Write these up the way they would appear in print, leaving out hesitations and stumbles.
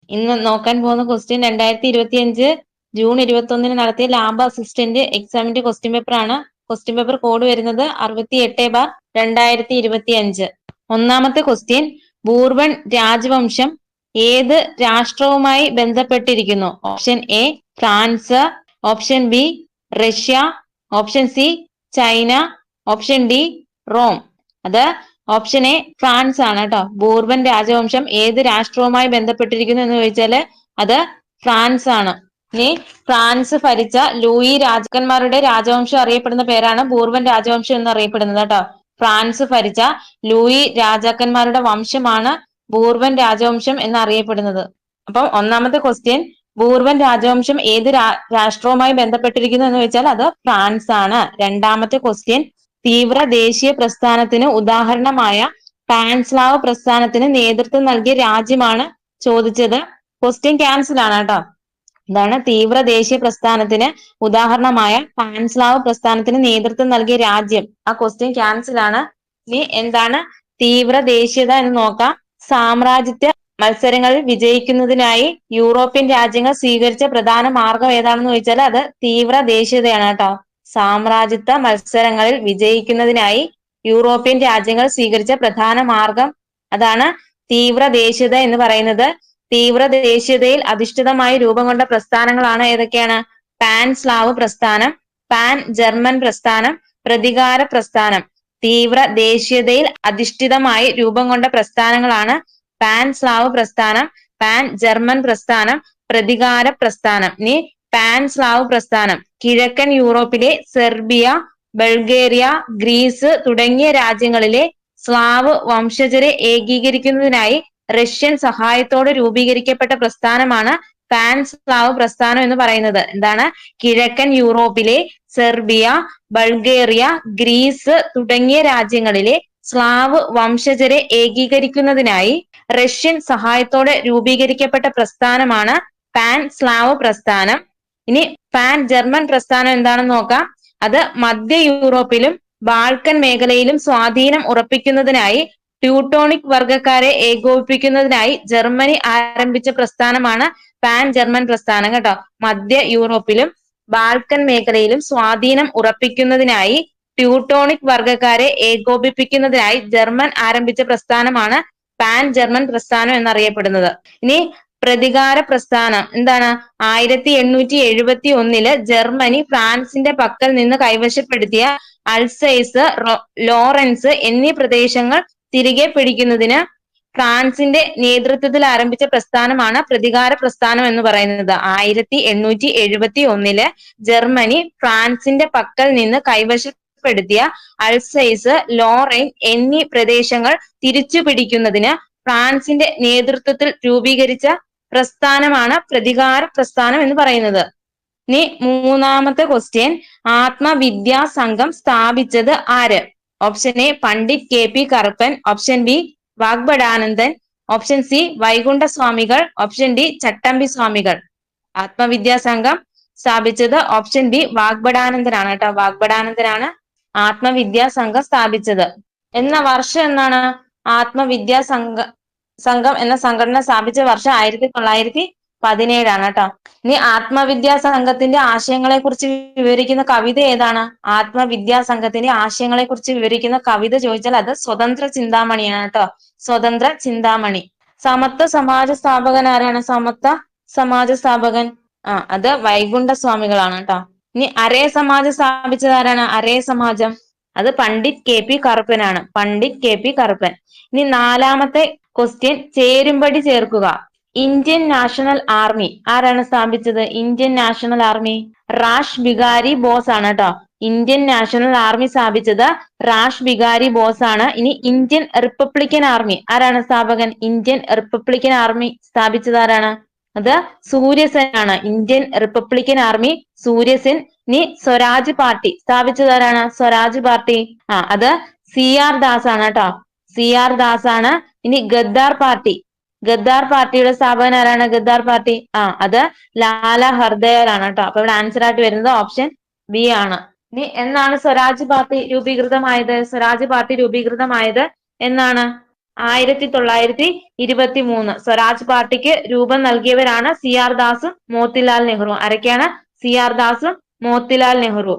ഇന്ന് നോക്കാൻ പോകുന്ന ക്വസ്റ്റ്യൻ 2025 ജൂൺ 21 നടത്തിയ ലാബ് അസിസ്റ്റന്റ് എക്സാമിന്റെ ക്വസ്റ്റ്യൻ പേപ്പർ ആണ്. ക്വസ്റ്റ്യൻ പേപ്പർ കോഡ് വരുന്നത് 68/2025. ഒന്നാമത്തെ ക്വസ്റ്റ്യൻ, ബൂർബൺ രാജവംശം ഏത് രാഷ്ട്രവുമായി ബന്ധപ്പെട്ടിരിക്കുന്നു? Option A France, option B Russia, option C China, option D Rome. അത് ഓപ്ഷൻ എ ഫ്രാൻസ് ആണ് കേട്ടോ. ബൂർബൻ രാജവംശം ഏത് രാഷ്ട്രവുമായി ബന്ധപ്പെട്ടിരിക്കുന്നു എന്ന് ചോദിച്ചാല് അത് ഫ്രാൻസ് ആണ്. ഇനി ഫ്രാൻസ് ഭരിച്ച ലൂയി രാജാക്കന്മാരുടെ രാജവംശം അറിയപ്പെടുന്ന പേരാണ് ബൂർബൻ രാജവംശം എന്ന് അറിയപ്പെടുന്നത് കേട്ടോ. ഫ്രാൻസ് ഭരിച്ച ലൂയി രാജാക്കന്മാരുടെ വംശമാണ് ബൂർബൻ രാജവംശം എന്നറിയപ്പെടുന്നത്. അപ്പം ഒന്നാമത്തെ ക്വസ്റ്റ്യൻ, ബൂർബൻ രാജവംശം ഏത് രാഷ്ട്രവുമായി ബന്ധപ്പെട്ടിരിക്കുന്നു എന്ന് ചോദിച്ചാൽ അത് ഫ്രാൻസ് ആണ്. രണ്ടാമത്തെ ക്വസ്റ്റ്യൻ, തീവ്ര ദേശീയ പ്രസ്ഥാനത്തിന് ഉദാഹരണമായ പാൻസ്ലാവ് പ്രസ്ഥാനത്തിന് നേതൃത്വം നൽകിയ രാജ്യമാണ് ചോദിച്ചത്. ക്വസ്റ്റ്യൻ ക്യാൻസൽ ആണ് കേട്ടോ. എന്താണ് തീവ്ര ദേശീയ പ്രസ്ഥാനത്തിന് ഉദാഹരണമായ പാൻസ്ലാവ് പ്രസ്ഥാനത്തിന് നേതൃത്വം നൽകിയ രാജ്യം? ആ ക്വസ്റ്റ്യൻ ക്യാൻസൽ ആണ്. ഇനി എന്താണ് തീവ്ര ദേശീയത എന്ന് നോക്കാം. സാമ്രാജ്യത്വ മത്സരങ്ങളിൽ വിജയിക്കുന്നതിനായി യൂറോപ്യൻ രാജ്യങ്ങൾ സ്വീകരിച്ച പ്രധാന മാർഗം ഏതാണെന്ന് ചോദിച്ചാൽ അത് തീവ്ര ദേശീയതയാണ് കേട്ടോ. സാമ്രാജ്യത്വ മത്സരങ്ങളിൽ വിജയിക്കുന്നതിനായി യൂറോപ്യൻ രാജ്യങ്ങൾ സ്വീകരിച്ച പ്രധാന മാർഗം അതാണ് തീവ്ര ദേശീയത എന്ന് പറയുന്നത്. തീവ്ര ദേശീയതയിൽ അധിഷ്ഠിതമായി രൂപം കൊണ്ട പ്രസ്ഥാനങ്ങളാണ് ഏതൊക്കെയാണ്? പാൻ സ്ലാവ് പ്രസ്ഥാനം, പാൻ ജർമ്മൻ പ്രസ്ഥാനം, പ്രതികാര പ്രസ്ഥാനം. തീവ്ര ദേശീയതയിൽ അധിഷ്ഠിതമായി രൂപം കൊണ്ട പ്രസ്ഥാനങ്ങളാണ് പാൻ സ്ലാവ് പ്രസ്ഥാനം, പാൻ ജർമ്മൻ പ്രസ്ഥാനം, പ്രതികാര പ്രസ്ഥാനം. ഇനി പാൻ സ്ലാവ് പ്രസ്ഥാനം കിഴക്കൻ യൂറോപ്പിലെ സെർബിയ, ബൾഗേറിയ, ഗ്രീസ് തുടങ്ങിയ രാജ്യങ്ങളിലെ സ്ലാവ് വംശജരെ ഏകീകരിക്കുന്നതിനായി റഷ്യൻ സഹായത്തോടെ രൂപീകരിക്കപ്പെട്ട പ്രസ്ഥാനമാണ് പാൻ സ്ലാവ് പ്രസ്ഥാനം എന്ന് പറയുന്നത്. എന്താണ്? കിഴക്കൻ യൂറോപ്പിലെ സെർബിയ, ബൾഗേറിയ, ഗ്രീസ് തുടങ്ങിയ രാജ്യങ്ങളിലെ സ്ലാവ് വംശജരെ ഏകീകരിക്കുന്നതിനായി റഷ്യൻ സഹായത്തോടെ രൂപീകരിക്കപ്പെട്ട പ്രസ്ഥാനമാണ് പാൻ സ്ലാവ് പ്രസ്ഥാനം. ഇനി പാൻ ജർമ്മൻ പ്രസ്ഥാനം എന്താണെന്ന് നോക്കാം. അത് മധ്യ യൂറോപ്പിലും ബാൾക്കൻ മേഖലയിലും സ്വാധീനം ഉറപ്പിക്കുന്നതിനായി ട്യൂട്ടോണിക് വർഗക്കാരെ ഏകോപിപ്പിക്കുന്നതിനായി ജർമ്മനി ആരംഭിച്ച പ്രസ്ഥാനമാണ് പാൻ ജർമ്മൻ പ്രസ്ഥാനം കേട്ടോ. മധ്യ യൂറോപ്പിലും ബാൾക്കൻ മേഖലയിലും സ്വാധീനം ഉറപ്പിക്കുന്നതിനായി ട്യൂട്ടോണിക് വർഗക്കാരെ ഏകോപിപ്പിക്കുന്നതിനായി ജർമ്മൻ ആരംഭിച്ച പ്രസ്ഥാനമാണ് പാൻ ജർമ്മൻ പ്രസ്ഥാനം എന്നറിയപ്പെടുന്നത്. ഇനി പ്രതികാര പ്രസ്ഥാനം എന്താണ്? 1871 ജർമ്മനി ഫ്രാൻസിന്റെ പക്കൽ നിന്ന് കൈവശപ്പെടുത്തിയ അൽസൈസ്, ലോറൻസ് എന്നീ പ്രദേശങ്ങൾ തിരികെ പിടിക്കുന്നതിന് ഫ്രാൻസിന്റെ നേതൃത്വത്തിൽ ആരംഭിച്ച പ്രസ്ഥാനമാണ് പ്രതികാര പ്രസ്ഥാനം എന്ന് പറയുന്നത്. 1871 ജർമ്മനി ഫ്രാൻസിന്റെ പക്കൽ നിന്ന് കൈവശപ്പെടുത്തിയ അൽസൈസ്, ലോറൈൻ എന്നീ പ്രദേശങ്ങൾ തിരിച്ചു പിടിക്കുന്നതിന് ഫ്രാൻസിന്റെ നേതൃത്വത്തിൽ രൂപീകരിച്ച പ്രസ്ഥാനമാണ് പ്രതികാര പ്രസ്ഥാനം എന്ന് പറയുന്നത്. ഇനി മൂന്നാമത്തെ ക്വസ്റ്റ്യൻ, ആത്മവിദ്യാ സംഘം സ്ഥാപിച്ചത് ആര്? Option A Pandit KP Karuppan, option B Vagbhatananda, option C Vaikunda Swamikal, option D ചട്ടമ്പി സ്വാമികൾ. ആത്മവിദ്യാ സംഘം സ്ഥാപിച്ചത് ഓപ്ഷൻ ബി വാഗ്ഭടാനന്ദനാണ് കേട്ടോ. വാഗ്ഭടാനന്ദനാണ് ആത്മവിദ്യാ സംഘം സ്ഥാപിച്ചത്. എന്ന വർഷം എന്നാണ് ആത്മവിദ്യാ സംഘം എന്ന സംഘടന സ്ഥാപിച്ച വർഷം? 1917 കേട്ടോ. ഇനി ആത്മവിദ്യാ സംഘത്തിന്റെ ആശയങ്ങളെ കുറിച്ച് വിവരിക്കുന്ന കവിത ഏതാണ്? ആത്മവിദ്യാ സംഘത്തിന്റെ ആശയങ്ങളെ കുറിച്ച് വിവരിക്കുന്ന കവിത ചോദിച്ചാൽ അത് സ്വതന്ത്ര ചിന്താമണിയാണ് കേട്ടോ. സ്വതന്ത്ര ചിന്താമണി. സമത്വ സമാജ സ്ഥാപകൻ ആരാണ്? സമത്വ സമാജ സ്ഥാപകൻ അത് വൈകുണ്ഠ സ്വാമികളാണ് കേട്ടോ. ഇനി അരേ സമാജം സ്ഥാപിച്ചത് ആരാണ്? അരേ സമാജം അത് പണ്ഡിറ്റ് KP കറുപ്പനാണ്. പണ്ഡിറ്റ് KP കറുപ്പൻ. ഇനി നാലാമത്തെ ക്വസ്റ്റ്യൻ, ചേരുംപടി ചേർക്കുക. ഇന്ത്യൻ നാഷണൽ ആർമി ആരാണ് സ്ഥാപിച്ചത്? Indian national army rash Bihari boss ആണ് കേട്ടോ. ഇന്ത്യൻ നാഷണൽ ആർമി സ്ഥാപിച്ചത് റാഷ് ബിഹാരി ബോസ് ആണ്. ഇനി ഇന്ത്യൻ റിപ്പബ്ലിക്കൻ ആർമി ആരാണ് സ്ഥാപകൻ? ഇന്ത്യൻ റിപ്പബ്ലിക്കൻ ആർമി സ്ഥാപിച്ചത് ആരാണ്? അത് സൂര്യസെൻ ആണ്. Indian Republican army Surya Sen. ഇനി സ്വരാജ് പാർട്ടി സ്ഥാപിച്ചത് ആരാണ്? സ്വരാജ് പാർട്ടി അത് CR ദാസ് ആണ് കേട്ടോ. CR ദാസ് ആണ്. ഇനി ഗദ്ദാർ പാർട്ടി, ഗദ്ദാർ പാർട്ടിയുടെ സ്ഥാപകൻ ആരാണ്? ഗദ്ദാർ പാർട്ടി അത് ലാല ഹർദയാൽ ആണ് കേട്ടോ. അപ്പൊ ഇവിടെ ആൻസർ ആയിട്ട് വരുന്നത് ഓപ്ഷൻ ബി ആണ്. ഇനി എന്നാണ് സ്വരാജ് പാർട്ടി രൂപീകൃതമായത്? സ്വരാജ് പാർട്ടി രൂപീകൃതമായത് എന്നാണ്? 1923. സ്വരാജ് പാർട്ടിക്ക് രൂപം നൽകിയവരാണ് CR ദാസും മോത്തിലാൽ നെഹ്റുവും. ആരൊക്കെയാണ്? CR ദാസും മോത്തിലാൽ നെഹ്റു.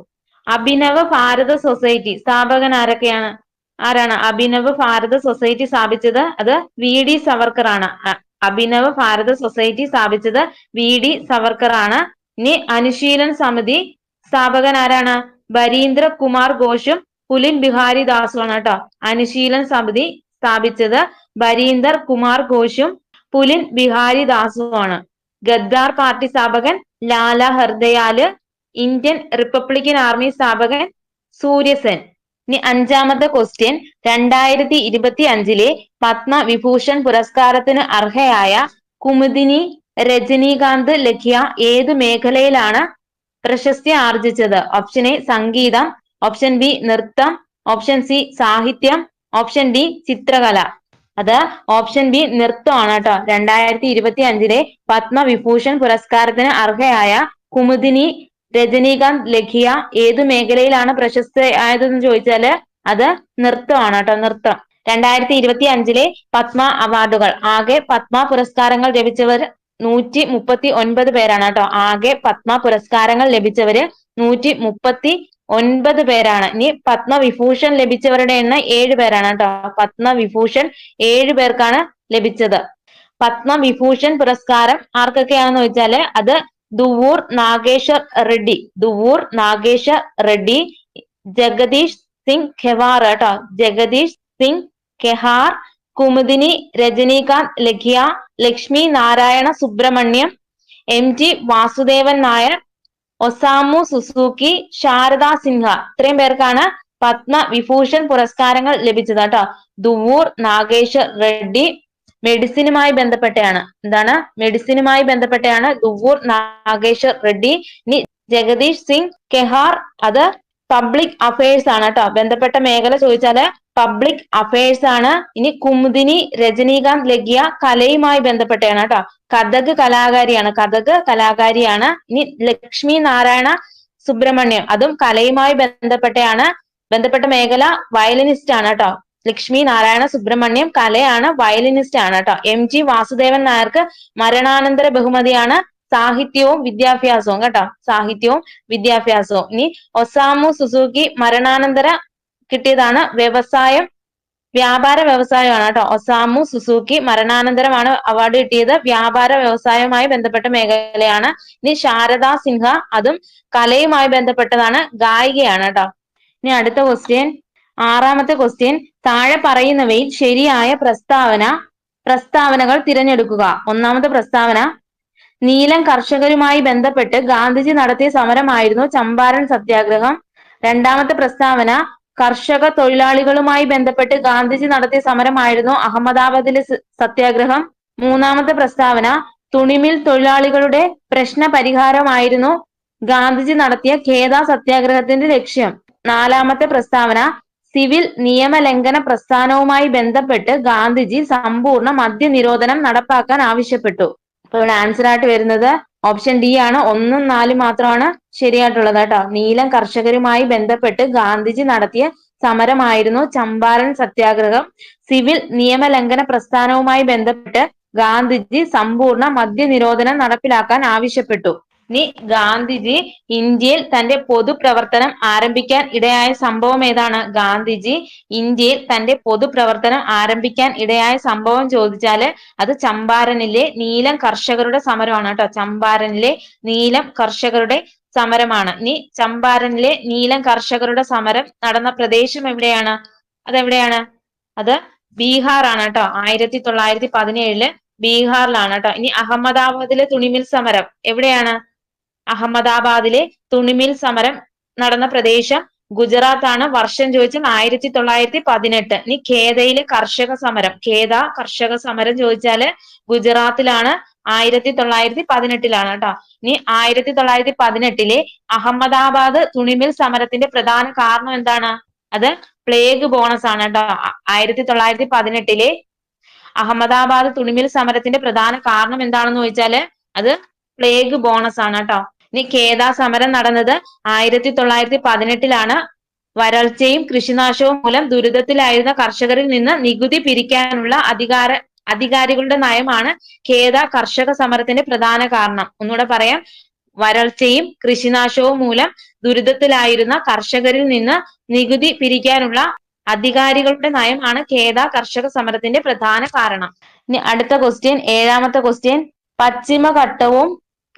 അഭിനവ ഭാരത സൊസൈറ്റി സ്ഥാപകൻ ആരൊക്കെയാണ്? ആരാണ് അഭിനവ് ഭാരത സൊസൈറ്റി സ്ഥാപിച്ചത്? അത് VD സവർക്കർ ആണ്. അഭിനവ് ഭാരത സൊസൈറ്റി സ്ഥാപിച്ചത് VD സവർക്കർ ആണ്. ഇനി അനുശീലൻ സമിതി സ്ഥാപകൻ ആരാണ്? ബരീന്ദ്ര കുമാർ ഘോഷും പുലിൻ ബിഹാരി ദാസുമാണ് കേട്ടോ. അനുശീലൻ സമിതി സ്ഥാപിച്ചത് ബരീന്ദർ കുമാർ ഘോഷും പുലിൻ ബിഹാരി ദാസുമാണ്. ഗദ്ദാർ പാർട്ടി സ്ഥാപകൻ ലാല ഹർദയാല്. ഇന്ത്യൻ റിപ്പബ്ലിക്കൻ ആർമി സ്ഥാപകൻ സൂര്യസെൻ. ഇനി അഞ്ചാമത്തെ ക്വസ്റ്റ്യൻ, 2025 പത്മവിഭൂഷൺ പുരസ്കാരത്തിന് അർഹയായ കുമുദിനി രജനീകാന്ത് ലഖ്യ ഏത് മേഖലയിലാണ് പ്രശസ്തി ആർജിച്ചത്? ഓപ്ഷൻ എ സംഗീതം, ഓപ്ഷൻ ബി നൃത്തം, ഓപ്ഷൻ സി സാഹിത്യം, ഓപ്ഷൻ ഡി ചിത്രകല. അത് ഓപ്ഷൻ ബി നൃത്തമാണ് കേട്ടോ. 2025 പത്മവിഭൂഷൺ പുരസ്കാരത്തിന് അർഹയായ കുമുദിനി രജനീകാന്ത് ലഖിയ ഏതു മേഖലയിലാണ് പ്രശസ്തയായതെന്ന് ചോദിച്ചാല് അത് നൃത്തമാണ് കേട്ടോ. നൃത്തം. 2025 പത്മ അവാർഡുകൾ, ആകെ പത്മ പുരസ്കാരങ്ങൾ ലഭിച്ചവർ 139 പേരാണ് കേട്ടോ. ആകെ പത്മ പുരസ്കാരങ്ങൾ ലഭിച്ചവര് 139 പേരാണ്. ഇനി പത്മവിഭൂഷൺ ലഭിച്ചവരുടെ എണ്ണം 7 പേരാണ് കേട്ടോ. പത്മവിഭൂഷൺ 7 പേർക്കാണ് ലഭിച്ചത്. പത്മവിഭൂഷൺ പുരസ്കാരം ആർക്കൊക്കെയാണെന്ന് ചോദിച്ചാല് അത് ദുവൂർ നാഗേശ്വർ റെഡ്ഡി, ദുവൂർ നാഗേശ്വർ റെഡ്ഡി, ജഗദീഷ് സിംഗ് ഖെവാർ കേട്ടോ. Jagdish Singh Khehar, Kumudini Rajnikant Lakhia, Lakshmi Narayana Subramaniam, MG Vasudevan Nair, Osamu Suzuki, Sharda Sinha. ഇത്രയും പേർക്കാണ് പത്മവിഭൂഷൺ പുരസ്കാരങ്ങൾ ലഭിച്ചത് കേട്ടോ. ദുവൂർ നാഗേശ്വർ റെഡ്ഡി മെഡിസിനുമായി ബന്ധപ്പെട്ടാണ്. എന്താണ്? മെഡിസിനുമായി ബന്ധപ്പെട്ടാണ് ദുവൂർ നാഗേശ്വർ റെഡ്ഡി. ഇനി ജഗദീഷ് സിംഗ് കെഹാർ അത് പബ്ലിക് അഫയേഴ്സ് ആണ് കേട്ടോ. ബന്ധപ്പെട്ട മേഖല ചോദിച്ചാല് പബ്ലിക് അഫയേഴ്സ് ആണ്. ഇനി കുമുദിനി രജനീകാന്ത് ലഖിയ കലയുമായി ബന്ധപ്പെട്ടാണ് കേട്ടോ. കഥക് കലാകാരിയാണ്, കഥക് കലാകാരിയാണ്. ഇനി ലക്ഷ്മി നാരായണ സുബ്രഹ്മണ്യം അതും കലയുമായി ബന്ധപ്പെട്ടാണ്. ബന്ധപ്പെട്ട മേഖല വയലിനിസ്റ്റ് ആണ് കേട്ടോ. ലക്ഷ്മി നാരായണ സുബ്രഹ്മണ്യം കലയാണ്, വയലിനിസ്റ്റ് ആണ് കേട്ടോ. MG വാസുദേവൻ നായർക്ക് മരണാനന്തര ബഹുമതിയാണ് സാഹിത്യവും വിദ്യാഭ്യാസവും കേട്ടോ. സാഹിത്യവും വിദ്യാഭ്യാസവും. ഇനി ഒസാമു സുസൂക്കി മരണാനന്തര കിട്ടിയതാണ് വ്യാപാര വ്യവസായമാണ് കേട്ടോ. ഒസാമു സുസൂക്കി മരണാനന്തരമാണ് അവാർഡ് കിട്ടിയത്. വ്യാപാര വ്യവസായവുമായി ബന്ധപ്പെട്ട മേഖലയാണ്. ഇനി ശാരദ സിൻഹ അതും കലയുമായി ബന്ധപ്പെട്ടതാണ്, ഗായികയാണ് കേട്ടോ. ഇനി അടുത്ത ക്വസ്റ്റ്യൻ, ആറാമത്തെ ക്വസ്റ്റ്യൻ, താഴെ പറയുന്നവയിൽ ശരിയായ പ്രസ്താവനകൾ തിരഞ്ഞെടുക്കുക. ഒന്നാമത്തെ പ്രസ്താവന, നീലം കർഷകരുമായി ബന്ധപ്പെട്ട് ഗാന്ധിജി നടത്തിയ സമരമായിരുന്നു ചമ്പാരൻ സത്യാഗ്രഹം. രണ്ടാമത്തെ പ്രസ്താവന, കർഷക തൊഴിലാളികളുമായി ബന്ധപ്പെട്ട് ഗാന്ധിജി നടത്തിയ സമരമായിരുന്നു അഹമ്മദാബാദിലെ സത്യാഗ്രഹം. മൂന്നാമത്തെ പ്രസ്താവന, തുണിമിൽ തൊഴിലാളികളുടെ പ്രശ്ന പരിഹാരമായിരുന്നു ഗാന്ധിജി നടത്തിയ ഖേദ സത്യാഗ്രഹത്തിന്റെ ലക്ഷ്യം. നാലാമത്തെ പ്രസ്താവന, സിവിൽ നിയമലംഘന പ്രസ്ഥാനവുമായി ബന്ധപ്പെട്ട് ഗാന്ധിജി സമ്പൂർണ്ണ മദ്യനിരോധനം നടപ്പാക്കാൻ ആവശ്യപ്പെട്ടു. അപ്പോൾ ഇവിടെ ആൻസർ ആയിട്ട് വരുന്നത് ഓപ്ഷൻ ഡി ആണ്. 1ഉം 4ഉം മാത്രമാണ് ശരിയായിട്ടുള്ളത് കേട്ടോ. നീലം കർഷകരുമായി ബന്ധപ്പെട്ട് ഗാന്ധിജി നടത്തിയ സമരമായിരുന്നു ചമ്പാരൻ സത്യാഗ്രഹം. സിവിൽ നിയമലംഘന പ്രസ്ഥാനവുമായി ബന്ധപ്പെട്ട് ഗാന്ധിജി സമ്പൂർണ്ണ മദ്യനിരോധനം നടപ്പിലാക്കാൻ ആവശ്യപ്പെട്ടു. ഇനി ഗാന്ധിജി ഇന്ത്യയിൽ തന്റെ പൊതുപ്രവർത്തനം ആരംഭിക്കാൻ ഇടയായ സംഭവം ഏതാണ്? ഗാന്ധിജി ഇന്ത്യയിൽ തന്റെ പൊതുപ്രവർത്തനം ആരംഭിക്കാൻ ഇടയായ സംഭവം ചോദിച്ചാല് അത് ചമ്പാരനിലെ നീലം കർഷകരുടെ സമരമാണ് കേട്ടോ. ചമ്പാരനിലെ നീലം കർഷകരുടെ സമരമാണ്. ഇനി ചമ്പാരനിലെ നീലം കർഷകരുടെ സമരം നടന്ന പ്രദേശം എവിടെയാണ്? അതെവിടെയാണ്? അത് ബീഹാർ ആണ് കേട്ടോ. 1917 ബീഹാറിലാണ് കേട്ടോ. ഇനി അഹമ്മദാബാദിലെ തുണിമിൽ സമരം എവിടെയാണ്? അഹമ്മദാബാദിലെ തുണിമിൽ സമരം നടന്ന പ്രദേശം ഗുജറാത്ത് ആണ്. വർഷം ചോദിച്ചാൽ 1918. ഇനി ഖേദയിലെ കർഷക സമരം, ഖേദ കർഷക സമരം ചോദിച്ചാല് ഗുജറാത്തിലാണ്, 1918 കേട്ടോ. ഇനി 1918 അഹമ്മദാബാദ് തുണിമിൽ സമരത്തിന്റെ പ്രധാന കാരണം എന്താണ്? അത് പ്ലേഗ് ബോണസ് ആണ് കേട്ടോ. 1918 അഹമ്മദാബാദ് തുണിമിൽ സമരത്തിന്റെ പ്രധാന കാരണം എന്താണെന്ന് ചോദിച്ചാല് അത് പ്ലേഗ് ബോണസ് ആണ് കേട്ടോ. ഇനി ഖേദ സമരം നടന്നത് 1918 വരൾച്ചയും കൃഷിനാശവും മൂലം ദുരിതത്തിലായിരുന്ന കർഷകരിൽ നിന്ന് നികുതി പിരിക്കാനുള്ള അധികാരികളുടെ നയമാണ് ഖേദ കർഷക സമരത്തിന്റെ പ്രധാന കാരണം. ഒന്നുകൂടെ പറയാം. വരൾച്ചയും കൃഷിനാശവും മൂലം ദുരിതത്തിലായിരുന്ന കർഷകരിൽ നിന്ന് നികുതി പിരിക്കാനുള്ള അധികാരികളുടെ നയമാണ് ഖേദ കർഷക സമരത്തിന്റെ പ്രധാന കാരണം. ഇനി അടുത്ത ക്വസ്റ്റ്യൻ, ഏഴാമത്തെ ക്വസ്റ്റ്യൻ. പശ്ചിമഘട്ടവും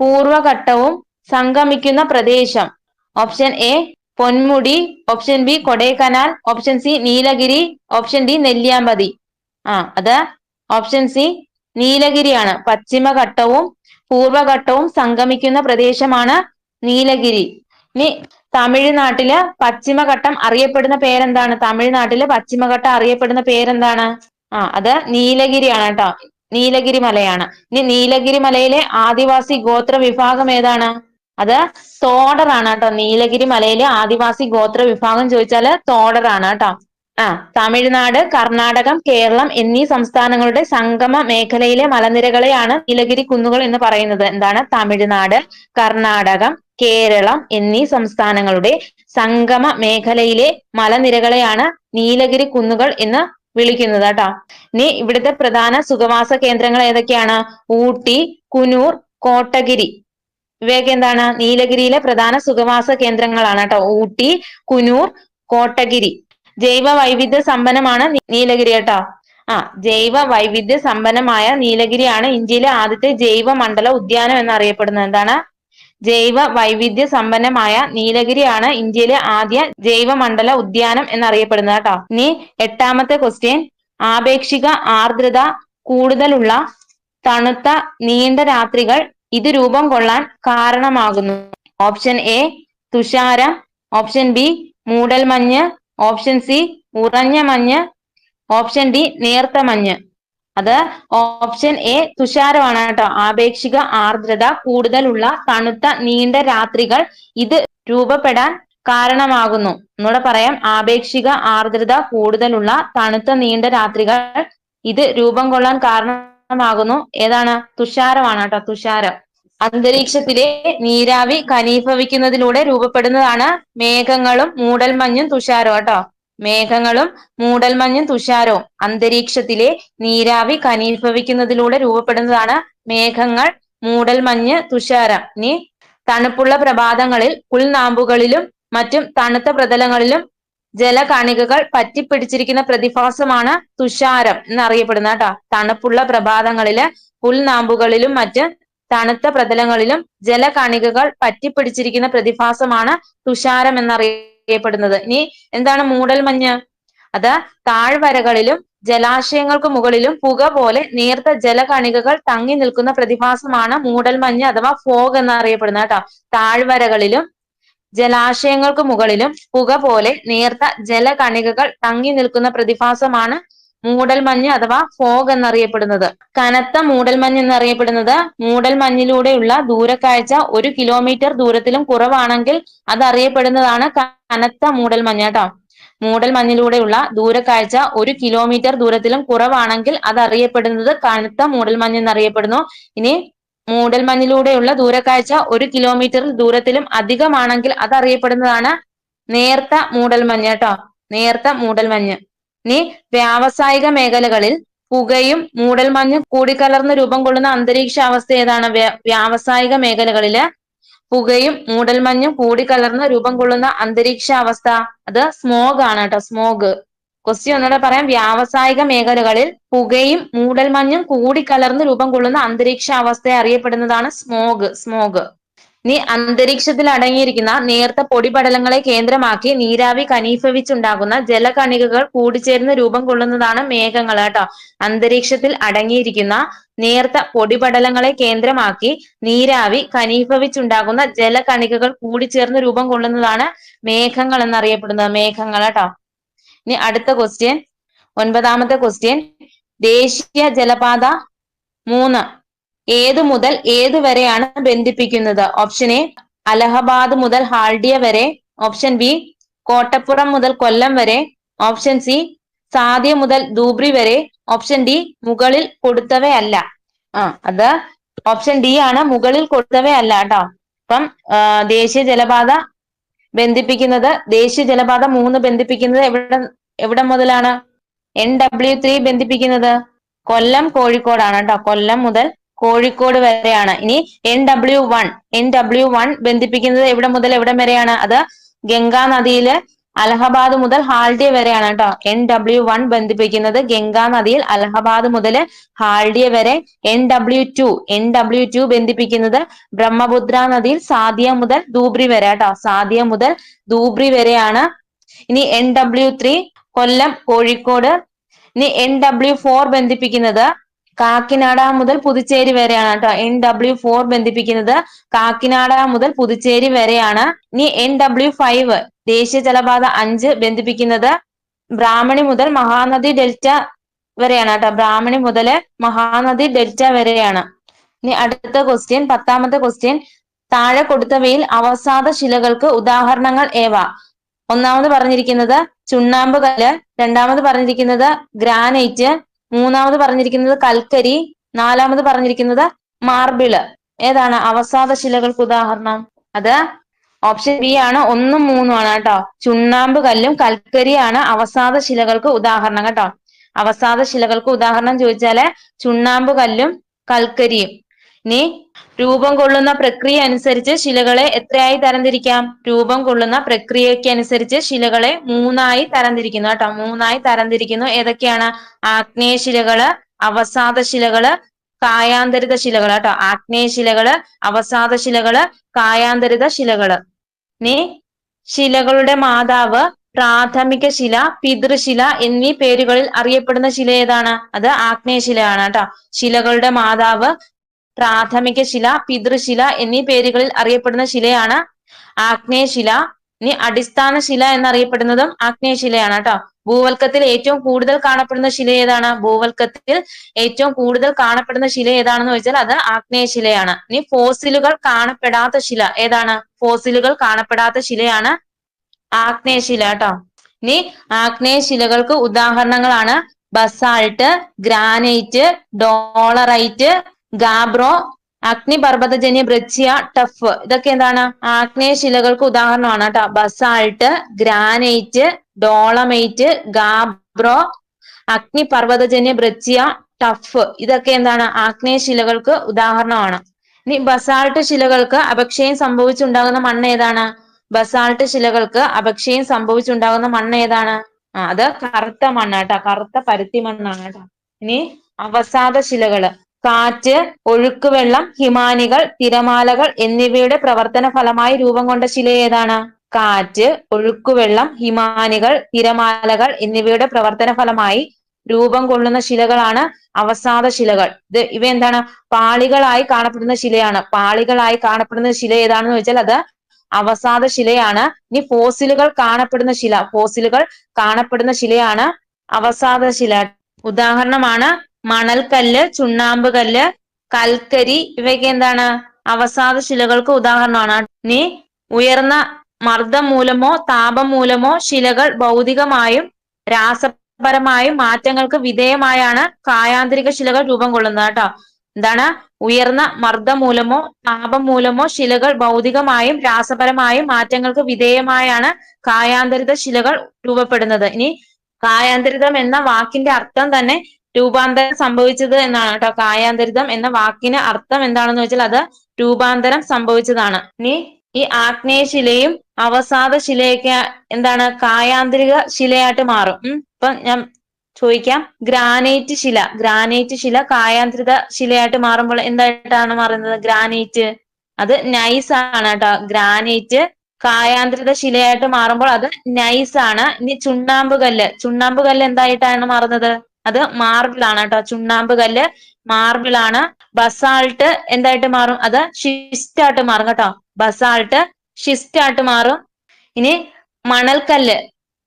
പൂർവഘട്ടവും സംഗമിക്കുന്ന പ്രദേശം. Option A Ponmudi, option B Kodaikanal, option C Nilgiri, option D Nelliampathy. അത് ഓപ്ഷൻ സി നീലഗിരിയാണ്. പശ്ചിമഘട്ടവും പൂർവഘട്ടവും സംഗമിക്കുന്ന പ്രദേശമാണ് നീലഗിരി. ഇനി തമിഴ്നാട്ടില് പശ്ചിമഘട്ടം അറിയപ്പെടുന്ന പേരെന്താണ്? തമിഴ്നാട്ടില് പശ്ചിമഘട്ടം അറിയപ്പെടുന്ന പേരെന്താണ്? അത് നീലഗിരിയാണ് കേട്ടോ. നീലഗിരി മലയാണ്. ഇനി നീലഗിരി മലയിലെ ആദിവാസി ഗോത്ര വിഭാഗം ഏതാണ്? അത് തോഡർ ആണ് കേട്ടോ. നീലഗിരി മലയിലെ ആദിവാസി ഗോത്ര വിഭാഗം ചോദിച്ചാല് തോഡർ ആണ് കേട്ടോ. തമിഴ്നാട്, കർണാടകം, കേരളം എന്നീ സംസ്ഥാനങ്ങളുടെ സംഗമ മേഖലയിലെ മലനിരകളെയാണ് നീലഗിരി കുന്നുകൾ എന്ന് പറയുന്നത്. എന്താണ്? തമിഴ്നാട്, കർണാടകം, കേരളം എന്നീ സംസ്ഥാനങ്ങളുടെ സംഗമ മേഖലയിലെ മലനിരകളെയാണ് നീലഗിരി കുന്നുകൾ എന്ന് വിളിക്കുന്നത് കേട്ടോ. ഇനി ഇവിടുത്തെ പ്രധാന സുഖവാസ കേന്ദ്രങ്ങൾ ഏതൊക്കെയാണ്? ഊട്ടി, കുനൂർ, കോട്ടഗിരി. ഇവയൊക്കെ എന്താണ്? നീലഗിരിയിലെ പ്രധാന സുഖവാസ കേന്ദ്രങ്ങളാണ് കേട്ടോ. ഊട്ടി, കുനൂർ, കോട്ടഗിരി. ജൈവ വൈവിധ്യ സമ്പന്നമാണ് നീലഗിരി കേട്ടോ. ജൈവ വൈവിധ്യ സമ്പന്നമായ നീലഗിരിയാണ് ഇന്ത്യയിലെ ആദ്യത്തെ ജൈവ മണ്ഡല ഉദ്യാനം എന്നറിയപ്പെടുന്നത്. എന്താണ്? ജൈവ വൈവിധ്യ സമ്പന്നമായ നീലഗിരിയാണ് ഇന്ത്യയിലെ ആദ്യ ജൈവ മണ്ഡല ഉദ്യാനം എന്നറിയപ്പെടുന്നത് കേട്ടോ. ഇനി എട്ടാമത്തെ ക്വസ്റ്റ്യൻ. ആപേക്ഷിക ആർദ്രത കൂടുതലുള്ള തണുത്ത നീണ്ട രാത്രികൾ ഇത് രൂപം കൊള്ളാൻ കാരണമാകുന്നു. ഓപ്ഷൻ എ തുഷാരം, ഓപ്ഷൻ ബി മൂടൽമഞ്ഞ്, ഓപ്ഷൻ സി ഉറഞ്ഞ മഞ്ഞ്, ഓപ്ഷൻ ഡി നേർത്ത മഞ്ഞ്. അത് ഓപ്ഷൻ എ തുഷാരമാണ് കേട്ടോ. ആപേക്ഷിക ആർദ്രത കൂടുതലുള്ള തണുത്ത നീണ്ട രാത്രികൾ ഇത് രൂപപ്പെടാൻ കാരണമാകുന്നു. ഒന്നുകൂടെ പറയാം. ആപേക്ഷിക ആർദ്രത കൂടുതലുള്ള തണുത്ത നീണ്ട രാത്രികൾ ഇത് രൂപം കൊള്ളാൻ കാരണമാകുന്നു. ഏതാണ്? തുഷാരമാണ് കേട്ടോ. തുഷാരം. അന്തരീക്ഷത്തിലെ നീരാവി ഘനീഭവിക്കുന്നതിലൂടെ രൂപപ്പെടുന്നതാണ് മേഘങ്ങളും മൂടൽമഞ്ഞും തുഷാരവും കേട്ടോ. മേഘങ്ങളും മൂടൽമഞ്ഞും തുഷാരവും അന്തരീക്ഷത്തിലെ നീരാവി ഘനീഭവിക്കുന്നതിലൂടെ രൂപപ്പെടുന്നതാണ് മേഘങ്ങൾ, മൂടൽമഞ്ഞ്, തുഷാരം. ഇനി തണുപ്പുള്ള പ്രഭാതങ്ങളിൽ പുൽനാമ്പുകളിലും മറ്റും തണുത്ത പ്രതലങ്ങളിലും ജലകണികകൾ പറ്റിപ്പിടിച്ചിരിക്കുന്ന പ്രതിഭാസമാണ് തുഷാരം എന്നറിയപ്പെടുന്നത് കേട്ടോ. തണുപ്പുള്ള പ്രഭാതങ്ങളില് പുൽനാമ്പുകളിലും മറ്റ് തണുത്ത പ്രതലങ്ങളിലും ജലകണികകൾ പറ്റിപ്പിടിച്ചിരിക്കുന്ന പ്രതിഭാസമാണ് തുഷാരം എന്നറിയപ്പെടുന്നത്. ഇനി എന്താണ് മൂടൽമഞ്ഞ്? അത് താഴ്വരകളിലും ജലാശയങ്ങൾക്ക് മുകളിലും പുക പോലെ നേർത്ത ജലകണികകൾ തങ്ങി നിൽക്കുന്ന പ്രതിഭാസമാണ് മൂടൽമഞ്ഞ് അഥവാ ഫോഗ് എന്നറിയപ്പെടുന്നത് കേട്ടോ. താഴ്വരകളിലും ജലാശയങ്ങൾക്ക് മുകളിലും പുക പോലെ നേർത്ത ജലകണികകൾ തങ്ങി നിൽക്കുന്ന പ്രതിഭാസമാണ് മൂടൽമഞ്ഞ് അഥവാ ഫോഗ് എന്നറിയപ്പെടുന്നത്. കനത്ത മൂടൽമഞ്ഞ് എന്നറിയപ്പെടുന്നത് മൂടൽമഞ്ഞിലൂടെയുള്ള ദൂരക്കാഴ്ച 1 കിലോമീറ്റർ ദൂരത്തിലും കുറവാണെങ്കിൽ അത് അറിയപ്പെടുന്നതാണ് കനത്ത മൂടൽമഞ്ഞ് കേട്ടോ. മൂടൽമഞ്ഞിലൂടെയുള്ള ദൂരക്കാഴ്ച 1 കിലോമീറ്റർ ദൂരത്തിലും കുറവാണെങ്കിൽ അത് അറിയപ്പെടുന്നത് കനത്ത മൂടൽമഞ്ഞ് എന്നറിയപ്പെടുന്നു. ഇനി മൂടൽമഞ്ഞിലൂടെയുള്ള ദൂരക്കാഴ്ച 1 കിലോമീറ്റർ ദൂരത്തിലും അധികമാണെങ്കിൽ അത് അറിയപ്പെടുന്നതാണ് നേർത്ത മൂടൽമഞ്ഞ് കേട്ടോ. നേർത്ത മൂടൽമഞ്ഞ്. ഇനി വ്യാവസായിക മേഖലകളിൽ പുകയും മൂടൽമഞ്ഞും കൂടിക്കലർന്ന് രൂപം കൊള്ളുന്ന അന്തരീക്ഷാവസ്ഥ ഏതാണ്? വ്യാവസായിക മേഖലകളില് പുകയും മൂടൽമഞ്ഞും കൂടിക്കലർന്ന് രൂപം കൊള്ളുന്ന അന്തരീക്ഷാവസ്ഥ അത് സ്മോഗ് ആണ് കേട്ടോ. സ്മോഗ്. ക്വസ്റ്റ്യൻ ഒന്നുകൂടെ പറയാം. വ്യാവസായിക മേഖലകളിൽ പുകയും മൂടൽമഞ്ഞും കൂടിക്കലർന്ന് രൂപം കൊള്ളുന്ന അന്തരീക്ഷാവസ്ഥയെ അറിയപ്പെടുന്നതാണ് സ്മോഗ്. സ്മോഗ്. ഇനി അന്തരീക്ഷത്തിൽ അടങ്ങിയിരിക്കുന്ന നേർത്ത പൊടിപടലങ്ങളെ കേന്ദ്രമാക്കി നീരാവി ഘനീഭവിച്ചുണ്ടാകുന്ന ജലകണികകൾ കൂടിച്ചേർന്ന് രൂപം കൊള്ളുന്നതാണ് മേഘങ്ങൾ കേട്ടോ. അന്തരീക്ഷത്തിൽ അടങ്ങിയിരിക്കുന്ന നേർത്ത പൊടിപടലങ്ങളെ കേന്ദ്രമാക്കി നീരാവി ഘനീഭവിച്ചുണ്ടാകുന്ന ജലകണികകൾ കൂടിച്ചേർന്ന് രൂപം കൊള്ളുന്നതാണ് മേഘങ്ങൾ എന്നറിയപ്പെടുന്നത്. മേഘങ്ങൾ കേട്ടോ. ഇനി അടുത്ത ക്വസ്റ്റ്യൻ, 9ാമത്തെ ക്വസ്റ്റ്യൻ. ദേശീയ ജലപാത 3 ഏതു മുതൽ ഏതു വരെയാണ് ബന്ധിപ്പിക്കുന്നത്? ഓപ്ഷൻ എ അലഹബാദ് മുതൽ ഹാൽഡിയ വരെ, ഓപ്ഷൻ ബി കോട്ടപ്പുറം മുതൽ കൊല്ലം വരെ, ഓപ്ഷൻ സി സാദിയ മുതൽ ധൂബ്രി വരെ, ഓപ്ഷൻ ഡി മുകളിൽ കൊടുത്തവയല്ല. അത് ഓപ്ഷൻ ഡി ആണ്. മുകളിൽ കൊടുത്തവയല്ല കേട്ടോ. അപ്പം ദേശീയ ജലപാത ബന്ധിപ്പിക്കുന്നത് ദേശീയ ജലപാത 3 ബന്ധിപ്പിക്കുന്നത് എവിടെ മുതലാണ്? NW3 ബന്ധിപ്പിക്കുന്നത് കൊല്ലം കോഴിക്കോടാണ് കേട്ടോ. കൊല്ലം മുതൽ കോഴിക്കോട് വരെയാണ്. ഇനി NW1 ബന്ധിപ്പിക്കുന്നത് എവിടെ മുതൽ എവിടം വരെയാണ്? അത് ഗംഗാ നദിയില് അലഹബാദ് മുതൽ ഹാൽഡിയ വരെയാണ് കേട്ടോ. NW1 ബന്ധിപ്പിക്കുന്നത് ഗംഗാ നദിയിൽ അലഹബാദ് മുതൽ ഹാൽഡിയ വരെ. NW2 ബന്ധിപ്പിക്കുന്നത് ബ്രഹ്മപുത്ര നദിയിൽ സാദിയ മുതൽ ധൂബ്രി വരെ കേട്ടോ. സാദിയ മുതൽ ധൂബ്രി വരെയാണ്. ഇനി NW3 കൊല്ലം കോഴിക്കോട്. ഇനി NW4 ബന്ധിപ്പിക്കുന്നത് കാക്കിനാട മുതൽ പുതുച്ചേരി വരെയാണ് കേട്ടോ. NW4 ബന്ധിപ്പിക്കുന്നത് കാക്കിനാട മുതൽ പുതുച്ചേരി വരെയാണ്. ഇനി NW5 ദേശീയ ജലപാത 5 ബന്ധിപ്പിക്കുന്നത് ബ്രാഹ്മണി മുതൽ മഹാനദി ഡെൽറ്റ വരെയാണ് കേട്ടോ. ബ്രാഹ്മണി മുതൽ മഹാനദി ഡെൽറ്റ വരെയാണ്. ഇനി അടുത്ത ക്വസ്റ്റ്യൻ, 10ാമത്തെ ക്വസ്റ്റ്യൻ. താഴെ കൊടുത്തവയിൽ അവസാദ ശിലകൾക്ക് ഉദാഹരണങ്ങൾ ഏവ? ഒന്നാമത് പറഞ്ഞിരിക്കുന്നത് ചുണ്ണാമ്പ് കല്ല്, രണ്ടാമത് പറഞ്ഞിരിക്കുന്നത് ഗ്രാനൈറ്റ്, മൂന്നാമത് പറഞ്ഞിരിക്കുന്നത് കൽക്കരി, നാലാമത് പറഞ്ഞിരിക്കുന്നത് മാർബിള്. ഏതാണ് അവസാദ ശിലകൾക്ക് ഉദാഹരണം? അത് ഓപ്ഷൻ ബി ആണ്. 1ഉം 3ഉം ആണ് കേട്ടോ. ചുണ്ണാമ്പ് കല്ലും കൽക്കരിയാണ് അവസാദ ശിലകൾക്ക് ഉദാഹരണം കേട്ടോ. അവസാദ ശിലകൾക്ക് ഉദാഹരണം ചോദിച്ചാല് ചുണ്ണാമ്പ് കല്ലും കൽക്കരിയും. ഇനി രൂപം കൊള്ളുന്ന പ്രക്രിയ അനുസരിച്ച് ശിലകളെ എത്രയായി തരംതിരിക്കാം? രൂപം കൊള്ളുന്ന പ്രക്രിയയ്ക്ക് അനുസരിച്ച് ശിലകളെ 3ആയി തരംതിരിക്കുന്നു കേട്ടോ. 3ആയി തരംതിരിക്കുന്നു. ഏതൊക്കെയാണ്? ആഗ്നേയ ശിലകള്, അവസാദ ശിലകള്, കായാന്തരിത ശിലകള് കേട്ടോ. ആഗ്നേയ ശിലകള്, അവസാദ ശിലകള്, കായാന്തരിത ശിലകള്. ഇനി ശിലകളുടെ മാതാവ്, പ്രാഥമിക ശില, പിതൃശില എന്നീ പേരുകളിൽ അറിയപ്പെടുന്ന ശില ഏതാണ്? അത് ആഗ്നേയ ശിലയാണ് കേട്ടോ. ശിലകളുടെ മാതാവ്, പ്രാഥമിക ശില, പിതൃശില എന്നീ പേരുകളിൽ അറിയപ്പെടുന്ന ശിലയാണ് ആഗ്നേയ ശില. ഇനി അടിസ്ഥാന ശില എന്നറിയപ്പെടുന്നതും ആഗ്നേയ ശിലയാണ് കേട്ടോ. ഭൂവൽക്കത്തിൽ ഏറ്റവും കൂടുതൽ കാണപ്പെടുന്ന ശില ഏതാണ്? ഭൂവൽക്കത്തിൽ ഏറ്റവും കൂടുതൽ കാണപ്പെടുന്ന ശില ഏതാണെന്ന് ചോദിച്ചാൽ അത് ആഗ്നേയ ശിലയാണ്. ഇനി ഫോസിലുകൾ കാണപ്പെടാത്ത ശില ഏതാണ്? ഫോസിലുകൾ കാണപ്പെടാത്ത ശിലയാണ് ആഗ്നേയ ശില കേട്ടോ. ഇനി ആഗ്നേയ ശിലകൾക്ക് ഉദാഹരണങ്ങളാണ് ബസാൾട്ട്, ഗ്രാനൈറ്റ്, ഡോളറൈറ്റ്, ഗാബ്രോ, അഗ്നിപർവ്വതജന്യ ബ്രച്ചിയ, ടഫ്. ഇതൊക്കെ എന്താണ്? ആഗ്നേയ ശിലകൾക്ക് ഉദാഹരണമാണ് കേട്ടോ. ബസാൾട്ട്, ഗ്രാനൈറ്റ്, ഡോളമൈറ്റ്, ഗാബ്രോ, അഗ്നിപർവ്വതജന്യ ബ്രച്ചിയ, ടഫ്. ഇതൊക്കെ എന്താണ്? ആഗ്നേയ ശിലകൾക്ക് ഉദാഹരണമാണ്. ഇനി ബസാൾട്ട് ശിലകൾക്ക് അപക്ഷയം സംഭവിച്ചുണ്ടാകുന്ന മണ്ണ് ഏതാണ്? ബസാൾട്ട് ശിലകൾക്ക് അപക്ഷയം സംഭവിച്ചുണ്ടാകുന്ന മണ്ണ് ഏതാണ്? അത് കറുത്ത മണ്ണ് കേട്ടോ. കറുത്ത പരുത്തി മണ്ണാണ് കേട്ടോ. ഇനി അവസാദ ശിലകള് കാറ്റ്, ഒഴുക്കുവെള്ളം, ഹിമാനികൾ, തിരമാലകൾ എന്നിവയുടെ പ്രവർത്തന ഫലമായി രൂപം കൊണ്ട ശില ഏതാണ്? കാറ്റ്, ഒഴുക്കുവെള്ളം, ഹിമാനികൾ, തിരമാലകൾ എന്നിവയുടെ പ്രവർത്തന ഫലമായി രൂപം കൊള്ളുന്ന ശിലകളാണ് അവസാദ ശിലകൾ. ഇവ എന്താണ്? പാളികളായി കാണപ്പെടുന്ന ശിലയാണ്. പാളികളായി കാണപ്പെടുന്ന ശില ഏതാണെന്ന് ചോദിച്ചാൽ അത് അവസാദ ശിലയാണ്. ഇനി ഫോസിലുകൾ കാണപ്പെടുന്ന ശില, ഫോസിലുകൾ കാണപ്പെടുന്ന ശിലയാണ് അവസാദ ശില. ഉദാഹരണമാണ് മണൽക്കല്ല്, ചുണ്ണാമ്പ് കല്ല്, കൽക്കരി. ഇവയൊക്കെ എന്താണ്? അവസാദ ശിലകൾക്ക് ഉദാഹരണമാണ്. ഇനി ഉയർന്ന മർദ്ദം മൂലമോ താപം മൂലമോ ശിലകൾ ഭൗതികമായും രാസപരമായും മാറ്റങ്ങൾക്ക് വിധേയമായാണ് കായാന്തരിക ശിലകൾ രൂപം കൊള്ളുന്നത് കേട്ടോ. എന്താണ്? ഉയർന്ന മർദ്ദം മൂലമോ താപം മൂലമോ ശിലകൾ ഭൗതികമായും രാസപരമായും മാറ്റങ്ങൾക്ക് വിധേയമായാണ് കായാന്തരിത ശിലകൾ രൂപപ്പെടുന്നത്. ഇനി കായാന്തരിതം എന്ന വാക്കിന്റെ അർത്ഥം തന്നെ രൂപാന്തരം സംഭവിച്ചത് എന്നാണ് കേട്ടോ. കായാന്തരിതം എന്ന വാക്കിന് അർത്ഥം എന്താണെന്ന് വെച്ചാൽ അത് രൂപാന്തരം സംഭവിച്ചതാണ്. ഇനി ഈ ആഗ്നേയ ശിലയും അവസാദ ശിലയൊക്കെ എന്താണ്? കായാന്തരിക ശിലയായിട്ട് മാറും. ഇപ്പൊ ഞാൻ ചോദിക്കാം, ഗ്രാനൈറ്റ് ശില, ഗ്രാനൈറ്റ് ശില കായാന്തരിത ശിലയായിട്ട് മാറുമ്പോൾ എന്തായിട്ടാണ് മാറുന്നത്? ഗ്രാനൈറ്റ് അത് നൈസ് ആണ് കേട്ടോ. ഗ്രാനൈറ്റ് കായാന്തരിത ശിലയായിട്ട് മാറുമ്പോൾ അത് നൈസ് ആണ്. ഇനി ചുണ്ണാമ്പ് കല്ല്, ചുണ്ണാമ്പ് കല്ല് എന്തായിട്ടാണ് മാറുന്നത്? അത് മാർബിൾ ആണ് കേട്ടോ. ചുണ്ണാമ്പ് കല്ല് മാർബിൾ ആണ്. ബസാൾട്ട് എന്തായിട്ട് മാറും? അത് ഷിസ്റ്റ് ആയിട്ട് മാറും കേട്ടോ. ബസാൾട്ട് ഷിസ്റ്റ് ആയിട്ട് മാറും. ഇനി മണൽക്കല്ല്,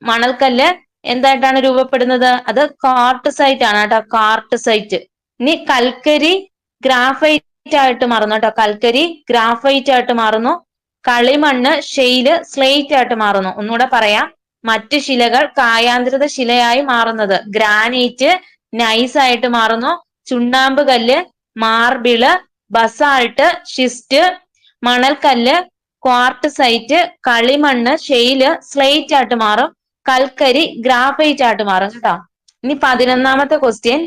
മണൽക്കല്ല് എന്തായിട്ടാണ് രൂപപ്പെടുന്നത്? അത് ക്വാർട്ട്സൈറ്റ് ആണ് കേട്ടോ. ക്വാർട്ട്സൈറ്റ്. ഇനി കൽക്കരി ഗ്രാഫൈറ്റ് ആയിട്ട് മാറുന്നു കേട്ടോ. കൽക്കരി ഗ്രാഫൈറ്റ് ആയിട്ട് മാറുന്നു. കളിമണ്ണ് ഷെയ്ല് സ്ലേറ്റ് ആയിട്ട് മാറുന്നു. ഒന്നുകൂടെ പറയാം, മറ്റു ശിലകൾ കായാന്തരിത ശിലയായി മാറുന്നത് ഗ്രാനൈറ്റ് നൈസ് ആയിട്ട് മാറുന്നു, ചുണ്ണാമ്പ് കല്ല്, മാർബിള്, ബസാൾട്ട്, ഷിസ്റ്റ്, മണൽക്കല്ല് ക്വാർട്ട്സൈറ്റ്, കളിമണ്ണ്, ഷെയില്, സ്ലേറ്റ് ആയിട്ട് മാറും. കൽക്കരി ഗ്രാഫൈറ്റ് ആയിട്ട് മാറും കേട്ടോ. ഇനി 11ാമത്തെ ക്വസ്റ്റ്യൻ,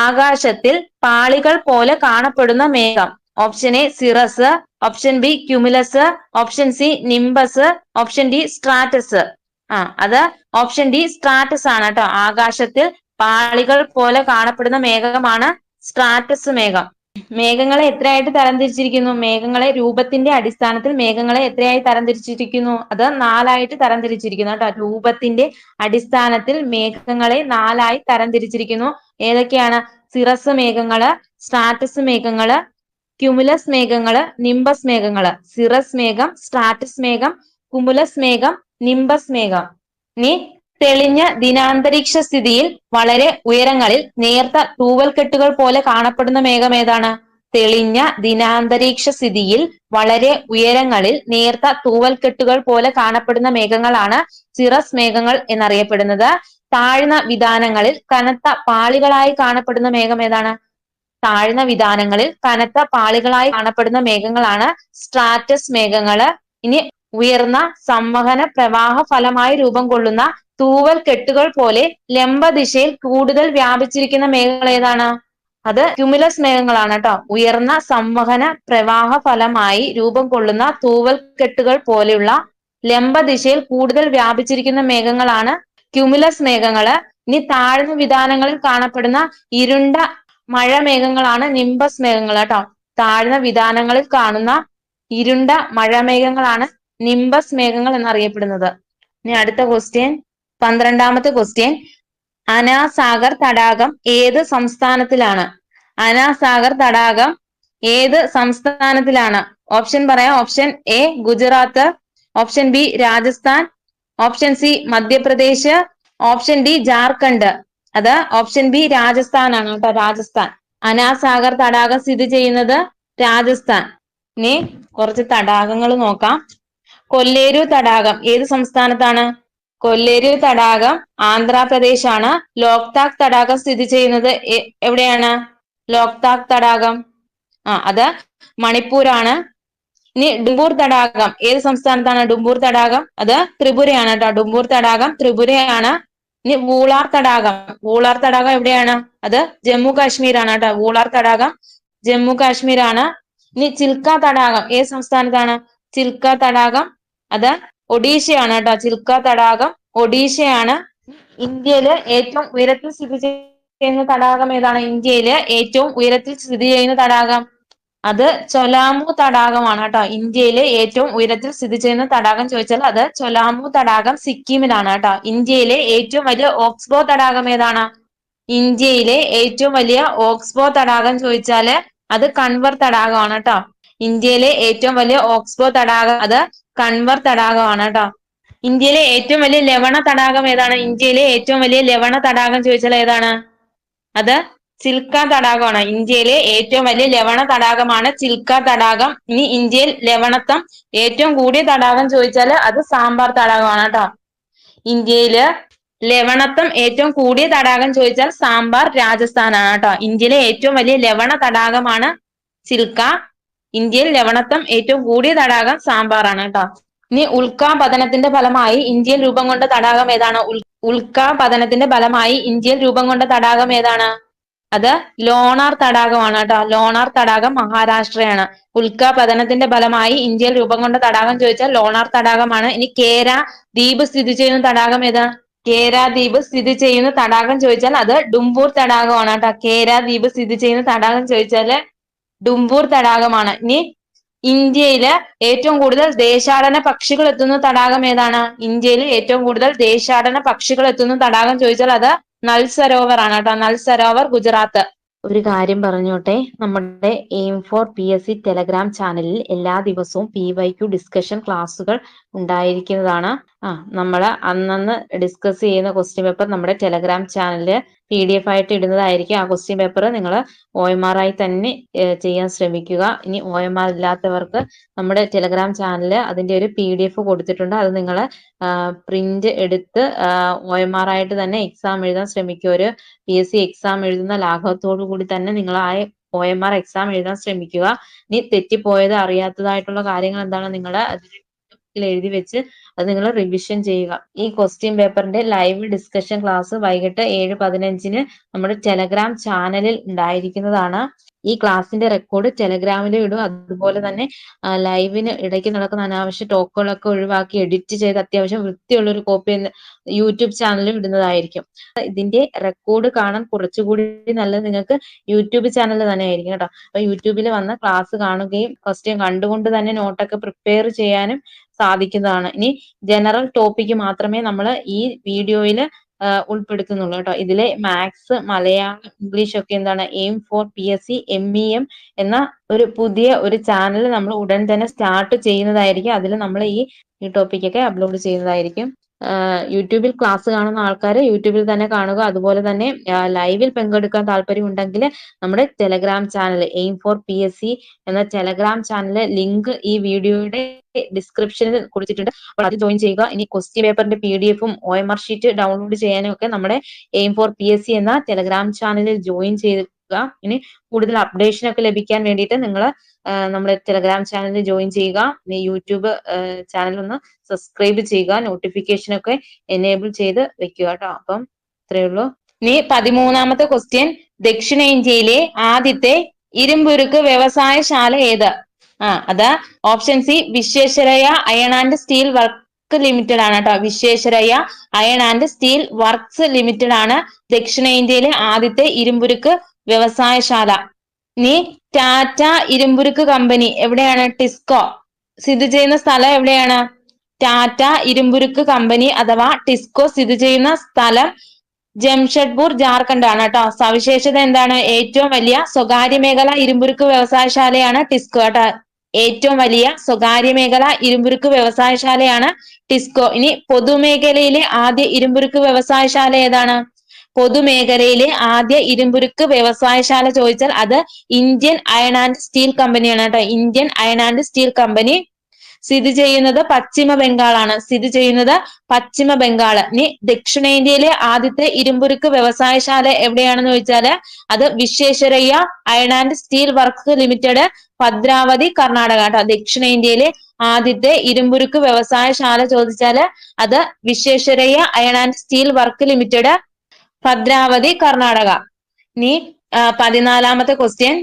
ആകാശത്തിൽ പാളികൾ പോലെ കാണപ്പെടുന്ന മേഘം. Option A cirrus, option B cumulus, option C nimbus, option D Stratus. അത് ഓപ്ഷൻ ഡി സ്ട്രാറ്റസ് ആണ് കേട്ടോ. ആകാശത്തിൽ പാളികൾ പോലെ കാണപ്പെടുന്ന മേഘമാണ് സ്ട്രാറ്റസ് മേഘം. മേഘങ്ങളെ എത്രയായിട്ട് തരംതിരിച്ചിരിക്കുന്നു? മേഘങ്ങളെ രൂപത്തിന്റെ അടിസ്ഥാനത്തിൽ മേഘങ്ങളെ എത്രയായി തരംതിരിച്ചിരിക്കുന്നു? അത് 4ആയിട്ട് തരംതിരിച്ചിരിക്കുന്നു കേട്ടോ. രൂപത്തിന്റെ അടിസ്ഥാനത്തിൽ മേഘങ്ങളെ 4ആയി തരംതിരിച്ചിരിക്കുന്നു. ഏതൊക്കെയാണ്? സിറസ് മേഘങ്ങള്, സ്ട്രാറ്റസ് മേഘങ്ങള്, ക്യുമുലസ് മേഘങ്ങള്, നിംബസ് മേഘങ്ങള്. സിറസ് മേഘം, സ്ട്രാറ്റസ് മേഘം, കുമുലസ് മേഘം, നിംബസ് മേഘം. ഇനി തെളിഞ്ഞ ദിനാന്തരീക്ഷ സ്ഥിതിയിൽ വളരെ ഉയരങ്ങളിൽ നേർത്ത തൂവൽക്കെട്ടുകൾ പോലെ കാണപ്പെടുന്ന മേഘം ഏതാണ്? തെളിഞ്ഞ ദിനാന്തരീക്ഷ സ്ഥിതിയിൽ വളരെ ഉയരങ്ങളിൽ നേർത്ത തൂവൽക്കെട്ടുകൾ പോലെ കാണപ്പെടുന്ന മേഘങ്ങളാണ് സിറസ് മേഘങ്ങൾ എന്നറിയപ്പെടുന്നത്. താഴ്ന്ന വിതാനങ്ങളിൽ കനത്ത പാളികളായി കാണപ്പെടുന്ന മേഘം ഏതാണ്? താഴ്ന്ന വിതാനങ്ങളിൽ കനത്ത പാളികളായി കാണപ്പെടുന്ന മേഘങ്ങളാണ് സ്ട്രാറ്റസ് മേഘങ്ങള്. ഇനി ഉയർന്ന സംവഹന പ്രവാഹ ഫലമായി രൂപം കൊള്ളുന്ന തൂവൽ കെട്ടുകൾ പോലെ ലംബ ദിശയിൽ കൂടുതൽ വ്യാപിച്ചിരിക്കുന്ന മേഘങ്ങൾ ഏതാണ്? അത് ക്യുമുലസ് മേഘങ്ങളാണ് കേട്ടോ. ഉയർന്ന സംവഹന പ്രവാഹ ഫലമായി രൂപം കൊള്ളുന്ന തൂവൽ കെട്ടുകൾ പോലെയുള്ള ലംബ ദിശയിൽ കൂടുതൽ വ്യാപിച്ചിരിക്കുന്ന മേഘങ്ങളാണ് ക്യുമുലസ് മേഘങ്ങള്. ഇനി താഴ്ന്ന വിതാനങ്ങളിൽ കാണപ്പെടുന്ന ഇരുണ്ട മഴ മേഘങ്ങളാണ് നിംബസ് മേഘങ്ങൾ കേട്ടോ. താഴ്ന്ന വിതാനങ്ങളിൽ കാണുന്ന ഇരുണ്ട മഴമേഘങ്ങളാണ് നിംബസ് മേഘങ്ങൾ എന്നറിയപ്പെടുന്നത്. ഇനി അടുത്ത ക്വസ്റ്റ്യൻ, 12ാമത്തെ ക്വസ്റ്റ്യൻ, അനാസാഗർ തടാകം ഏത് സംസ്ഥാനത്തിലാണ്? അനാസാഗർ തടാകം ഏത് സംസ്ഥാനത്തിലാണ്? ഓപ്ഷൻ പറയാം. Option A Gujarat, option B Rajasthan, option C Madhya Pradesh, option D Jharkhand. അത് ഓപ്ഷൻ ബി രാജസ്ഥാൻ ആണ് കേട്ടോ. രാജസ്ഥാൻ. അനാസാഗർ തടാകം സ്ഥിതി ചെയ്യുന്നത് രാജസ്ഥാൻ. ഇനി കുറച്ച് തടാകങ്ങൾ നോക്കാം. കൊല്ലേരു തടാകം ഏത് സംസ്ഥാനത്താണ്? കൊല്ലേരു തടാകം ആന്ധ്രാപ്രദേശ് ആണ്. ലോക്താക് തടാകം സ്ഥിതി ചെയ്യുന്നത് എവിടെയാണ്? ലോക്താക് തടാകം അത് മണിപ്പൂരാണ്. ഇനി ഡുംബൂർ തടാകം ഏത് സംസ്ഥാനത്താണ്? ഡുംബൂർ തടാകം അത് ത്രിപുരയാണ് കേട്ടോ. ഡുംബൂർ തടാകം ത്രിപുരയാണ്. ഇനി വൂളാർ തടാകം, വൂളാർ തടാകം എവിടെയാണ്? അത് ജമ്മു കാശ്മീരാണ് കേട്ടോ. വൂളാർ തടാകം ജമ്മു കാശ്മീരാണ്. ഇനി ചിൽക്ക തടാകം ഏത് സംസ്ഥാനത്താണ്? ചിൽക്ക തടാകം അത് ഒഡീഷയാണ് കേട്ടോ. ചിൽക്ക തടാകം ഒഡീഷയാണ്. ഇന്ത്യയില് ഏറ്റവും ഉയരത്തിൽ സ്ഥിതി ചെയ്യുന്ന തടാകം ഏതാണ്? ഇന്ത്യയില് ഏറ്റവും ഉയരത്തിൽ സ്ഥിതി ചെയ്യുന്ന തടാകം അത് ചൊലാമു തടാകമാണ് കേട്ടോ. ഇന്ത്യയിലെ ഏറ്റവും ഉയരത്തിൽ സ്ഥിതി ചെയ്യുന്ന തടാകം ചോദിച്ചാൽ അത് ചൊലാമു തടാകം സിക്കിമിലാണ് കേട്ടോ. ഇന്ത്യയിലെ ഏറ്റവും വലിയ ഓക്സ്ബോ തടാകം ഏതാണ്? ഇന്ത്യയിലെ ഏറ്റവും വലിയ ഓക്സ്ബോ തടാകം ചോദിച്ചാല് അത് കൺവർ തടാകമാണ് കേട്ടോ. ഇന്ത്യയിലെ ഏറ്റവും വലിയ ഓക്സ്ബോ തടാകം അത് കൺവർ തടാകമാണ് കേട്ടോ. ഇന്ത്യയിലെ ഏറ്റവും വലിയ ലവണ തടാകം ഏതാണ്? ഇന്ത്യയിലെ ഏറ്റവും വലിയ ലവണ തടാകം ചോദിച്ചാൽ ഏതാണ്? അത് ചിൽക്ക തടാകമാണ്. ഇന്ത്യയിലെ ഏറ്റവും വലിയ ലവണ തടാകമാണ് ചിൽക്ക തടാകം. ഇനി ഇന്ത്യയിൽ ലവണത്വം ഏറ്റവും കൂടിയ തടാകം ചോദിച്ചാൽ അത് സാമ്പാർ തടാകമാണ് കേട്ടോ. ഇന്ത്യയില് ലവണത്വം ഏറ്റവും കൂടിയ തടാകം ചോദിച്ചാൽ സാമ്പാർ രാജസ്ഥാനാണ് കേട്ടോ. ഇന്ത്യയിലെ ഏറ്റവും വലിയ ലവണ തടാകമാണ് ചിൽക്ക. ഇന്ത്യയിൽ ലവണത്വം ഏറ്റവും കൂടിയ തടാകം സാമ്പാറാണ് കേട്ടോ. ഇനി ഉൽക്കാപതനത്തിന്റെ ഫലമായി ഇന്ത്യയിൽ രൂപം കൊണ്ട തടാകം ഏതാണ്? ഉൽക്കാപതനത്തിന്റെ ഫലമായി ഇന്ത്യയിൽ രൂപം കൊണ്ട തടാകം ഏതാണ്? അത് ലോണാർ തടാകമാണ് കേട്ടോ. ലോണാർ തടാകം മഹാരാഷ്ട്രയാണ്. ഉൽക്കാപതനത്തിന്റെ ഫലമായി ഇന്ത്യയിൽ രൂപം കൊണ്ട തടാകം ചോദിച്ചാൽ ലോണാർ തടാകമാണ്. ഇനി കേര ദ്വീപ് സ്ഥിതി ചെയ്യുന്ന തടാകം ഏതാണ്? കേര ദ്വീപ് സ്ഥിതി ചെയ്യുന്ന തടാകം ചോദിച്ചാൽ അത് ഡുംബൂർ തടാകമാണ് കേട്ടോ. കേര ദ്വീപ് സ്ഥിതി ചെയ്യുന്ന തടാകം ചോദിച്ചാല് ഡുംബൂർ തടാകമാണ്. ഇനി ഇന്ത്യയില് ഏറ്റവും കൂടുതൽ ദേശാടന പക്ഷികൾ എത്തുന്ന തടാകം ഏതാണ്? ഇന്ത്യയിൽ ഏറ്റവും കൂടുതൽ ദേശാടന പക്ഷികൾ എത്തുന്ന തടാകം ചോദിച്ചാൽ അത് നൽ സരോവർ ആണ് കേട്ടോ. നൽ സരോവർ ഗുജറാത്ത്. ഒരു കാര്യം പറഞ്ഞോട്ടെ, നമ്മുടെ എയിം ഫോർ PSC ടെലഗ്രാം ചാനലിൽ എല്ലാ ദിവസവും PYQ ഡിസ്കഷൻ ക്ലാസ്സുകൾ ഉണ്ടായിരിക്കുന്നതാണ്. നമ്മൾ അന്നന്ന് ഡിസ്കസ് ചെയ്യുന്ന ക്വസ്റ്റ്യൻ പേപ്പർ നമ്മുടെ ടെലഗ്രാം ചാനലിൽ PDF ആയിട്ട് ഇടുന്നതായിരിക്കും. ആ ക്വസ്റ്റ്യൻ പേപ്പർ നിങ്ങൾ OMR ആയി തന്നെ ചെയ്യാൻ ശ്രമിക്കുക. ഇനി OMR ഇല്ലാത്തവർക്ക് നമ്മുടെ ടെലഗ്രാം ചാനലിൽ അതിന്റെ ഒരു PDF കൊടുത്തിട്ടുണ്ട്. അത് നിങ്ങൾ പ്രിന്റ് എടുത്ത് OMR ആയിട്ട് തന്നെ എക്സാം എഴുതാൻ ശ്രമിക്കുക. ഒരു PSC എക്സാം എഴുതുന്ന ലാഘവത്തോടു കൂടി തന്നെ നിങ്ങൾ ആ OMR എക്സാം എഴുതാൻ ശ്രമിക്കുക. ഇനി തെറ്റിപ്പോയത് അറിയാത്തതായിട്ടുള്ള കാര്യങ്ങൾ എന്താണ് നിങ്ങൾ അതിൽ എഴുതി വെച്ച് അത് നിങ്ങൾ റിവിഷൻ ചെയ്യുക. ഈ ക്വസ്റ്റ്യൻ പേപ്പറിന്റെ ലൈവ് ഡിസ്കഷൻ ക്ലാസ് വൈകിട്ട് 7:15 നമ്മുടെ ടെലഗ്രാം ചാനലിൽ ഉണ്ടായിരിക്കുന്നതാണ്. ഈ ക്ലാസ്സിന്റെ റെക്കോർഡ് ടെലഗ്രാമിലും ഇടും. അതുപോലെ തന്നെ ലൈവിന് ഇടയ്ക്ക് നടക്കുന്ന അനാവശ്യ ടോക്കുകളൊക്കെ ഒഴിവാക്കി എഡിറ്റ് ചെയ്ത് അത്യാവശ്യം വൃത്തിയുള്ള ഒരു കോപ്പി യൂട്യൂബ് ചാനലിലും ഇടുന്നതായിരിക്കും. ഇതിന്റെ റെക്കോർഡ് കാണാൻ കുറച്ചുകൂടി നല്ലത് നിങ്ങൾക്ക് യൂട്യൂബ് ചാനൽ തന്നെ ആയിരിക്കും കേട്ടോ. അപ്പൊ യൂട്യൂബിൽ വന്ന് ക്ലാസ് കാണുകയും ക്വസ്റ്റ്യൻ കണ്ടുകൊണ്ട് തന്നെ നോട്ടൊക്കെ പ്രിപ്പയർ ചെയ്യാനും സാധിക്കുന്നതാണ്. ഇനി ജനറൽ ടോപ്പിക്ക് മാത്രമേ നമ്മൾ ഈ വീഡിയോയിൽ ഉൾപ്പെടുത്തുന്നുള്ളൂ കേട്ടോ. ഇതിലെ മാത്സ്, മലയാളം, ഇംഗ്ലീഷ് ഒക്കെ എന്താണ് എയിം ഫോർ PSC MEM എന്ന ഒരു പുതിയ ഒരു ചാനൽ നമ്മൾ ഉടൻ തന്നെ സ്റ്റാർട്ട് ചെയ്യുന്നതായിരിക്കും. അതിൽ നമ്മൾ ഈ ടോപ്പിക്കൊക്കെ അപ്ലോഡ് ചെയ്യുന്നതായിരിക്കും. യൂട്യൂബിൽ ക്ലാസ് കാണുന്ന ആൾക്കാർ യൂട്യൂബിൽ തന്നെ കാണുക. അതുപോലെ തന്നെ ലൈവിൽ പങ്കെടുക്കാൻ താല്പര്യമുണ്ടെങ്കിൽ നമ്മുടെ Telegram channel aim four PSC എന്ന ടെലഗ്രാം ചാനലിലെ ലിങ്ക് ഈ വീഡിയോയുടെ ഡിസ്ക്രിപ്ഷനിൽ കൊടുത്തിട്ടുണ്ട്. അപ്പോൾ അത് ജോയിൻ ചെയ്യുക. ഇനി ക്വസ്റ്റ്യൻ പേപ്പറിന്റെ PDF-ഉം OMR ഷീറ്റ് ഡൗൺലോഡ് ചെയ്യാനും ഒക്കെ നമ്മുടെ എയിം ഫോർ PSC എന്ന ടെലഗ്രാം ചാനലിൽ ജോയിൻ ചെയ്യുക. ഇനി കൂടുതൽ അപ്ഡേഷൻ ഒക്കെ ലഭിക്കാൻ വേണ്ടിയിട്ട് നിങ്ങൾ നമ്മുടെ ടെലഗ്രാം ചാനലിൽ ജോയിൻ ചെയ്യുക. ഇനി യൂട്യൂബ് ചാനൽ ഒന്ന് സബ്സ്ക്രൈബ് ചെയ്യുക. നോട്ടിഫിക്കേഷൻ ഒക്കെ എനേബിൾ ചെയ്ത് വെക്കുക കേട്ടോ. അപ്പം ഇത്രയേ ഉള്ളൂ. ഇനി 13ാമത്തെ ക്വസ്റ്റ്യൻ, ദക്ഷിണേന്ത്യയിലെ ആദ്യത്തെ ഇരുമ്പുരുക്ക് വ്യവസായശാല ഏത്? അത് option C Visvesvaraya iron and steel work limited ആണ് കേട്ടോ. Visvesvaraya iron and steel works limited ആണ് ദക്ഷിണേന്ത്യയിലെ ആദ്യത്തെ ഇരുമ്പുരുക്ക് വ്യവസായശാല. ഇനി ടാറ്റ ഇരുമ്പുരുക്ക് കമ്പനി എവിടെയാണ്? ടിസ്കോ സ്ഥിതി ചെയ്യുന്ന സ്ഥലം എവിടെയാണ്? ടാറ്റ ഇരുമ്പുരുക്ക് കമ്പനി അഥവാ ടിസ്കോ സ്ഥിതി ചെയ്യുന്ന സ്ഥലം ജംഷഡ്പൂർ, ജാർഖണ്ഡ് ആണ് കേട്ടോ. സവിശേഷത എന്താണ്? ഏറ്റവും വലിയ സ്വകാര്യ മേഖല ഇരുമ്പുരുക്ക് വ്യവസായശാലയാണ് ടിസ്കോ കേട്ടോ. ഏറ്റവും വലിയ സ്വകാര്യ മേഖല ഇരുമ്പുരുക്ക് വ്യവസായശാലയാണ് ടിസ്കോ. ഇനി പൊതുമേഖലയിലെ ആദ്യ ഇരുമ്പുരുക്ക് വ്യവസായശാല ഏതാണ്? പൊതുമേഖലയിലെ ആദ്യ ഇരുമ്പുരുക്ക് വ്യവസായശാല ചോദിച്ചാൽ അത് ഇന്ത്യൻ അയൺ ആൻഡ് സ്റ്റീൽ കമ്പനിയാണ് കേട്ടോ. Indian iron and steel company സ്ഥിതി ചെയ്യുന്നത് പശ്ചിമ ബംഗാളാണ്. സ്ഥിതി ചെയ്യുന്നത് പശ്ചിമ ബംഗാൾ. ഇനി ദക്ഷിണേന്ത്യയിലെ ആദ്യത്തെ ഇരുമ്പുരുക്ക് വ്യവസായശാല എവിടെയാണെന്ന് ചോദിച്ചാല് അത് Visvesvaraya iron and steel works limited, Bhadravati, Karnataka കേട്ടോ. ദക്ഷിണേന്ത്യയിലെ ആദ്യത്തെ ഇരുമ്പുരുക്ക് വ്യവസായശാല ചോദിച്ചാല് അത് Visvesvaraya iron and steel work limited, Bhadravati, Karnataka. ഇനി 14ാമത്തെ ക്വസ്റ്റ്യൻ,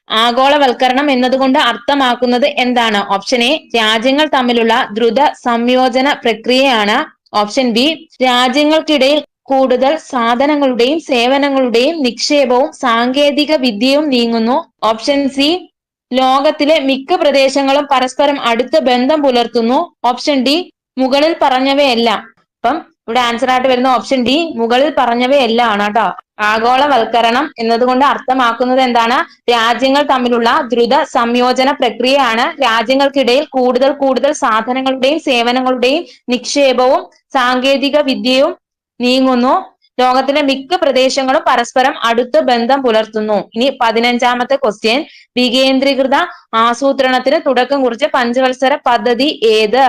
ആഗോളവൽക്കരണം എന്നതുകൊണ്ട് അർത്ഥമാക്കുന്നത് എന്താണ്? ഓപ്ഷൻ എ രാജ്യങ്ങൾ തമ്മിലുള്ള ദ്രുത സംയോജന പ്രക്രിയയാണ്. ഓപ്ഷൻ ബി രാജ്യങ്ങൾക്കിടയിൽ കൂടുതൽ സാധനങ്ങളുടെയും സേവനങ്ങളുടെയും നിക്ഷേപവും സാങ്കേതിക വിദ്യയും നീങ്ങുന്നു. ഓപ്ഷൻ സി ലോകത്തിലെ മിക്ക പ്രദേശങ്ങളും പരസ്പരം അടുത്ത ബന്ധം പുലർത്തുന്നു. ഓപ്ഷൻ ഡി മുകളിൽ പറഞ്ഞവയെല്ലാം. അപ്പം ഇവിടെ ആൻസർ ആയിട്ട് വരുന്ന ഓപ്ഷൻ ഡി മുകളിൽ പറഞ്ഞവയെല്ലാം ആണ് കേട്ടോ. ആഗോളവൽക്കരണം എന്നതുകൊണ്ട് അർത്ഥമാക്കുന്നത് എന്താണ്? രാജ്യങ്ങൾ തമ്മിലുള്ള ദ്രുത സംയോജന പ്രക്രിയയാണ്. രാജ്യങ്ങൾക്കിടയിൽ കൂടുതൽ സാധനങ്ങളുടെയും സേവനങ്ങളുടെയും നിക്ഷേപവും സാങ്കേതിക വിദ്യയും നീങ്ങുന്നു. ലോകത്തിലെ മിക്ക പ്രദേശങ്ങളും പരസ്പരം അടുത്ത ബന്ധം പുലർത്തുന്നു. ഇനി 15ാമത്തെ ക്വസ്റ്റ്യൻ, വികേന്ദ്രീകൃത ആസൂത്രണത്തിന് തുടക്കം കുറിച്ച പഞ്ചവത്സര പദ്ധതി ഏത്?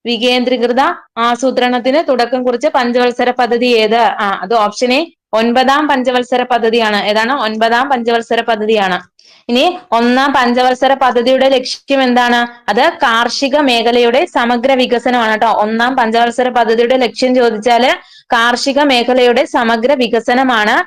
വികേന്ദ്രീകൃത ആസൂത്രണത്തിന് തുടക്കം കുറിച്ച പഞ്ചവത്സര പദ്ധതി ഏത്? അത് ഓപ്ഷൻ എ 9ാം പഞ്ചവത്സര പദ്ധതിയാണ്. ഏതാണ്? 9ാം പഞ്ചവത്സര പദ്ധതിയാണ്. ഇനി 1ാം പഞ്ചവത്സര പദ്ധതിയുടെ ലക്ഷ്യം എന്താണ്? അത് കാർഷിക മേഖലയുടെ സമഗ്ര വികസനമാണ് കേട്ടോ. 1ാം പഞ്ചവത്സര പദ്ധതിയുടെ ലക്ഷ്യം ചോദിച്ചാല് കാർഷിക മേഖലയുടെ സമഗ്ര വികസനമാണ്.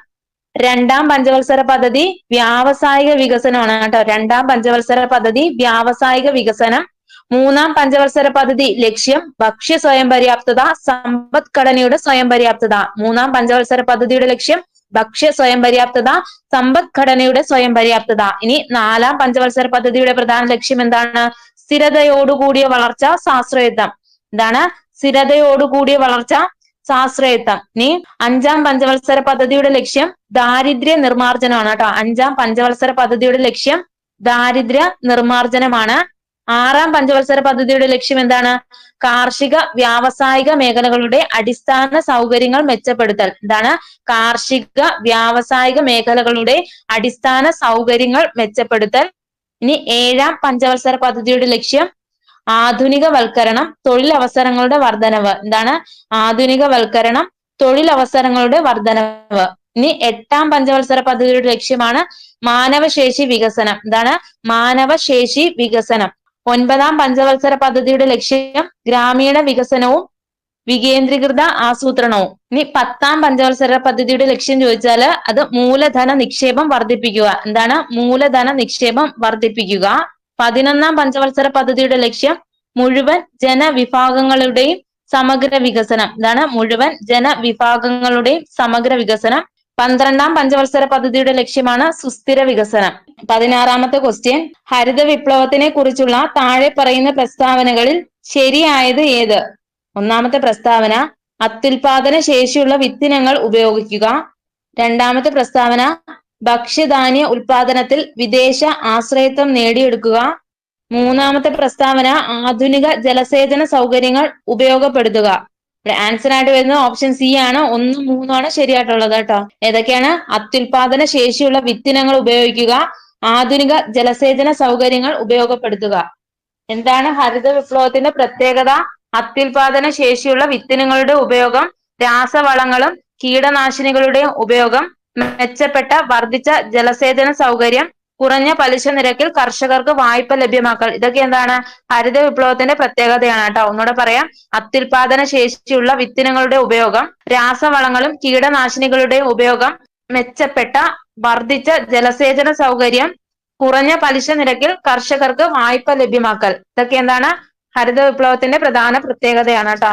2ാം പഞ്ചവത്സര പദ്ധതി വ്യാവസായിക വികസനമാണ് കേട്ടോ. 2ാം പഞ്ചവത്സര പദ്ധതി വ്യാവസായിക വികസനം. 3ാം പഞ്ചവത്സര പദ്ധതി ലക്ഷ്യം ഭക്ഷ്യ സ്വയം പര്യാപ്തത, സമ്പദ്ഘടനയുടെ സ്വയം പര്യാപ്തത. 3ാം പഞ്ചവത്സര പദ്ധതിയുടെ ലക്ഷ്യം ഭക്ഷ്യ സ്വയം പര്യാപ്തത, സമ്പദ്ഘടനയുടെ സ്വയം പര്യാപ്തത. ഇനി 4ാം പഞ്ചവത്സര പദ്ധതിയുടെ പ്രധാന ലക്ഷ്യം എന്താണ്? സ്ഥിരതയോടുകൂടിയ വളർച്ച, സ്വാശ്രയത്വം. എന്താണ്? സ്ഥിരതയോടുകൂടിയ വളർച്ച, സ്വാശ്രയത്വം. ഇനി 5ാം പഞ്ചവത്സര പദ്ധതിയുടെ ലക്ഷ്യം ദാരിദ്ര്യ നിർമ്മാർജ്ജനമാണ് കേട്ടോ. 5ാം പഞ്ചവത്സര പദ്ധതിയുടെ ലക്ഷ്യം ദാരിദ്ര്യ നിർമ്മാർജ്ജനമാണ്. 6ാം പഞ്ചവത്സര പദ്ധതിയുടെ ലക്ഷ്യം എന്താണ്? കാർഷിക വ്യാവസായിക മേഖലകളുടെ അടിസ്ഥാന സൗകര്യങ്ങൾ മെച്ചപ്പെടുത്തൽ. എന്താണ്? കാർഷിക വ്യാവസായിക മേഖലകളുടെ അടിസ്ഥാന സൗകര്യങ്ങൾ മെച്ചപ്പെടുത്തൽ. ഇനി 7ാം പഞ്ചവത്സര പദ്ധതിയുടെ ലക്ഷ്യം ആധുനികവൽക്കരണം, തൊഴിലവസരങ്ങളുടെ വർധനവ്. എന്താണ്? ആധുനികവൽക്കരണം, തൊഴിലവസരങ്ങളുടെ വർധനവ്. ഇനി 8ാം പഞ്ചവത്സര പദ്ധതിയുടെ ലക്ഷ്യമാണ് മാനവശേഷി വികസനം. എന്താണ്? മാനവശേഷി വികസനം. 9ാം പഞ്ചവത്സര പദ്ധതിയുടെ ലക്ഷ്യം ഗ്രാമീണ വികസനവും വികേന്ദ്രീകൃത ആസൂത്രണവും. ഇനി 10ാം പഞ്ചവത്സര പദ്ധതിയുടെ ലക്ഷ്യം ചോദിച്ചാൽ അത് മൂലധന നിക്ഷേപം വർദ്ധിപ്പിക്കുക. എന്താണ്? മൂലധന നിക്ഷേപം വർദ്ധിപ്പിക്കുക. 11ാം പഞ്ചവത്സര പദ്ധതിയുടെ ലക്ഷ്യം മുഴുവൻ ജനവിഭാഗങ്ങളുടെയും സമഗ്ര വികസനം. എന്താണ്? മുഴുവൻ ജനവിഭാഗങ്ങളുടെയും സമഗ്ര വികസനം. 12ാം പഞ്ചവത്സര പദ്ധതിയുടെ ലക്ഷ്യമാണ് സുസ്ഥിര വികസനം. 16ാമത്തെ ക്വസ്റ്റ്യൻ, ഹരിത വിപ്ലവത്തിനെ കുറിച്ചുള്ള താഴെ പറയുന്ന പ്രസ്താവനകളിൽ ശരിയായത് ഏത്? ഒന്നാമത്തെ പ്രസ്താവന, അത്യുൽപാദന ശേഷിയുള്ള വിത്തിനങ്ങൾ ഉപയോഗിക്കുക. രണ്ടാമത്തെ പ്രസ്താവന, ഭക്ഷ്യധാന്യ ഉൽപാദനത്തിൽ വിദേശ ആശ്രയത്വം നേടിയെടുക്കുക. മൂന്നാമത്തെ പ്രസ്താവന, ആധുനിക ജലസേചന സൗകര്യങ്ങൾ ഉപയോഗപ്പെടുത്തുക. ആൻസർ ആയിട്ട് വരുന്നത് ഓപ്ഷൻ സി ആണ്. 1, 3 ആണ് ശരിയായിട്ടുള്ളത് കേട്ടോ. ഏതൊക്കെയാണ്? അത്യുൽപാദന ശേഷിയുള്ള വിത്തിനങ്ങൾ ഉപയോഗിക്കുക, ആധുനിക ജലസേചന സൗകര്യങ്ങൾ ഉപയോഗപ്പെടുത്തുക. എന്താണ് ഹരിത വിപ്ലവത്തിന്റെ പ്രത്യേകത? അത്യുൽപാദന ശേഷിയുള്ള വിത്തിനങ്ങളുടെ ഉപയോഗം, രാസവളങ്ങളും കീടനാശിനികളുടെയും ഉപയോഗം, മെച്ചപ്പെട്ട വർദ്ധിച്ച ജലസേചന സൗകര്യം, കുറഞ്ഞ പലിശ നിരക്കിൽ കർഷകർക്ക് വായ്പ ലഭ്യമാക്കൽ. ഇതൊക്കെ എന്താണ്? ഹരിത വിപ്ലവത്തിന്റെ പ്രത്യേകതയാണ് കേട്ടോ. ഒന്നുകൂടെ പറയാം. അത്യുൽപാദന ശേഷിയുള്ള വിത്തിനങ്ങളുടെ ഉപയോഗം, രാസവളങ്ങളും കീടനാശിനികളുടെയും ഉപയോഗം, മെച്ചപ്പെട്ട വർദ്ധിച്ച ജലസേചന സൗകര്യം, കുറഞ്ഞ പലിശ നിരക്കിൽ കർഷകർക്ക് വായ്പ ലഭ്യമാക്കൽ. ഇതൊക്കെ എന്താണ്? ഹരിത വിപ്ലവത്തിന്റെ പ്രധാന പ്രത്യേകതയാണ് കേട്ടോ.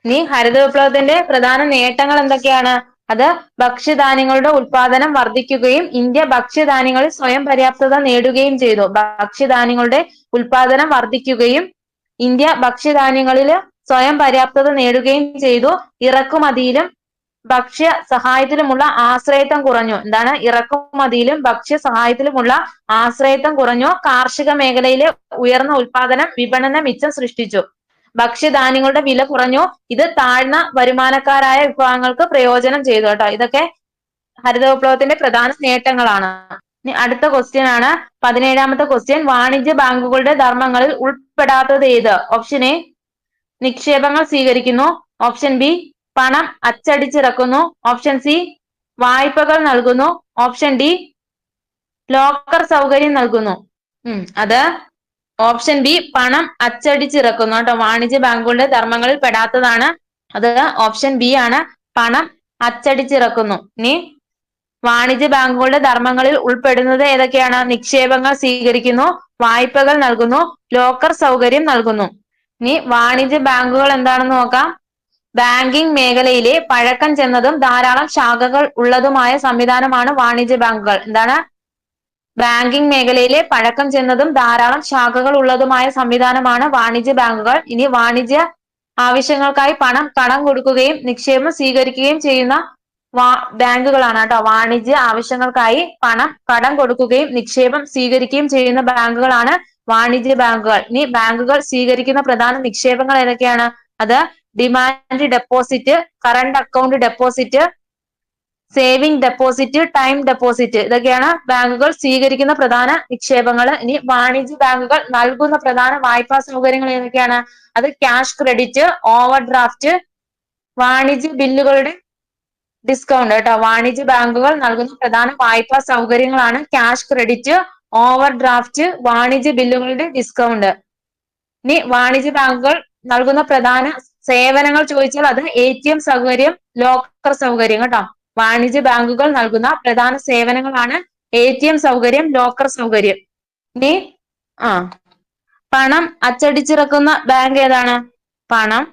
ഇനി ഹരിത വിപ്ലവത്തിന്റെ പ്രധാന നേട്ടങ്ങൾ എന്തൊക്കെയാണ്? അത് ഭക്ഷ്യധാന്യങ്ങളുടെ ഉൽപാദനം വർദ്ധിക്കുകയും ഇന്ത്യ ഭക്ഷ്യധാന്യങ്ങളിൽ സ്വയം പര്യാപ്തത നേടുകയും ചെയ്തു. ഭക്ഷ്യധാന്യങ്ങളുടെ ഉൽപാദനം വർദ്ധിക്കുകയും ഇന്ത്യ ഭക്ഷ്യധാന്യങ്ങളിൽ സ്വയം പര്യാപ്തത നേടുകയും ചെയ്തു. ഇറക്കുമതിയിലും ഭക്ഷ്യ സഹായത്തിലുമുള്ള ആശ്രയത്വം കുറഞ്ഞു. എന്താണ്? ഇറക്കുമതിയിലും ഭക്ഷ്യ സഹായത്തിലുമുള്ള ആശ്രയത്വം കുറഞ്ഞു. കാർഷിക മേഖലയിലെ ഉയർന്ന ഉൽപാദനം വിപണന മിച്ചം സൃഷ്ടിച്ചു. ഭക്ഷ്യധാന്യങ്ങളുടെ വില കുറഞ്ഞു. ഇത് താഴ്ന്ന വരുമാനക്കാരായ വിഭാഗങ്ങൾക്ക് പ്രയോജനം ചെയ്തു കേട്ടോ. ഇതൊക്കെ ഹരിത വിപ്ലവത്തിന്റെ പ്രധാന നേട്ടങ്ങളാണ്. ഇനി അടുത്ത ക്വസ്റ്റ്യൻ ആണ് 17ാമത്തെ ക്വസ്റ്റ്യൻ. വാണിജ്യ ബാങ്കുകളുടെ ധർമ്മങ്ങളിൽ ഉൾപ്പെടാത്തത് ഏത്? ഓപ്ഷൻ എ, നിക്ഷേപങ്ങൾ സ്വീകരിക്കുന്നു. ഓപ്ഷൻ ബി, പണം അച്ചടിച്ചിറക്കുന്നു. ഓപ്ഷൻ സി, വായ്പകൾ നൽകുന്നു. ഓപ്ഷൻ ഡി, ലോക്കർ സൗകര്യം നൽകുന്നു. അത് ഓപ്ഷൻ ബി, പണം അച്ചടിച്ചിറക്കുന്നു കേട്ടോ. വാണിജ്യ ബാങ്കുകളുടെ ധർമ്മങ്ങളിൽ പെടാത്തതാണ്. അത് ഓപ്ഷൻ ബി ആണ്, പണം അച്ചടിച്ചിറക്കുന്നു. ഇനി വാണിജ്യ ബാങ്കുകളുടെ ധർമ്മങ്ങളിൽ ഉൾപ്പെടുന്നത് ഏതൊക്കെയാണ്? നിക്ഷേപങ്ങൾ സ്വീകരിക്കുന്നു, വായ്പകൾ നൽകുന്നു, ലോക്കർ സൗകര്യം നൽകുന്നു. ഇനി വാണിജ്യ ബാങ്കുകൾ എന്താണെന്ന് നോക്കാം. ബാങ്കിംഗ് മേഖലയിലെ പഴക്കം ചെന്നതും ധാരാളം ശാഖകൾ ഉള്ളതുമായ സംവിധാനമാണ് വാണിജ്യ ബാങ്കുകൾ. എന്താണ്? ബാങ്കിംഗ് മേഖലയിലെ പഴക്കം ചെന്നതും ധാരാളം ശാഖകൾ ഉള്ളതുമായ സംവിധാനമാണ് വാണിജ്യ ബാങ്കുകൾ. ഇനി വാണിജ്യ ആവശ്യങ്ങൾക്കായി പണം കടം കൊടുക്കുകയും നിക്ഷേപം സ്വീകരിക്കുകയും ചെയ്യുന്ന ബാങ്കുകളാണ് കേട്ടോ. വാണിജ്യ ആവശ്യങ്ങൾക്കായി പണം കടം കൊടുക്കുകയും നിക്ഷേപം സ്വീകരിക്കുകയും ചെയ്യുന്ന ബാങ്കുകളാണ് വാണിജ്യ ബാങ്കുകൾ. ഇനി ബാങ്കുകൾ സ്വീകരിക്കുന്ന പ്രധാന നിക്ഷേപങ്ങൾ ഏതൊക്കെയാണ്? അത് demand deposit, current account deposit, saving deposit, time deposit. ഇതൊക്കെയാണ് ബാങ്കുകൾ സ്വീകരിക്കുന്ന പ്രധാന നിക്ഷേപങ്ങൾ. ഇനി വാണിജ്യ ബാങ്കുകൾ നൽകുന്ന പ്രധാന വായ്പാ സൗകര്യങ്ങൾ ഏതൊക്കെയാണ്? അത് ക്യാഷ് ക്രെഡിറ്റ്, ഓവർ ഡ്രാഫ്റ്റ്, വാണിജ്യ ബില്ലുകളുടെ ഡിസ്കൗണ്ട് കേട്ടോ. വാണിജ്യ ബാങ്കുകൾ നൽകുന്ന പ്രധാന വായ്പാ സൗകര്യങ്ങളാണ് ക്യാഷ് ക്രെഡിറ്റ്, ഓവർ ഡ്രാഫ്റ്റ്, വാണിജ്യ ബില്ലുകളുടെ ഡിസ്കൗണ്ട്. ഇനി വാണിജ്യ ബാങ്കുകൾ നൽകുന്ന പ്രധാന സേവനങ്ങൾ ചോദിച്ചാൽ അത് ATM സൗകര്യം, ലോക്കർ സൗകര്യം കേട്ടോ. വാണിജ്യ ബാങ്കുകൾ നൽകുന്ന പ്രധാന സേവനങ്ങളാണ് ATM സൗകര്യം, ലോക്കർ സൗകര്യം. ഇനി പണം അച്ചടിച്ചിറക്കുന്ന ബാങ്ക് ഏതാണ്? പണം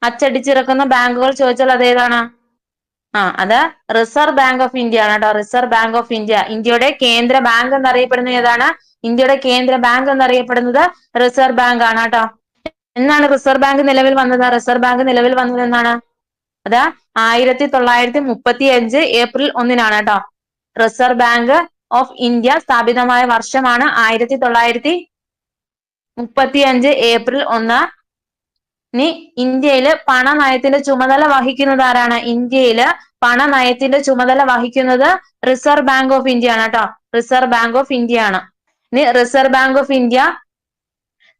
അച്ചടിച്ചിറക്കുന്ന ബാങ്കുകൾ ചോദിച്ചാൽ അത് ഏതാണ്? അത് റിസർവ് ബാങ്ക് ഓഫ് ഇന്ത്യ ആണ് കേട്ടോ. Reserve bank of India. ഇന്ത്യയുടെ കേന്ദ്ര ബാങ്ക് എന്നറിയപ്പെടുന്നത് ഏതാണ്? ഇന്ത്യയുടെ കേന്ദ്ര ബാങ്ക് എന്നറിയപ്പെടുന്നത് റിസർവ് ബാങ്ക് ആണ് കേട്ടോ. എന്നാണ് റിസർവ് ബാങ്ക് നിലവിൽ വന്നത്? റിസർവ് ബാങ്ക് നിലവിൽ വന്നത് എന്നാണ്? അത് 1935 ഏപ്രിൽ 1 കേട്ടോ. റിസർവ് ബാങ്ക് ഓഫ് ഇന്ത്യ സ്ഥാപിതമായ വർഷമാണ് 1935 ഏപ്രിൽ 1. ഇനി ഇന്ത്യയില് പണനയത്തിന്റെ ചുമതല വഹിക്കുന്നത് ആരാണ്? ഇന്ത്യയില് പണനയത്തിന്റെ ചുമതല വഹിക്കുന്നത് റിസർവ് ബാങ്ക് ഓഫ് ഇന്ത്യ ആണ് കേട്ടോ. റിസർവ് ബാങ്ക് ഓഫ് ഇന്ത്യ ആണ്. ഇനി റിസർവ് ബാങ്ക് ഓഫ് ഇന്ത്യ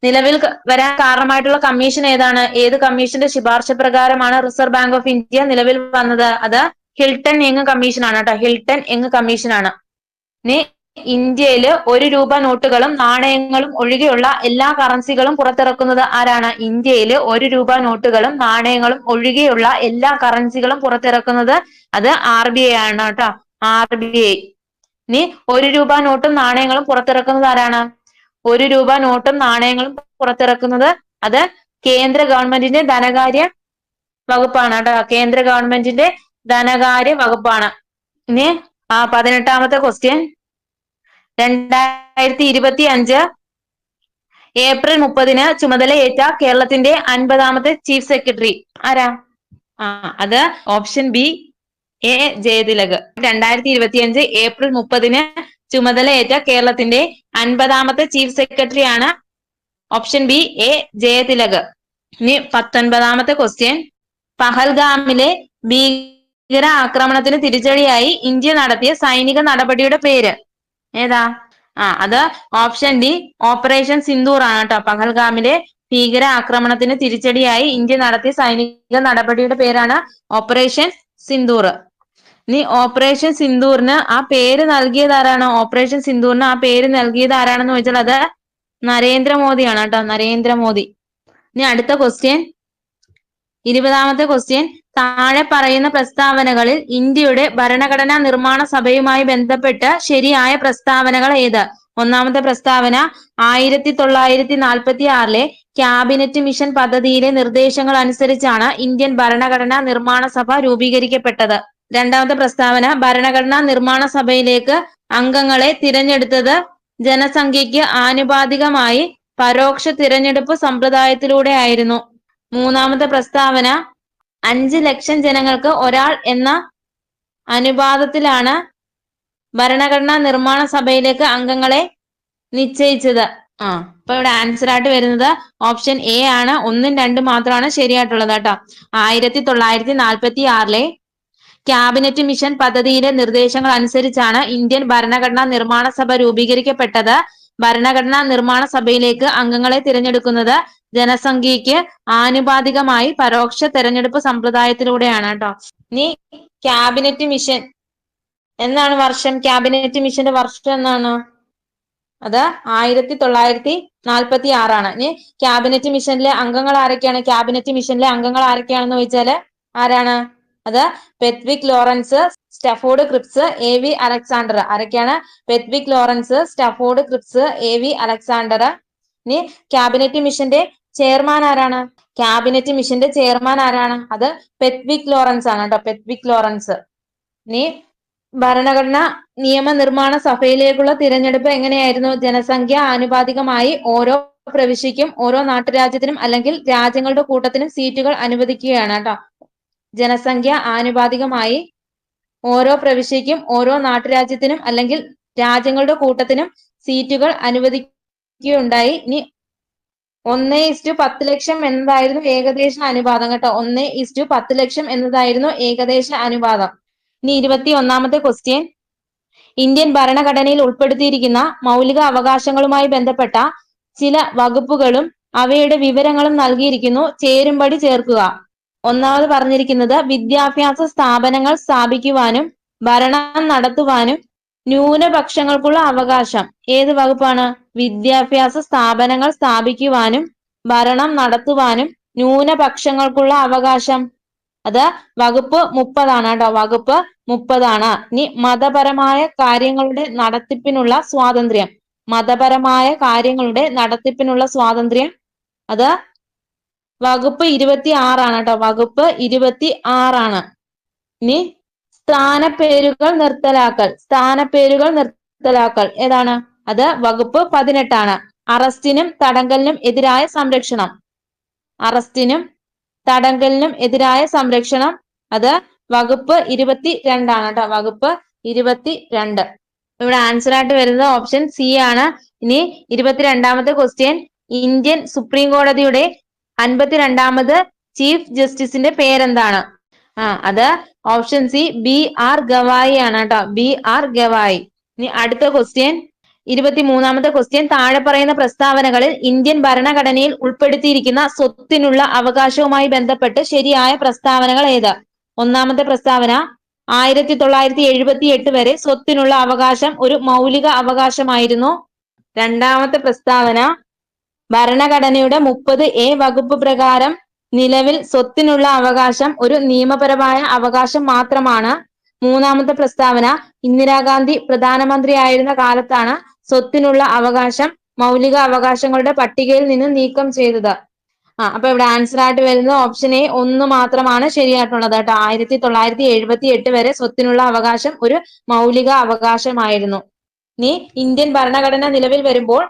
നിലവിൽ വരാൻ കാരണമായിട്ടുള്ള കമ്മീഷൻ ഏതാണ്? ഏത് കമ്മീഷന്റെ ശുപാർശ പ്രകാരമാണ് റിസർവ് ബാങ്ക് ഓഫ് ഇന്ത്യ നിലവിൽ വന്നത്? അത് ഹിൽട്ടൺ യങ് കമ്മീഷനാണ് കേട്ടോ. ഹിൽട്ടൺ യങ് കമ്മീഷനാണ്. ഇനി ഇന്ത്യയില് 1 രൂപ നോട്ടുകളും നാണയങ്ങളും ഒഴികെയുള്ള എല്ലാ കറൻസികളും പുറത്തിറക്കുന്നത് ആരാണ്? ഇന്ത്യയില് 1 രൂപ നോട്ടുകളും നാണയങ്ങളും ഒഴികെയുള്ള എല്ലാ കറൻസികളും പുറത്തിറക്കുന്നത് അത് RBI ആണ് കേട്ടോ. RBI. ഇനി 1 രൂപ നോട്ടും നാണയങ്ങളും പുറത്തിറക്കുന്നത് ആരാണ്? 1 രൂപ നോട്ടും നാണയങ്ങളും പുറത്തിറക്കുന്നത് അത് കേന്ദ്ര ഗവൺമെന്റിന്റെ ധനകാര്യ വകുപ്പാണ് കേട്ടോ. കേന്ദ്ര ഗവൺമെന്റിന്റെ ധനകാര്യ വകുപ്പാണ്. ഇനി 18ാമത്തെ ക്വസ്റ്റ്യൻ. 2025 ഏപ്രിൽ 30 ചുമതലയേറ്റ കേരളത്തിന്റെ 50ാമത്തെ ചീഫ് സെക്രട്ടറി ആരാ? അത് option B A Jayathilak. 2025 April 30 ചുമതലയേറ്റ കേരളത്തിന്റെ 50ാമത്തെ ചീഫ് സെക്രട്ടറി ആണ് ഓപ്ഷൻ ബി എ ജയതിലക്. ഇനി 19ാമത്തെ ക്വസ്റ്റ്യൻ. പഹൽഗാമിലെ ഭീകര ആക്രമണത്തിന് തിരിച്ചടിയായി ഇന്ത്യ നടത്തിയ സൈനിക നടപടിയുടെ പേര് ഏതാ? അത് ഓപ്ഷൻ ഡി ഓപ്പറേഷൻ സിന്ദൂർ ആണ് കേട്ടോ. പഹൽഗാമിലെ ഭീകര ആക്രമണത്തിന് തിരിച്ചടിയായി ഇന്ത്യ നടത്തിയ സൈനിക നടപടിയുടെ പേരാണ് ഓപ്പറേഷൻ സിന്ദൂർ. ഇനി ഓപ്പറേഷൻ സിന്ദൂറിന് ആ പേര് നൽകിയത് ആരാണ്? ഓപ്പറേഷൻ സിന്ദൂറിന് ആ പേര് നൽകിയത് ആരാണെന്ന് ചോദിച്ചാൽ അത് നരേന്ദ്രമോദിയാണ് കേട്ടോ. നരേന്ദ്രമോദി. ഇനി അടുത്ത ക്വസ്റ്റ്യൻ. 20ാമത്തെ ക്വസ്റ്റ്യൻ. താഴെ പറയുന്ന പ്രസ്താവനകളിൽ ഇന്ത്യയുടെ ഭരണഘടനാ നിർമ്മാണ സഭയുമായി ബന്ധപ്പെട്ട് ശരിയായ പ്രസ്താവനകൾ ഏത്? ഒന്നാമത്തെ പ്രസ്താവന 1946 ക്യാബിനറ്റ് മിഷൻ പദ്ധതിയിലെ നിർദ്ദേശങ്ങൾ അനുസരിച്ചാണ് ഇന്ത്യൻ ഭരണഘടനാ നിർമ്മാണ സഭ രൂപീകരിക്കപ്പെട്ടത്. രണ്ടാമത്തെ പ്രസ്താവന ഭരണഘടനാ നിർമ്മാണ സഭയിലേക്ക് അംഗങ്ങളെ തിരഞ്ഞെടുത്തത് ജനസംഖ്യയ്ക്ക് ആനുപാതികമായി പരോക്ഷ തിരഞ്ഞെടുപ്പ് സമ്പ്രദായത്തിലൂടെ ആയിരുന്നു. മൂന്നാമത്തെ പ്രസ്താവന 5 ലക്ഷം ജനങ്ങൾക്ക് ഒരാൾ എന്ന അനുപാതത്തിലാണ് ഭരണഘടനാ നിർമ്മാണ സഭയിലേക്ക് അംഗങ്ങളെ നിശ്ചയിച്ചത്. അപ്പൊ ഇവിടെ ആൻസർ ആയിട്ട് വരുന്നത് ഓപ്ഷൻ എ ആണ്. 1ഉം 2ഉം മാത്രമാണ് ശരിയായിട്ടുള്ളത് കേട്ടോ. 1946 ക്യാബിനറ്റ് മിഷൻ പദ്ധതിയിലെ നിർദ്ദേശങ്ങൾ അനുസരിച്ചാണ് ഇന്ത്യൻ ഭരണഘടനാ നിർമ്മാണ സഭ രൂപീകരിക്കപ്പെട്ടത്. ഭരണഘടനാ നിർമ്മാണ സഭയിലേക്ക് അംഗങ്ങളെ തിരഞ്ഞെടുക്കുന്നത് ജനസംഖ്യയ്ക്ക് ആനുപാതികമായി പരോക്ഷ തെരഞ്ഞെടുപ്പ് സമ്പ്രദായത്തിലൂടെയാണ് കേട്ടോ. ഇനി ക്യാബിനറ്റ് മിഷൻ എന്നാണ് വർഷം? ക്യാബിനറ്റ് മിഷന്റെ വർഷം എന്നാണ്? അത് 1946 ആണ്. ഇനി ക്യാബിനറ്റ് മിഷനിലെ അംഗങ്ങൾ ആരൊക്കെയാണ്? ക്യാബിനറ്റ് മിഷനിലെ അംഗങ്ങൾ ആരൊക്കെയാണെന്ന് ചോദിച്ചാല് ആരാണ്? അത് Pethick Lawrence, Stafford Cripps, AV Alexander. ആരൊക്കെയാണ്? Pethick Lawrence, Stafford Cripps, AV Alexander. ഇനി ക്യാബിനറ്റ് മിഷന്റെ ചെയർമാൻ ആരാണ്? ക്യാബിനറ്റ് മിഷന്റെ ചെയർമാൻ ആരാണ്? അത് പെത്വിക് ലോറൻസ് ആണ് കേട്ടോ. Pethick Lawrence. ഇനി ഭരണഘടനാ നിയമനിർമ്മാണ സഭയിലേക്കുള്ള തിരഞ്ഞെടുപ്പ് എങ്ങനെയായിരുന്നു? ജനസംഖ്യ ആനുപാതികമായി ഓരോ പ്രവിശ്യയ്ക്കും ഓരോ നാട്ടുരാജ്യത്തിനും അല്ലെങ്കിൽ രാജ്യങ്ങളുടെ കൂട്ടത്തിനും സീറ്റുകൾ അനുവദിക്കുകയാണ് കേട്ടോ. ജനസംഖ്യ ആനുപാതികമായി ഓരോ പ്രവിശ്യയ്ക്കും ഓരോ നാട്ടുരാജ്യത്തിനും അല്ലെങ്കിൽ രാജ്യങ്ങളുടെ കൂട്ടത്തിനും സീറ്റുകൾ അനുവദിക്കുകയുണ്ടായി. ഇനി 1:10 ലക്ഷം എന്നതായിരുന്നു ഏകദേശ അനുപാതം കേട്ടോ. 1:10 ലക്ഷം എന്നതായിരുന്നു ഏകദേശ അനുപാതം. ഇനി 21ാമത്തെ ക്വസ്റ്റ്യൻ. ഇന്ത്യൻ ഭരണഘടനയിൽ ഉൾപ്പെടുത്തിയിരിക്കുന്ന മൗലിക അവകാശങ്ങളുമായി ബന്ധപ്പെട്ട ചില വകുപ്പുകളും അവയുടെ വിവരങ്ങളും നൽകിയിരിക്കുന്നു. ചേരുംപടി ചേർക്കുക. ഒന്നാമത് പറഞ്ഞിരിക്കുന്നത് വിദ്യാഭ്യാസ സ്ഥാപനങ്ങൾ സ്ഥാപിക്കുവാനും ഭരണം നടത്തുവാനും ന്യൂനപക്ഷങ്ങൾക്കുള്ള അവകാശം. ഏത് വകുപ്പാണ്? വിദ്യാഭ്യാസ സ്ഥാപനങ്ങൾ സ്ഥാപിക്കുവാനും ഭരണം നടത്തുവാനും ന്യൂനപക്ഷങ്ങൾക്കുള്ള അവകാശം. അത് വകുപ്പ് 30 ആണ് കേട്ടോ. വകുപ്പ് 30 ആണ്. ഇനി മതപരമായ കാര്യങ്ങളുടെ നടത്തിപ്പിനുള്ള സ്വാതന്ത്ര്യം. മതപരമായ കാര്യങ്ങളുടെ നടത്തിപ്പിനുള്ള സ്വാതന്ത്ര്യം അത് വകുപ്പ് 26 ആണ് കേട്ടോ. വകുപ്പ് 26 ആണ്. ഇനി സ്ഥാനപ്പേരുകൾ നിർത്തലാക്കൽ. സ്ഥാനപ്പേരുകൾ നിർത്തലാക്കൽ ഏതാണ്? അത് വകുപ്പ് 18 ആണ്. അറസ്റ്റിനും തടങ്കലിനും എതിരായ സംരക്ഷണം. അറസ്റ്റിനും തടങ്കലിനും എതിരായ സംരക്ഷണം അത് വകുപ്പ് 22 ആണ് കേട്ടോ. വകുപ്പ് 22. ഇവിടെ ആൻസർ ആയിട്ട് വരുന്നത് ഓപ്ഷൻ സി ആണ്. ഇനി 22ാമത്തെ ക്വസ്റ്റ്യൻ. ഇന്ത്യൻ സുപ്രീം കോടതിയുടെ 52ാമത് ചീഫ് ജസ്റ്റിസിന്റെ പേരെന്താണ്? അത് ഓപ്ഷൻ സി BR ഗവായി ആണ് കേട്ടോ. BR ഗവായി. ഇനി അടുത്ത ക്വസ്റ്റ്യൻ 23ാമത്തെ ക്വസ്റ്റ്യൻ. താഴെ പറയുന്ന പ്രസ്താവനകളിൽ ഇന്ത്യൻ ഭരണഘടനയിൽ ഉൾപ്പെടുത്തിയിരിക്കുന്ന സ്വത്തിനുള്ള അവകാശവുമായി ബന്ധപ്പെട്ട് ശരിയായ പ്രസ്താവനകൾ ഏത്? ഒന്നാമത്തെ പ്രസ്താവന 1978 വരെ സ്വത്തിനുള്ള അവകാശം ഒരു മൗലിക അവകാശമായിരുന്നു. രണ്ടാമത്തെ പ്രസ്താവന ഭരണഘടനയുടെ 30A വകുപ്പ് പ്രകാരം നിലവിൽ സ്വത്തിനുള്ള അവകാശം ഒരു നിയമപരമായ അവകാശം മാത്രമാണ്. മൂന്നാമത്തെ പ്രസ്താവന ഇന്ദിരാഗാന്ധി പ്രധാനമന്ത്രിയായിരുന്ന കാലത്താണ് സ്വത്തിനുള്ള അവകാശം മൗലിക അവകാശങ്ങളുടെ പട്ടികയിൽ നിന്ന് നീക്കം ചെയ്തത്. അപ്പൊ ഇവിടെ ആൻസർ ആയിട്ട് വരുന്നത് ഓപ്ഷൻ എ 1 മാത്രമാണ് ശരിയായിട്ടുള്ളത് കേട്ടോ. 1978 വരെ സ്വത്തിനുള്ള അവകാശം ഒരു മൗലിക അവകാശമായിരുന്നു. ഇനി ഇന്ത്യൻ ഭരണഘടന നിലവിൽ വരുമ്പോൾ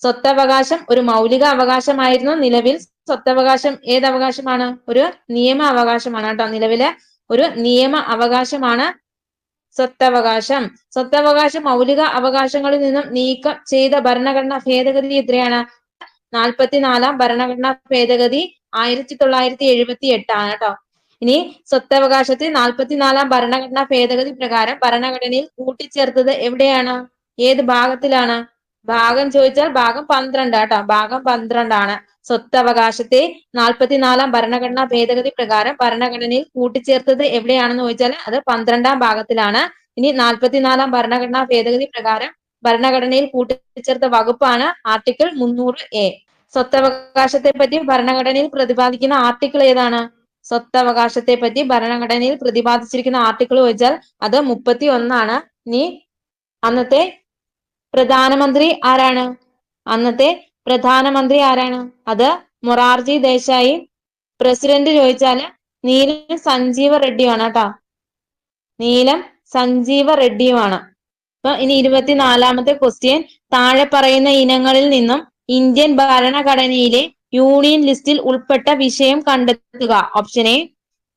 സ്വത്തവകാശം ഒരു മൗലിക അവകാശമായിരുന്നു. നിലവിൽ സ്വത്തവകാശം ഏത് അവകാശമാണ്? ഒരു നിയമ അവകാശമാണ് കേട്ടോ. നിലവിലെ ഒരു നിയമ അവകാശമാണ് സ്വത്തവകാശം. സ്വത്തവകാശം മൗലിക അവകാശങ്ങളിൽ നിന്നും നീക്കം ചെയ്ത ഭരണഘടനാ ഭേദഗതി എത്രയാണ്? 44-ാം ഭരണഘടനാ ഭേദഗതി 1978 ആണ് കേട്ടോ. ഇനി സ്വത്തവകാശത്തെ 44-ാം ഭരണഘടനാ ഭേദഗതി പ്രകാരം ഭരണഘടനയിൽ കൂട്ടിച്ചേർത്തത് എവിടെയാണ്? ഏത് ഭാഗത്തിലാണ്? ഭാഗം ചോദിച്ചാൽ ഭാഗം 12 കേട്ടോ. ഭാഗം 12 ആണ്. സ്വത്തവകാശത്തെ 44-ാം ഭരണഘടനാ ഭേദഗതി പ്രകാരം ഭരണഘടനയിൽ കൂട്ടിച്ചേർത്തത് എവിടെയാണെന്ന് ചോദിച്ചാൽ അത് 12-ാം ഭാഗത്തിലാണ്. ഇനി 44-ാം ഭരണഘടനാ ഭേദഗതി പ്രകാരം ഭരണഘടനയിൽ കൂട്ടിച്ചേർത്ത വകുപ്പാണ് ആർട്ടിക്കിൾ 300A. സ്വത്തവകാശത്തെ പറ്റി ഭരണഘടനയിൽ പ്രതിപാദിക്കുന്ന ആർട്ടിക്കിൾ ഏതാണ്? സ്വത്തവകാശത്തെ പറ്റി ഭരണഘടനയിൽ പ്രതിപാദിച്ചിരിക്കുന്ന ആർട്ടിക്കിൾ ചോദിച്ചാൽ അത് 31 ആണ്. ഇനി അന്നത്തെ പ്രധാനമന്ത്രി ആരാണ്? അന്നത്തെ പ്രധാനമന്ത്രി ആരാണ്? അത് മൊറാർജി ദേശായി. പ്രസിഡന്റ് ചോദിച്ചാല് നീലം സഞ്ജീവ റെഡ്ഡിയാണ് കേട്ടോ. നീലം സഞ്ജീവ റെഡ്ഡിയുമാണ്. അപ്പൊ ഇനി 24-ാമത്തെ ക്വസ്റ്റ്യൻ താഴെ പറയുന്ന ഇനങ്ങളിൽ നിന്നും ഇന്ത്യൻ ഭരണഘടനയിലെ യൂണിയൻ ലിസ്റ്റിൽ ഉൾപ്പെട്ട വിഷയം കണ്ടെത്തുക. ഓപ്ഷൻ എ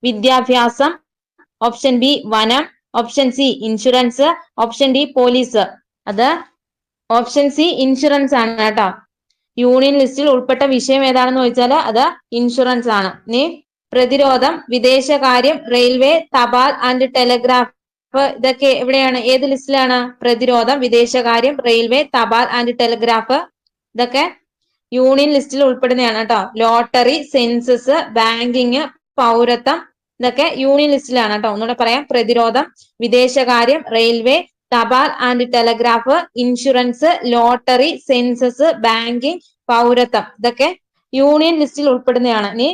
വിദ്യാഭ്യാസം, ഓപ്ഷൻ ബി വനം, option C insurance, option D police. അത് ഓപ്ഷൻ സി ഇൻഷുറൻസ് ആണ് കേട്ടോ. യൂണിയൻ ലിസ്റ്റിൽ ഉൾപ്പെട്ട വിഷയം ഏതാണെന്ന് ചോദിച്ചാൽ അത് ഇൻഷുറൻസ് ആണ്. ഇനി പ്രതിരോധം, വിദേശകാര്യം, റെയിൽവേ, തപാൽ ആൻഡ് ടെലഗ്രാഫ് ഇതൊക്കെ എവിടെയാണ്? ഏത് ലിസ്റ്റിലാണ്? പ്രതിരോധം, വിദേശകാര്യം, റെയിൽവേ, തപാൽ ആൻഡ് ടെലഗ്രാഫ് ഇതൊക്കെ യൂണിയൻ ലിസ്റ്റിൽ ഉൾപ്പെടുന്നതാണ് കേട്ടോ. ലോട്ടറി, സെൻസസ്, ബാങ്കിങ്, പൗരത്വം ഇതൊക്കെ യൂണിയൻ ലിസ്റ്റിലാണ് കേട്ടോ. ഒന്നുകൂടെ പറയാം. പ്രതിരോധം, വിദേശകാര്യം, റെയിൽവേ, തപാൽ and telegraph, insurance, lottery, census, banking, പൗരത്വം ഇതൊക്കെ യൂണിയൻ ലിസ്റ്റിൽ ഉൾപ്പെടുന്നതാണ്. ഇനി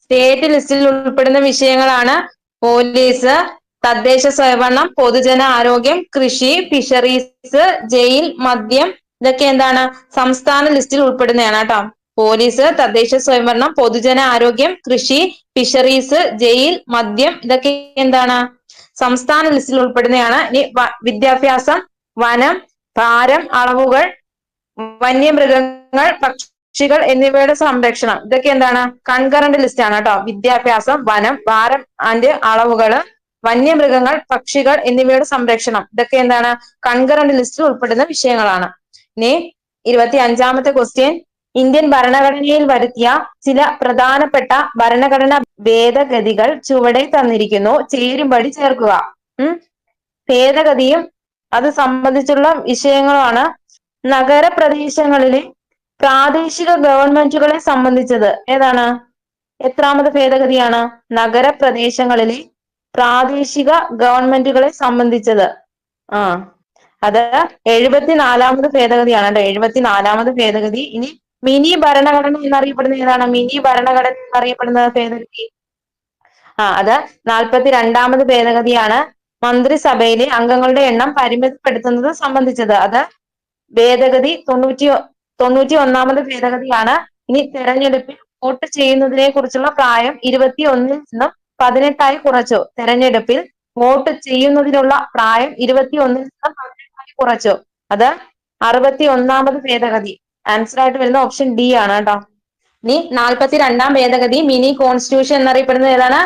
സ്റ്റേറ്റ് ലിസ്റ്റിൽ ഉൾപ്പെടുന്ന വിഷയങ്ങളാണ് പോലീസ്, തദ്ദേശ സ്വയംഭരണം, പൊതുജന ആരോഗ്യം, കൃഷി, ഫിഷറീസ്, ജയിൽ, മദ്യം ഇതൊക്കെ എന്താണ്? സംസ്ഥാന ലിസ്റ്റിൽ ഉൾപ്പെടുന്നതാണ് കേട്ടോ. പോലീസ്, തദ്ദേശ സ്വയംഭരണം, പൊതുജന ആരോഗ്യം, കൃഷി, ഫിഷറീസ്, ജയിൽ, മദ്യം ഇതൊക്കെ എന്താണ്? സംസ്ഥാന ലിസ്റ്റിൽ ഉൾപ്പെടുന്നതാണ്. ഇനി വിദ്യാഭ്യാസം, വനം, ഭാരം, അളവുകൾ, വന്യമൃഗങ്ങൾ, പക്ഷികൾ എന്നിവയുടെ സംരക്ഷണം ഇതൊക്കെ എന്താണ്? കൺകറന്റ് ലിസ്റ്റ് ആണ് കേട്ടോ. വിദ്യാഭ്യാസം, വനം, ഭാരം ആൻഡ് അളവുകള്, വന്യമൃഗങ്ങൾ, പക്ഷികൾ എന്നിവയുടെ സംരക്ഷണം ഇതൊക്കെ എന്താണ്? കൺകറന്റ് ലിസ്റ്റിൽ ഉൾപ്പെടുന്ന വിഷയങ്ങളാണ്. ഇനി 25-ാമത്തെ ക്വസ്റ്റ്യൻ ഇന്ത്യൻ ഭരണഘടനയിൽ വരുത്തിയ ചില പ്രധാനപ്പെട്ട ഭരണഘടനാ ഭേദഗതികൾ ചുവടെ തന്നിരിക്കുന്നു. ചേരുംപടി ചേർക്കുക. ഭേദഗതിയും അത് സംബന്ധിച്ചുള്ള വിഷയങ്ങളുമാണ്. നഗരപ്രദേശങ്ങളിലെ പ്രാദേശിക ഗവൺമെന്റുകളെ സംബന്ധിച്ചത് ഏതാണ്? എത്രാമത് ഭേദഗതിയാണ്? നഗരപ്രദേശങ്ങളിലെ പ്രാദേശിക ഗവൺമെന്റുകളെ സംബന്ധിച്ചത്. അത് 74-ാമത് ഭേദഗതിയാണ് കേട്ടോ. 74-ാമത് ഭേദഗതി. ഇനി മിനി ഭരണഘടന എന്നറിയപ്പെടുന്ന ഏതാണ്? മിനി ഭരണഘടന എന്നറിയപ്പെടുന്ന ഭേദഗതി അത് 42-ാമത് ഭേദഗതിയാണ്. മന്ത്രിസഭയിലെ അംഗങ്ങളുടെ എണ്ണം പരിമിതപ്പെടുത്തുന്നത് സംബന്ധിച്ചത്. അത് ഭേദഗതി 91-ാമത് ഭേദഗതിയാണ്. ഇനി തെരഞ്ഞെടുപ്പിൽ വോട്ട് ചെയ്യുന്നതിനെ കുറിച്ചുള്ള പ്രായം 21-ൽ നിന്നും 18ആയി കുറച്ചു. തെരഞ്ഞെടുപ്പിൽ വോട്ട് ചെയ്യുന്നതിനുള്ള പ്രായം 21-ൽ നിന്നും 18ആയി കുറച്ചു. അത് 61-ാമത് ഭേദഗതി. ആൻസർ ആയിട്ട് വരുന്ന ഓപ്ഷൻ ഡി ആണ് കേട്ടോ. ഇനി 42-ാം ഭേദഗതി മിനി കോൺസ്റ്റിറ്റ്യൂഷൻ എന്നറിയപ്പെടുന്നത് ഏതാണ്?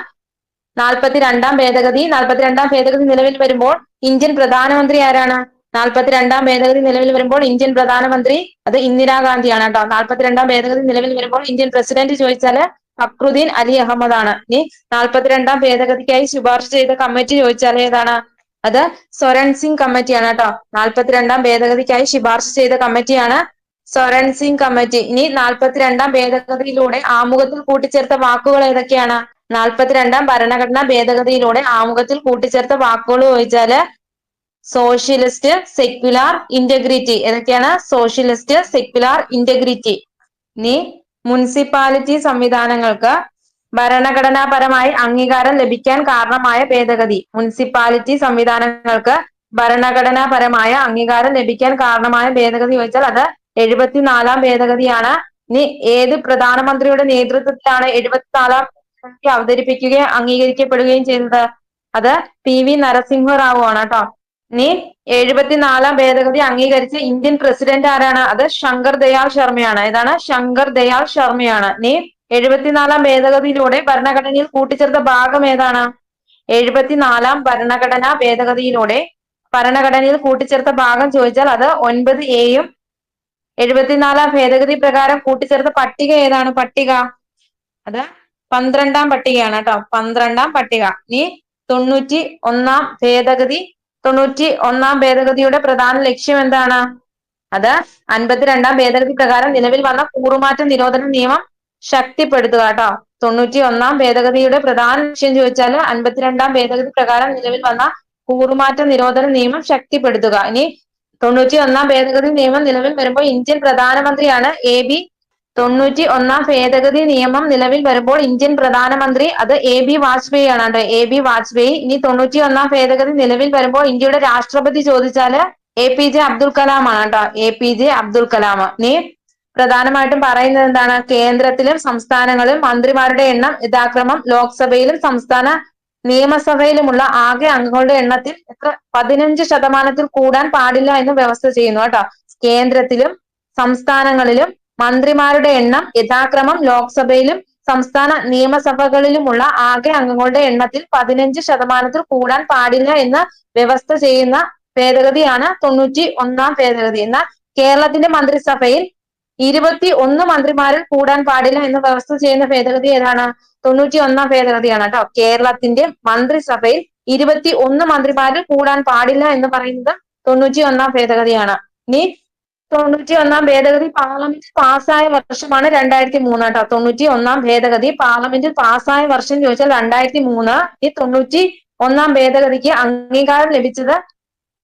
42-ാം ഭേദഗതി. 42-ാം ഭേദഗതി നിലവിൽ വരുമ്പോൾ ഇന്ത്യൻ പ്രധാനമന്ത്രി ആരാണ്? 42-ാം ഭേദഗതി നിലവിൽ വരുമ്പോൾ ഇന്ത്യൻ പ്രധാനമന്ത്രി അത് ഇന്ദിരാഗാന്ധിയാണ് കേട്ടോ. 42-ാം ഭേദഗതി നിലവിൽ വരുമ്പോൾ ഇന്ത്യൻ പ്രസിഡന്റ് ചോദിച്ചാല് ഫക്രുദ്ദീൻ അലി അഹമ്മദ് ആണ്. ഇനി 42-ാം ഭേദഗതിക്കായി ശുപാർശ ചെയ്ത കമ്മിറ്റി ചോദിച്ചാൽ ഏതാണ്? അത് സ്വരൺ സിംഗ് കമ്മിറ്റിയാണ് കേട്ടോ. 42-ാം ഭേദഗതിക്കായി ശുപാർശ ചെയ്ത കമ്മിറ്റിയാണ് സ്വരൺ സിംഗ് കമ്മിറ്റി. ഇനി 42-ാം ഭേദഗതിയിലൂടെ ആമുഖത്തിൽ കൂട്ടിച്ചേർത്ത വാക്കുകൾ ഏതൊക്കെയാണ്? 42 ഭരണഘടനാ ഭേദഗതിയിലൂടെ ആമുഖത്തിൽ കൂട്ടിച്ചേർത്ത വാക്കുകൾ ചോദിച്ചാല് സോഷ്യലിസ്റ്റ്, സെക്യുലാർ, ഇന്റഗ്രിറ്റി. ഏതൊക്കെയാണ്? Socialist, secular, integrity. ഇനി മുനിസിപ്പാലിറ്റി സംവിധാനങ്ങൾക്ക് ഭരണഘടനാപരമായി അംഗീകാരം ലഭിക്കാൻ കാരണമായ ഭേദഗതി. മുനിസിപ്പാലിറ്റി സംവിധാനങ്ങൾക്ക് ഭരണഘടനാപരമായ അംഗീകാരം ലഭിക്കാൻ കാരണമായ ഭേദഗതി ചോദിച്ചാൽ അത് 74-ാം ഭേദഗതിയാണ്. ഇനി ഏത് പ്രധാനമന്ത്രിയുടെ നേതൃത്വത്തിലാണ് 74-ാം ഭേദഗതി അവതരിപ്പിക്കുകയും അംഗീകരിക്കപ്പെടുകയും ചെയ്തത്? അത് PV നരസിംഹറാവു ആണ് കേട്ടോ. ഇനി 74-ാം ഭേദഗതി അംഗീകരിച്ച ഇന്ത്യൻ പ്രസിഡന്റ് ആരാണ്? അത് ശങ്കർ ദയാൽ ശർമ്മയാണ്. ഏതാണ്? ശങ്കർ ദയാൽ ശർമ്മയാണ്. ഇനി 74-ാം ഭേദഗതിയിലൂടെ ഭരണഘടനയിൽ കൂട്ടിച്ചേർത്ത ഭാഗം ഏതാണ്? 74-ാം ഭരണഘടനാ ഭേദഗതിയിലൂടെ ഭരണഘടനയിൽ കൂട്ടിച്ചേർത്ത ഭാഗം ചോദിച്ചാൽ അത് 9A-യും 74-ാം ഭേദഗതി പ്രകാരം കൂട്ടിച്ചേർത്ത പട്ടിക ഏതാണ്? പട്ടിക അത് 12-ാം പട്ടികയാണ് കേട്ടോ. 12-ാം പട്ടിക. ഇനി 91-ാം ഭേദഗതി 91-ാം ഭേദഗതിയുടെ പ്രധാന ലക്ഷ്യം എന്താണ്? അത് 52-ാം ഭേദഗതി പ്രകാരം നിലവിൽ വന്ന കൂറുമാറ്റ നിരോധന നിയമം ശക്തിപ്പെടുത്തുക കേട്ടോ. 91-ാം ഭേദഗതിയുടെ പ്രധാന ലക്ഷ്യം ചോദിച്ചാൽ 52-ാം ഭേദഗതി പ്രകാരം നിലവിൽ വന്ന കൂറുമാറ്റ നിരോധന നിയമം ശക്തിപ്പെടുത്തുക. ഇനി 91-ാം ഭേദഗതി നിയമം നിലവിൽ വരുമ്പോൾ ഇന്ത്യൻ പ്രധാനമന്ത്രിയാണ് AB 91-ാം ഭേദഗതി നിയമം നിലവിൽ വരുമ്പോൾ ഇന്ത്യൻ പ്രധാനമന്ത്രി അത് AB വാജ്പേയി ആണ് കേട്ടോ. AB വാജ്പേയി. ഇനി 91-ാം ഭേദഗതി നിലവിൽ വരുമ്പോൾ ഇന്ത്യയുടെ രാഷ്ട്രപതി ചോദിച്ചാല് APJ അബ്ദുൽ കലാം ആണ് കേട്ടോ. APJ അബ്ദുൽ കലാം. ഇനി പ്രധാനമായിട്ടും പറയുന്നത് എന്താണ്? കേന്ദ്രത്തിലും സംസ്ഥാനങ്ങളിലും മന്ത്രിമാരുടെ എണ്ണം യഥാക്രമം ലോക്സഭയിലും സംസ്ഥാന നിയമസഭയിലുമുള്ള ആകെ അംഗങ്ങളുടെ എണ്ണത്തിൽ 15% കൂടാൻ പാടില്ല എന്ന് വ്യവസ്ഥ ചെയ്യുന്നു കേട്ടോ. കേന്ദ്രത്തിലും സംസ്ഥാനങ്ങളിലും മന്ത്രിമാരുടെ എണ്ണം യഥാക്രമം ലോക്സഭയിലും സംസ്ഥാന നിയമസഭകളിലുമുള്ള ആകെ അംഗങ്ങളുടെ എണ്ണത്തിൽ 15% കൂടാൻ പാടില്ല എന്ന് വ്യവസ്ഥ ചെയ്യുന്ന ഭേദഗതിയാണ് 91-ാം ഭേദഗതി. എന്നാൽ കേരളത്തിന്റെ മന്ത്രിസഭയിൽ 21 മന്ത്രിമാരിൽ കൂടാൻ പാടില്ല എന്ന് വ്യവസ്ഥ ചെയ്യുന്ന ഭേദഗതി ഏതാണ്? 91-ാം ഭേദഗതിയാണ് കേട്ടോ. കേരളത്തിന്റെ മന്ത്രിസഭയിൽ 21 മന്ത്രിമാരിൽ കൂടാൻ പാടില്ല എന്ന് പറയുന്നത് 91-ാം ഭേദഗതിയാണ്. ഇനി 91-ാം ഭേദഗതി പാർലമെന്റിൽ പാസ്സായ വർഷമാണ് 2003 കേട്ടോ. 91-ാം ഭേദഗതി പാർലമെന്റിൽ പാസ്സായ വർഷം ചോദിച്ചാൽ 2003. ഈ 91-ാം ഭേദഗതിക്ക് അംഗീകാരം ലഭിച്ചത്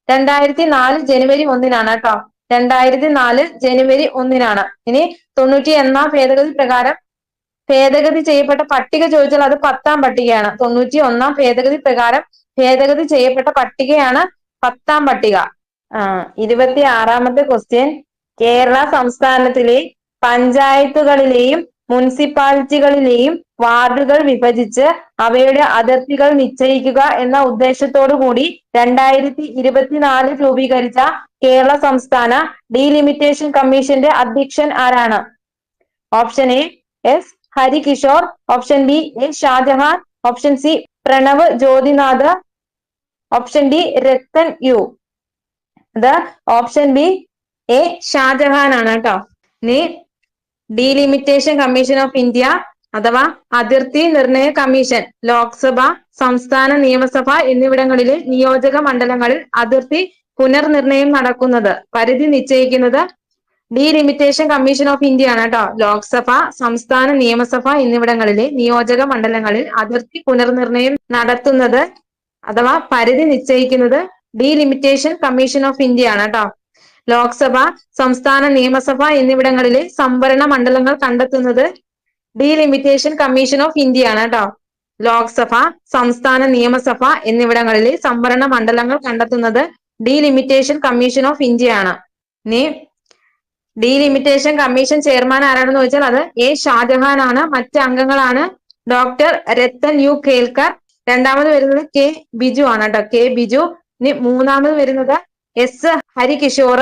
2004 ജനുവരി 1-നാണ് കേട്ടോ. 2004 ജനുവരി 1-നാണ്. ഇനി 91-ാം ഭേദഗതി പ്രകാരം ഭേദഗതി ചെയ്യപ്പെട്ട പട്ടിക ചോദിച്ചാൽ അത് 10-ാം പട്ടികയാണ്. 91-ാം ഭേദഗതി പ്രകാരം ഭേദഗതി ചെയ്യപ്പെട്ട പട്ടികയാണ് 10-ാം പട്ടിക. 26-ാമത്തെ ക്വസ്റ്റ്യൻ. കേരള സംസ്ഥാനത്തിലെ പഞ്ചായത്തുകളിലെയും മുനിസിപ്പാലിറ്റികളിലെയും വാർഡുകൾ വിഭജിച്ച് അവയുടെ അതിർത്തികൾ നിശ്ചയിക്കുക എന്ന ഉദ്ദേശത്തോടു കൂടി 2024 രൂപീകരിച്ച കേരള സംസ്ഥാന ഡീലിമിറ്റേഷൻ കമ്മീഷന്റെ അധ്യക്ഷൻ ആരാണ്? Option A S Harikishore, option B A Shajahan, option C Pranav Jyothinath, option D Rattan U. അത് ഓപ്ഷൻ ബി A ഷാജഹാൻ ആണ് കേട്ടോ. ഇനി ഡീലിമിറ്റേഷൻ കമ്മീഷൻ ഓഫ് ഇന്ത്യ അഥവാ അതിർത്തി നിർണയ കമ്മീഷൻ ലോക്സഭ, സംസ്ഥാന നിയമസഭ എന്നിവിടങ്ങളിലെ നിയോജക മണ്ഡലങ്ങളിൽ അതിർത്തി പുനർനിർണയം നടക്കുന്നത്, പരിധി നിശ്ചയിക്കുന്നത് ഡീലിമിറ്റേഷൻ കമ്മീഷൻ ഓഫ് ഇന്ത്യ ആണ് കേട്ടോ. ലോക്സഭ, സംസ്ഥാന നിയമസഭ എന്നിവിടങ്ങളിലെ നിയോജക മണ്ഡലങ്ങളിൽ അതിർത്തി പുനർനിർണയം നടത്തുന്നത് അഥവാ പരിധി നിശ്ചയിക്കുന്നത് ഡീലിമിറ്റേഷൻ കമ്മീഷൻ ഓഫ് ഇന്ത്യ ആണ് കേട്ടോ. ലോക്സഭ, സംസ്ഥാന നിയമസഭ എന്നിവിടങ്ങളിലെ സംവരണ മണ്ഡലങ്ങൾ കണ്ടെത്തുന്നത് ഡീലിമിറ്റേഷൻ കമ്മീഷൻ ഓഫ് ഇന്ത്യ ആണ് കേട്ടോ. ലോക്സഭ, സംസ്ഥാന നിയമസഭ എന്നിവിടങ്ങളിലെ സംവരണ മണ്ഡലങ്ങൾ കണ്ടെത്തുന്നത് ഡീലിമിറ്റേഷൻ കമ്മീഷൻ ഓഫ് ഇന്ത്യ ആണ്. ഇനി ഡീലിമിറ്റേഷൻ കമ്മീഷൻ ചെയർമാൻ ആരാണെന്ന് ചോദിച്ചാൽ അത് A ഷാജഹാൻ ആണ്. മറ്റ് അംഗങ്ങളാണ് ഡോക്ടർ രത്തൻ യു കേൽക്കർ, രണ്ടാമത് വരുന്നത് K ബിജു ആണ് കേട്ടോ. K ബിജു. ഇനി മൂന്നാമത് വരുന്നത് S ഹരികിഷോർ.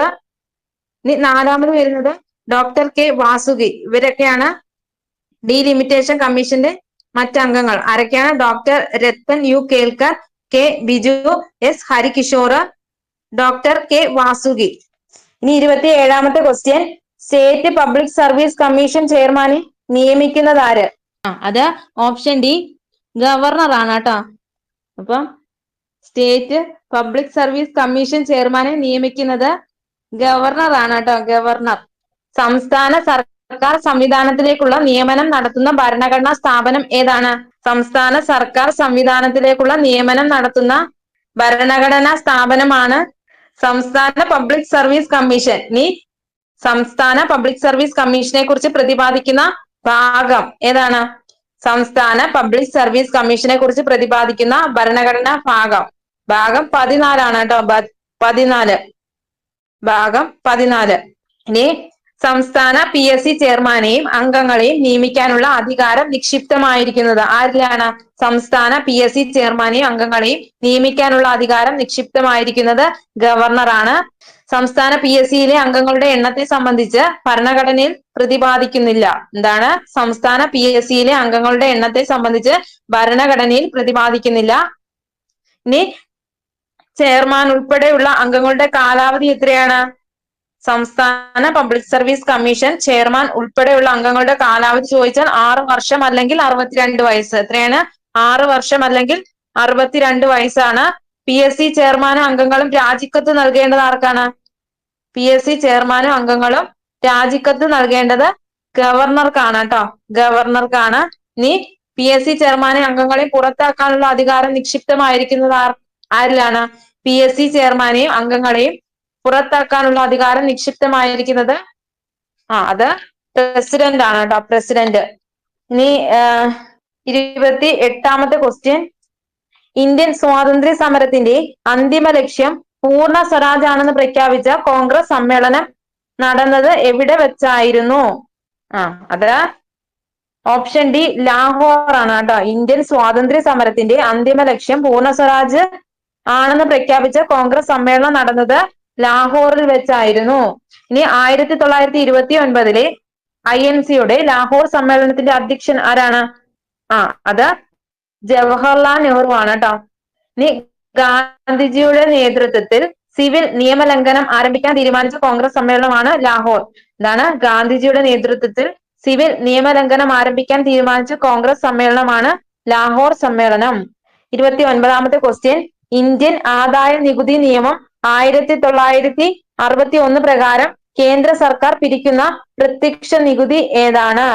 ഇനി നാലാമത് വരുന്നത് ഡോക്ടർ K വാസുകി. ഇവരൊക്കെയാണ് ഡീലിമിറ്റേഷൻ കമ്മീഷന്റെ മറ്റംഗങ്ങൾ. ആരൊക്കെയാണ്? Doctor Rattan U Kelkar, K Biju, S Harikishore, doctor K Vasuki. ഇനി 27-ാമത്തെ question. State public service commission ചെയർമാനെ നിയമിക്കുന്നത് ആര്? അത് ഓപ്ഷൻ ഡി ഗവർണർ ആണ് കേട്ടോ. അപ്പം സ്റ്റേറ്റ് പബ്ലിക് സർവീസ് കമ്മീഷൻ ചെയർമാനെ നിയമിക്കുന്നത് ഗവർണർ ആണ് കേട്ടോ. ഗവർണർ. സംസ്ഥാന സർക്കാർ സംവിധാനത്തിലേക്കുള്ള നിയമനം നടത്തുന്ന ഭരണഘടനാ സ്ഥാപനം ഏതാണ്? സംസ്ഥാന സർക്കാർ സംവിധാനത്തിലേക്കുള്ള നിയമനം നടത്തുന്ന ഭരണഘടനാ സ്ഥാപനമാണ് സംസ്ഥാന പബ്ലിക് സർവീസ് കമ്മീഷൻ. ഇനി സംസ്ഥാന പബ്ലിക് സർവീസ് കമ്മീഷനെ കുറിച്ച് പ്രതിപാദിക്കുന്ന ഭാഗം ഏതാണ്? സംസ്ഥാന പബ്ലിക് സർവീസ് കമ്മീഷനെ കുറിച്ച് പ്രതിപാദിക്കുന്ന ഭരണഘടനാ ഭാഗം 14 കേട്ടോ. 14 ഭാഗം 14. ഇനി സംസ്ഥാന PSC ചെയർമാനെയും അംഗങ്ങളെയും നിയമിക്കാനുള്ള അധികാരം നിക്ഷിപ്തമായിരിക്കുന്നത് ആരിലാണ്? സംസ്ഥാന PSC ചെയർമാനെയും അംഗങ്ങളെയും നിയമിക്കാനുള്ള അധികാരം നിക്ഷിപ്തമായിരിക്കുന്നത് ഗവർണറാണ്. സംസ്ഥാന PSCയിലെ അംഗങ്ങളുടെ എണ്ണത്തെ സംബന്ധിച്ച് ഭരണഘടനയിൽ പ്രതിപാദിക്കുന്നില്ല. എന്താണ്? സംസ്ഥാന PSCയിലെ അംഗങ്ങളുടെ എണ്ണത്തെ സംബന്ധിച്ച് ഭരണഘടനയിൽ പ്രതിപാദിക്കുന്നില്ല. ഇനി ചെയർമാൻ ഉൾപ്പെടെയുള്ള അംഗങ്ങളുടെ കാലാവധി എത്രയാണ്? സംസ്ഥാന പബ്ലിക് സർവീസ് കമ്മീഷൻ ചെയർമാൻ ഉൾപ്പെടെയുള്ള അംഗങ്ങളുടെ കാലാവധി ചോദിച്ചാൽ 6 വർഷം അല്ലെങ്കിൽ 62 വയസ്സ്. എത്രയാണ്? 6 വർഷം അല്ലെങ്കിൽ 62 വയസ്സാണ്. PSC ചെയർമാനും അംഗങ്ങളും രാജിക്കത്ത് നൽകേണ്ടത് ആർക്കാണ്? PSC ചെയർമാനും അംഗങ്ങളും രാജിക്കത്ത് നൽകേണ്ടത് ഗവർണർക്കാണ് കേട്ടോ. ഗവർണർക്കാണ്. ഇനി PSC ചെയർമാനെ അംഗങ്ങളെയും പുറത്താക്കാനുള്ള അധികാരം നിക്ഷിപ്തമായിരിക്കുന്നത് ആരിലാണ്? PSC ചെയർമാനെയും അംഗങ്ങളെയും പുറത്താക്കാനുള്ള അധികാരം നിക്ഷിപ്തമായിരിക്കുന്നത് അത് പ്രസിഡന്റ് ആണ് കേട്ടോ. പ്രസിഡന്റ്. ഇനി 28ാമത്തെ ക്വസ്റ്റ്യൻ. ഇന്ത്യൻ സ്വാതന്ത്ര്യ സമരത്തിന്റെ അന്തിമ ലക്ഷ്യം പൂർണ്ണ സ്വരാജ് ആണെന്ന് പ്രഖ്യാപിച്ച കോൺഗ്രസ് സമ്മേളനം നടന്നത് എവിടെ വെച്ചായിരുന്നു? അത് ഓപ്ഷൻ ഡി ലാഹോർ ആണ് കേട്ടോ. ഇന്ത്യൻ സ്വാതന്ത്ര്യ സമരത്തിന്റെ അന്തിമ ലക്ഷ്യം പൂർണ്ണ സ്വരാജ് ആണെന്ന് പ്രഖ്യാപിച്ച കോൺഗ്രസ് സമ്മേളനം നടന്നത് ലാഹോറിൽ വെച്ചായിരുന്നു. ഇനി 1929 INCയുടെ ലാഹോർ സമ്മേളനത്തിന്റെ അധ്യക്ഷൻ ആരാണ്? അത് ജവഹർലാൽ നെഹ്റു ആണ് കേട്ടോ. ഇനി ഗാന്ധിജിയുടെ നേതൃത്വത്തിൽ സിവിൽ നിയമലംഘനം ആരംഭിക്കാൻ തീരുമാനിച്ച കോൺഗ്രസ് സമ്മേളനമാണ് ലാഹോർ. എന്താണ്? ഗാന്ധിജിയുടെ നേതൃത്വത്തിൽ സിവിൽ നിയമലംഘനം ആരംഭിക്കാൻ തീരുമാനിച്ച കോൺഗ്രസ് സമ്മേളനമാണ് ലാഹോർ സമ്മേളനം. 29ാമത്തെ ക്വസ്റ്റ്യൻ. ഇന്ത്യൻ ആദായ നികുതി നിയമം 1961 പ്രകാരം കേന്ദ്ര സർക്കാർ പിരിക്കുന്ന പ്രത്യക്ഷ നികുതി ഏതാണ്?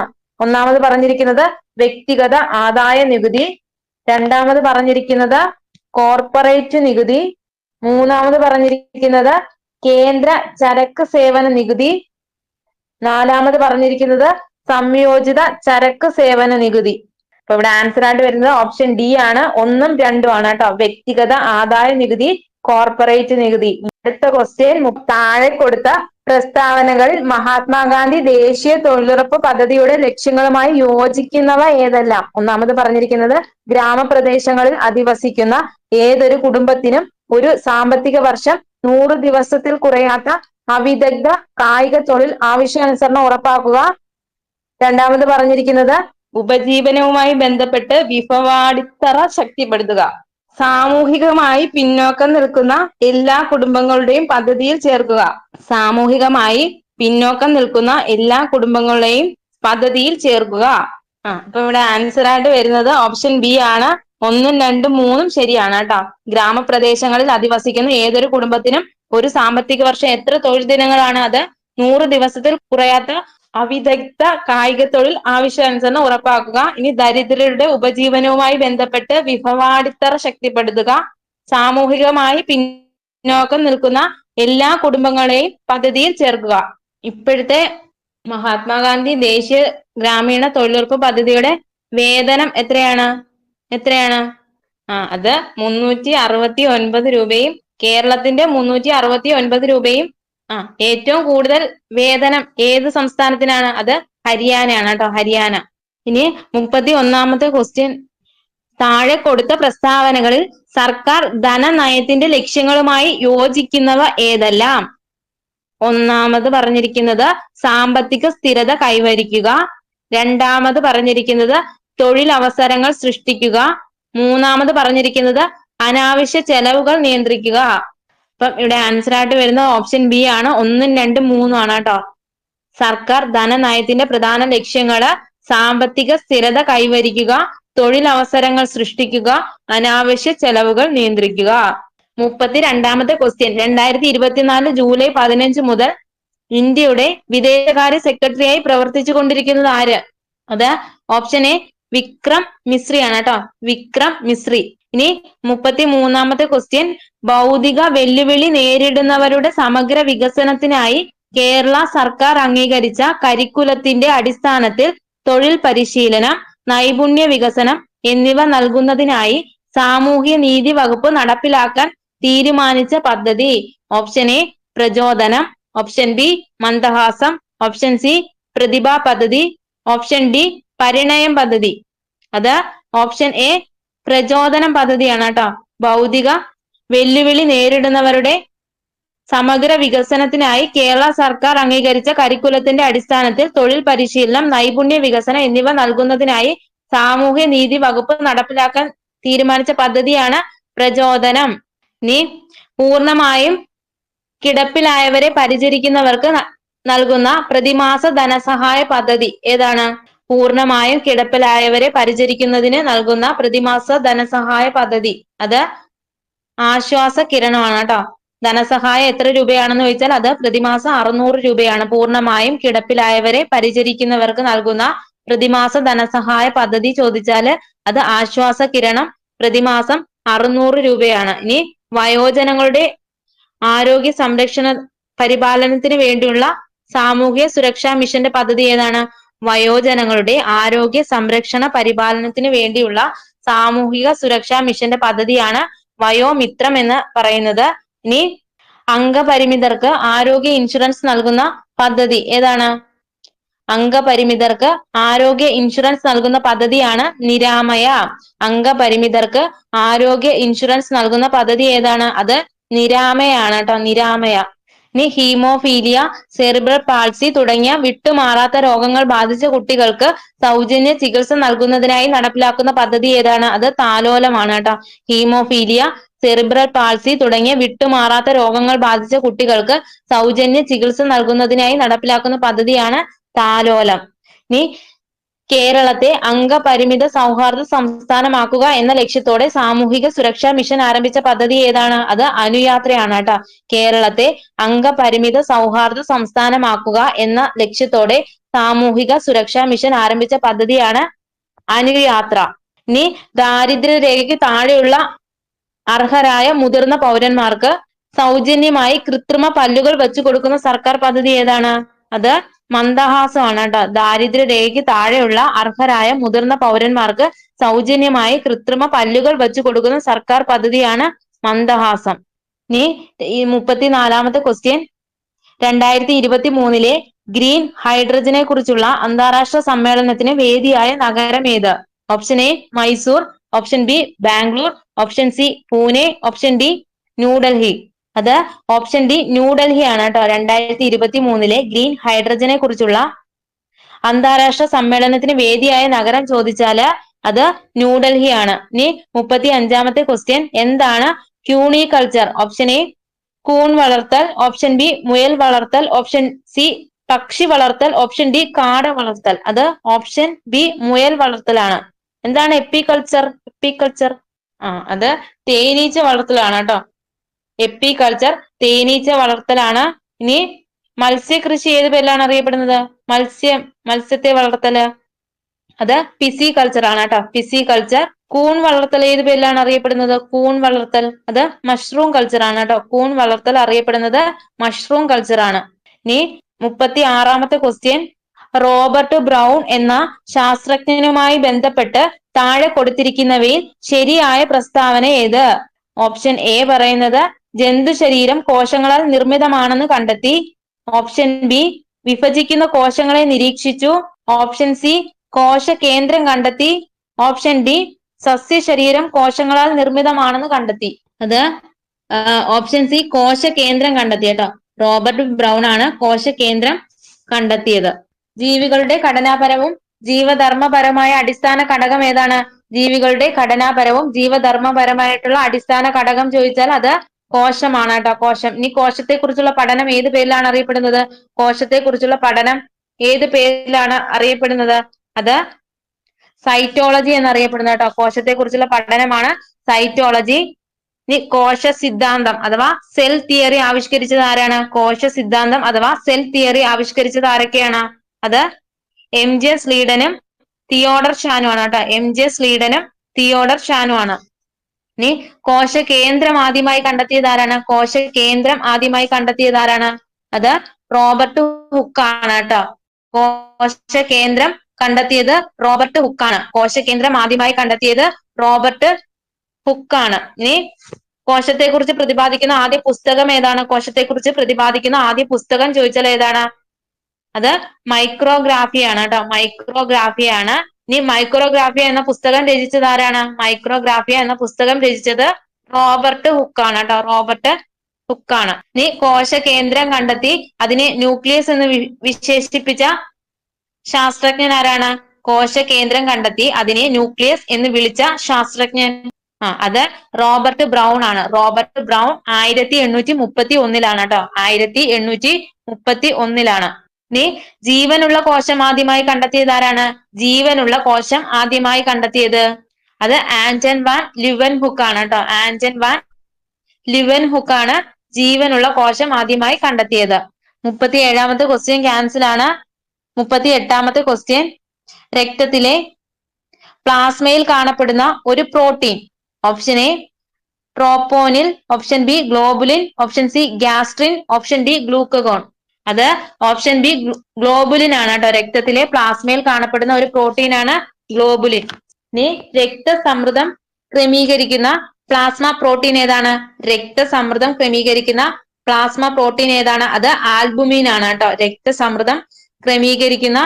ഒന്നാമത് പറഞ്ഞിരിക്കുന്നത് വ്യക്തിഗത ആദായ നികുതി, രണ്ടാമത് പറഞ്ഞിരിക്കുന്നത് കോർപ്പറേറ്റ് നികുതി, മൂന്നാമത് പറഞ്ഞിരിക്കുന്നത് കേന്ദ്ര ചരക്ക് സേവന നികുതി, നാലാമത് പറഞ്ഞിരിക്കുന്നത് സംയോജിത ചരക്ക് സേവന നികുതി. അപ്പൊ ഇവിടെ ആൻസർ ആയിട്ട് വരുന്നത് ഓപ്ഷൻ ഡി ആണ്. 1ഉം 2ഉം ആണ് കേട്ടോ. വ്യക്തിഗത ആദായ നികുതി, കോർപ്പറേറ്റ് നികുതി. അടുത്ത ക്വസ്റ്റ്യൻ. താഴെ കൊടുത്ത പ്രസ്താവനകളിൽ മഹാത്മാഗാന്ധി ദേശീയ തൊഴിലുറപ്പ് പദ്ധതിയുടെ ലക്ഷ്യങ്ങളുമായി യോജിക്കുന്നവ ഏതെല്ലാം? ഒന്നാമത് പറഞ്ഞിരിക്കുന്നത് ഗ്രാമപ്രദേശങ്ങളിൽ അധിവസിക്കുന്ന ഏതൊരു കുടുംബത്തിനും ഒരു സാമ്പത്തിക വർഷം 100 ദിവസത്തിൽ കുറയാത്ത അവിദഗ്ധ കായിക തൊഴിൽ ആവശ്യാനുസരണം ഉറപ്പാക്കുക. രണ്ടാമത് പറഞ്ഞിരിക്കുന്നത് ഉപജീവനവുമായി ബന്ധപ്പെട്ട് വിഭവാടിത്തറ ശക്തിപ്പെടുത്തുക. സാമൂഹികമായി പിന്നോക്കം നിൽക്കുന്ന എല്ലാ കുടുംബങ്ങളുടെയും പദ്ധതിയിൽ ചേർക്കുക. സാമൂഹികമായി പിന്നോക്കം നിൽക്കുന്ന എല്ലാ കുടുംബങ്ങളെയും പദ്ധതിയിൽ ചേർക്കുക. അപ്പൊ ഇവിടെ ആൻസർ ആയിട്ട് വരുന്നത് ഓപ്ഷൻ ബി ആണ്. 1ഉം 2ഉം 3ഉം ശരിയാണ് കേട്ടോ. ഗ്രാമപ്രദേശങ്ങളിൽ അധിവസിക്കുന്ന ഏതൊരു കുടുംബത്തിനും ഒരു സാമ്പത്തിക വർഷം എത്ര തൊഴിൽ ദിനങ്ങളാണ്? അത് 100 ദിവസത്തിൽ കുറയാത്ത അവിദഗ്ധ കായിക തൊഴിൽ ആവശ്യാനുസരണം ഉറപ്പാക്കുക. ഇനി ദരിദ്രരുടെ ഉപജീവനവുമായി ബന്ധപ്പെട്ട് വിഭവാടിത്തറ ശക്തിപ്പെടുത്തുക. സാമൂഹികമായി പിന്നോക്കം നിൽക്കുന്ന എല്ലാ കുടുംബങ്ങളെയും പദ്ധതിയിൽ ചേർക്കുക. ഇപ്പോഴത്തെ മഹാത്മാഗാന്ധി ദേശീയ ഗ്രാമീണ തൊഴിലുറപ്പ് പദ്ധതിയുടെ വേതനം എത്രയാണ്? അത് 369 രൂപയും കേരളത്തിന്റെ 369 രൂപയും. ഏറ്റവും കൂടുതൽ വേതനം ഏത് സംസ്ഥാനത്തിനാണ്? അത് ഹരിയാനയാണ് കേട്ടോ. ഹരിയാന. ഇനി 31ാമത്തെ ക്വസ്റ്റ്യൻ. താഴെ കൊടുത്ത പ്രസ്താവനകളിൽ സർക്കാർ ധനനയത്തിന്റെ ലക്ഷ്യങ്ങളുമായി യോജിക്കുന്നവ ഏതെല്ലാം? ഒന്നാമത് പറഞ്ഞിരിക്കുന്നത് സാമ്പത്തിക സ്ഥിരത കൈവരിക്കുക, രണ്ടാമത് പറഞ്ഞിരിക്കുന്നത് തൊഴിലവസരങ്ങൾ സൃഷ്ടിക്കുക, മൂന്നാമത് പറഞ്ഞിരിക്കുന്നത് അനാവശ്യ ചെലവുകൾ നിയന്ത്രിക്കുക. അപ്പം ഇവിടെ ആൻസർ ആയിട്ട് വരുന്നത് ഓപ്ഷൻ ബി ആണ്. 1ഉം 2ഉം 3ഉം ആണ് കേട്ടോ. സർക്കാർ ധനനയത്തിന്റെ പ്രധാന ലക്ഷ്യങ്ങള് സാമ്പത്തിക സ്ഥിരത കൈവരിക്കുക, തൊഴിലവസരങ്ങൾ സൃഷ്ടിക്കുക, അനാവശ്യ ചെലവുകൾ നിയന്ത്രിക്കുക. 32ാമത്തെ ക്വസ്റ്റ്യൻ. 2024 ജൂലൈ 15 മുതൽ ഇന്ത്യയുടെ വിദേശകാര്യ സെക്രട്ടറിയായി പ്രവർത്തിച്ചു കൊണ്ടിരിക്കുന്നത് ആര്? അത് ഓപ്ഷൻ എ വിക്രം മിശ്രി ആണ് കേട്ടോ, വിക്രം മിശ്രി. ഇനി 33-ാമത്തെ ക്വസ്റ്റ്യൻ, ഭൗതിക വെല്ലുവിളി നേരിടുന്നവരുടെ സമഗ്ര വികസനത്തിനായി കേരള സർക്കാർ അംഗീകരിച്ച കരിക്കുലത്തിന്റെ അടിസ്ഥാനത്തിൽ തൊഴിൽ പരിശീലനം, നൈപുണ്യ വികസനം എന്നിവ നൽകുന്നതിനായി സാമൂഹ്യ നീതി വകുപ്പ് നടപ്പിലാക്കാൻ തീരുമാനിച്ച പദ്ധതി. ഓപ്ഷൻ എ പ്രചോദനം, ഓപ്ഷൻ ബി മന്ദഹാസം, ഓപ്ഷൻ സി പ്രതിഭാ പദ്ധതി, ഓപ്ഷൻ ഡി പരിണയം പദ്ധതി. അത് ഓപ്ഷൻ എ പ്രചോദനം പദ്ധതിയാണ് കേട്ടോ. ഭൗതിക വെല്ലുവിളി നേരിടുന്നവരുടെ സമഗ്ര വികസനത്തിനായി കേരള സർക്കാർ അംഗീകരിച്ച കരിക്കുലത്തിന്റെ അടിസ്ഥാനത്തിൽ തൊഴിൽ പരിശീലനം, നൈപുണ്യ വികസനം എന്നിവ നൽകുന്നതിനായി സാമൂഹ്യ നീതി വകുപ്പ് നടപ്പിലാക്കാൻ തീരുമാനിച്ച പദ്ധതിയാണ് പ്രചോദനം. ഇനി പൂർണ്ണമായും കിടപ്പിലായവരെ പരിചരിക്കുന്നവർക്ക് നൽകുന്ന പ്രതിമാസ ധനസഹായ പദ്ധതി ഏതാണ്? പൂർണ്ണമായും കിടപ്പിലായവരെ പരിചരിക്കുന്നതിന് നൽകുന്ന പ്രതിമാസ ധനസഹായ പദ്ധതി അത് ആശ്വാസ കിരണമാണ് കേട്ടോ. ധനസഹായം എത്ര രൂപയാണെന്ന് ചോദിച്ചാൽ അത് പ്രതിമാസം 600 രൂപയാണ്. പൂർണ്ണമായും കിടപ്പിലായവരെ പരിചരിക്കുന്നവർക്ക് നൽകുന്ന പ്രതിമാസ ധനസഹായ പദ്ധതി ചോദിച്ചാൽ അത് ആശ്വാസ കിരണം, പ്രതിമാസം 600 രൂപയാണ്. ഇനി വയോജനങ്ങളുടെ ആരോഗ്യ സംരക്ഷണ പരിപാലനത്തിന് വേണ്ടിയുള്ള സാമൂഹ്യ സുരക്ഷാ മിഷന്റെ പദ്ധതി ഏതാണ്? വയോജനങ്ങളുടെ ആരോഗ്യ സംരക്ഷണ പരിപാലനത്തിന് വേണ്ടിയുള്ള സാമൂഹിക സുരക്ഷാ മിഷന്റെ പദ്ധതിയാണ് വയോമിത്രം എന്ന് പറയുന്നത്. ഇനി അംഗപരിമിതർക്ക് ആരോഗ്യ ഇൻഷുറൻസ് നൽകുന്ന പദ്ധതി ഏതാണ്? അംഗപരിമിതർക്ക് ആരോഗ്യ ഇൻഷുറൻസ് നൽകുന്ന പദ്ധതിയാണ് നിരാമയ. അംഗപരിമിതർക്ക് ആരോഗ്യ ഇൻഷുറൻസ് നൽകുന്ന പദ്ധതി ഏതാണ്? അത് നിരാമയാണ് കേട്ടോ, നിരാമയ. ഇനി ഹീമോഫീലിയ, സെറിബ്രൽ പാൾസി തുടങ്ങിയ വിട്ടുമാറാത്ത രോഗങ്ങൾ ബാധിച്ച കുട്ടികൾക്ക് സൗജന്യ ചികിത്സ നൽകുന്നതിനായി നടപ്പിലാക്കുന്ന പദ്ധതി ഏതാണ്? അത് താലോലമാണ് കേട്ടോ. ഹീമോഫീലിയ, സെറിബ്രൽ പാൾസി തുടങ്ങിയ വിട്ടുമാറാത്ത രോഗങ്ങൾ ബാധിച്ച കുട്ടികൾക്ക് സൗജന്യ ചികിത്സ നൽകുന്നതിനായി നടപ്പിലാക്കുന്ന പദ്ധതിയാണ് താലോലം. ഇനി കേരളത്തെ അംഗപരിമിത സൗഹാർദ്ദ സംസ്ഥാനമാക്കുക എന്ന ലക്ഷ്യത്തോടെ സാമൂഹിക സുരക്ഷാ മിഷൻ ആരംഭിച്ച പദ്ധതി ഏതാണ്? അത് അനുയാത്രയാണ് കേട്ടോ. കേരളത്തെ അംഗപരിമിത സൗഹാർദ്ദ സംസ്ഥാനമാക്കുക എന്ന ലക്ഷ്യത്തോടെ സാമൂഹിക സുരക്ഷാ മിഷൻ ആരംഭിച്ച പദ്ധതിയാണ് അനുയാത്ര. ഇനി ദാരിദ്ര്യരേഖയ്ക്ക് താഴെയുള്ള അർഹരായ മുതിർന്ന പൗരന്മാർക്ക് സൗജന്യമായി കൃത്രിമ പല്ലുകൾ വെച്ചു കൊടുക്കുന്ന സർക്കാർ പദ്ധതി ഏതാണ്? അത് മന്ദഹാസമാണ് കേട്ടോ. ദാരിദ്ര്യരേഖയ്ക്ക് താഴെയുള്ള അർഹരായ മുതിർന്ന പൗരന്മാർക്ക് സൗജന്യമായി കൃത്രിമ പല്ലുകൾ വെച്ചു കൊടുക്കുന്ന സർക്കാർ പദ്ധതിയാണ് മന്ദഹാസം. ഇനി 34-ാമത്തെ ക്വസ്റ്റ്യൻ, 2023 ഗ്രീൻ ഹൈഡ്രജനെ കുറിച്ചുള്ള അന്താരാഷ്ട്ര സമ്മേളനത്തിന് വേദിയായ നഗരം ഏത്? Option A Mysore, option B Bangalore, option C Pune, option D New Delhi. അത് ഓപ്ഷൻ ഡി ന്യൂഡൽഹി ആണ് കേട്ടോ. 2023 ഗ്രീൻ ഹൈഡ്രജനെ കുറിച്ചുള്ള അന്താരാഷ്ട്ര സമ്മേളനത്തിന് വേദിയായ നഗരം ചോദിച്ചാല് അത് ന്യൂഡൽഹി ആണ്. ഇനി 35-ാമത്തെ ക്വസ്റ്റ്യൻ, എന്താണ് ക്യൂണികൾച്ചർ? ഓപ്ഷൻ എ കൂൺ വളർത്തൽ, ഓപ്ഷൻ ബി മുയൽ വളർത്തൽ, ഓപ്ഷൻ സി പക്ഷി വളർത്തൽ, ഓപ്ഷൻ ഡി കാട വളർത്തൽ. അത് ഓപ്ഷൻ ബി മുയൽ വളർത്തലാണ്. എന്താണ് എപ്പികൾച്ചർ? എപ്പികൾച്ചർ അത് തേനീച്ച വളർത്തലാണ് കേട്ടോ. എപ്പികൾച്ചർ തേനീച്ച വളർത്തലാണ്. ഇനി മത്സ്യകൃഷി ഏത് പേരിലാണ് അറിയപ്പെടുന്നത്? മത്സ്യത്തെ വളർത്തല് അത് പിസികൾച്ചർ ആണ് കേട്ടോ, പിസികൾച്ചർ. കൂൺ വളർത്തൽ ഏത് പേരിലാണ് അറിയപ്പെടുന്നത്? കൂൺ വളർത്തൽ അത് മഷ്റൂം കൾച്ചർ ആണ് കേട്ടോ. കൂൺ വളർത്തൽ അറിയപ്പെടുന്നത് മഷ്റൂം കൾച്ചർ ആണ്. ഇനി 36-ാമത്തെ ക്വസ്റ്റ്യൻ, റോബർട്ട് ബ്രൗൺ എന്ന ശാസ്ത്രജ്ഞനുമായി ബന്ധപ്പെട്ട് താഴെ കൊടുത്തിരിക്കുന്നവയിൽ ശരിയായ പ്രസ്താവന ഏത്? ഓപ്ഷൻ എ പറയുന്നത് ജന്തു ശരീരം കോശങ്ങളാൽ നിർമ്മിതമാണെന്ന് കണ്ടെത്തി, ഓപ്ഷൻ ബി വിഭജിക്കുന്ന കോശങ്ങളെ നിരീക്ഷിച്ചു, ഓപ്ഷൻ സി കോശ കേന്ദ്രം കണ്ടെത്തി, ഓപ്ഷൻ ഡി സസ്യ ശരീരം കോശങ്ങളാൽ നിർമ്മിതമാണെന്ന് കണ്ടെത്തി. അത് ഓപ്ഷൻ സി കോശ കേന്ദ്രം കണ്ടെത്തി കേട്ടോ. റോബർട്ട് ബ്രൗൺ ആണ് കോശ കേന്ദ്രം കണ്ടെത്തിയത്. ജീവികളുടെ ഘടനാപരവും ജീവധർമ്മപരമായ അടിസ്ഥാന ഘടകം ഏതാണ്? ജീവികളുടെ ഘടനാപരവും ജീവധർമ്മപരമായിട്ടുള്ള അടിസ്ഥാന ഘടകം ചോദിച്ചാൽ അത് കോശമാണ് കേട്ടോ, കോശം. ഇനി കോശത്തെ കുറിച്ചുള്ള പഠനം ഏത് പേരിലാണ് അറിയപ്പെടുന്നത്? കോശത്തെ കുറിച്ചുള്ള പഠനം ഏത് പേരിലാണ് അറിയപ്പെടുന്നത്? അത് സൈറ്റോളജി എന്നറിയപ്പെടുന്നത് കേട്ടോ. കോശത്തെ കുറിച്ചുള്ള പഠനമാണ് സൈറ്റോളജി. ഇനി കോശ സിദ്ധാന്തം അഥവാ സെൽ തിയറി ആവിഷ്കരിച്ചത് ആരാണ്? കോശ സിദ്ധാന്തം അഥവാ സെൽ തിയറി ആവിഷ്കരിച്ചത് ആരൊക്കെയാണ്? അത് MG സ്ലീഡനും തിയോഡർ ഷാനു ആണ് കേട്ടോ. MJ സ്ലീഡനും തിയോഡർ ഷാനു ആണ്. ഇനി കോശകേന്ദ്രം ആദ്യമായി കണ്ടെത്തിയത് ആരാണ്? കോശകേന്ദ്രം ആദ്യമായി കണ്ടെത്തിയത് ആരാണ്? അത് റോബർട്ട് ഹുക്കാണ് കേട്ടോ. കോശകേന്ദ്രം കണ്ടെത്തിയത് റോബർട്ട് ഹുക്കാണ്. കോശകേന്ദ്രം ആദ്യമായി കണ്ടെത്തിയത് റോബർട്ട് ഹുക്കാണ്. ഇനി കോശത്തെ കുറിച്ച് പ്രതിപാദിക്കുന്ന ആദ്യ പുസ്തകം ഏതാണ്? കോശത്തെ കുറിച്ച് പ്രതിപാദിക്കുന്ന ആദ്യ പുസ്തകം ചോദിച്ചാൽ ഏതാണ്? അത് മൈക്രോഗ്രാഫിയാണ് കേട്ടോ. മൈക്രോഗ്രാഫിയാണ്. ഇനി മൈക്രോഗ്രാഫിയ എന്ന പുസ്തകം രചിച്ചത് ആരാണ്? മൈക്രോഗ്രാഫിയ എന്ന പുസ്തകം രചിച്ചത് റോബർട്ട് ഹുക്കാണ് കേട്ടോ. റോബർട്ട് ഹുക്കാണ്. ഇനി കോശകേന്ദ്രം കണ്ടെത്തി അതിനെ ന്യൂക്ലിയസ് എന്ന് വിശേഷിപ്പിച്ച ശാസ്ത്രജ്ഞൻ ആരാണ്? കോശകേന്ദ്രം കണ്ടെത്തി അതിനെ ന്യൂക്ലിയസ് എന്ന് വിളിച്ച ശാസ്ത്രജ്ഞൻ അത് റോബർട്ട് ബ്രൗൺ ആണ്. റോബർട്ട് ബ്രൗൺ 1831 കേട്ടോ. 1831. ഇനി ജീവനുള്ള കോശം ആദ്യമായി കണ്ടെത്തിയത് ആരാണ്? ജീവനുള്ള കോശം ആദ്യമായി കണ്ടെത്തിയത് അത് ആന്റൺ വാൻ ല്യൂവൻഹുക്ക് ആണ് കേട്ടോ. ആന്റൺ വാൻ ല്യൂവൻഹുക്ക് ആണ് ജീവനുള്ള കോശം ആദ്യമായി കണ്ടെത്തിയത്. 37ാമത്തെ ക്വസ്റ്റ്യൻ ക്യാൻസൽ ആണ്. 38ാമത്തെ ക്വസ്റ്റ്യൻ, രക്തത്തിലെ പ്ലാസ്മയിൽ കാണപ്പെടുന്ന ഒരു protein. Option A troponin, option B globulin, option C gastrin, option D glucagon. അത് ഓപ്ഷൻ ബി ഗ്ലോബുലിൻ ആണ് കേട്ടോ. രക്തത്തിലെ പ്ലാസ്മയിൽ കാണപ്പെടുന്ന ഒരു പ്രോട്ടീൻ ആണ് ഗ്ലോബുലിൻ. ഇനി രക്തസമ്മർദ്ദം ക്രമീകരിക്കുന്ന പ്ലാസ്മ പ്രോട്ടീൻ ഏതാണ്? രക്തസമ്മർദ്ദം ക്രമീകരിക്കുന്ന പ്ലാസ്മ പ്രോട്ടീൻ ഏതാണ്? അത് ആൽബുമിൻ ആണ് കേട്ടോ. രക്തസമ്മർദ്ദം ക്രമീകരിക്കുന്ന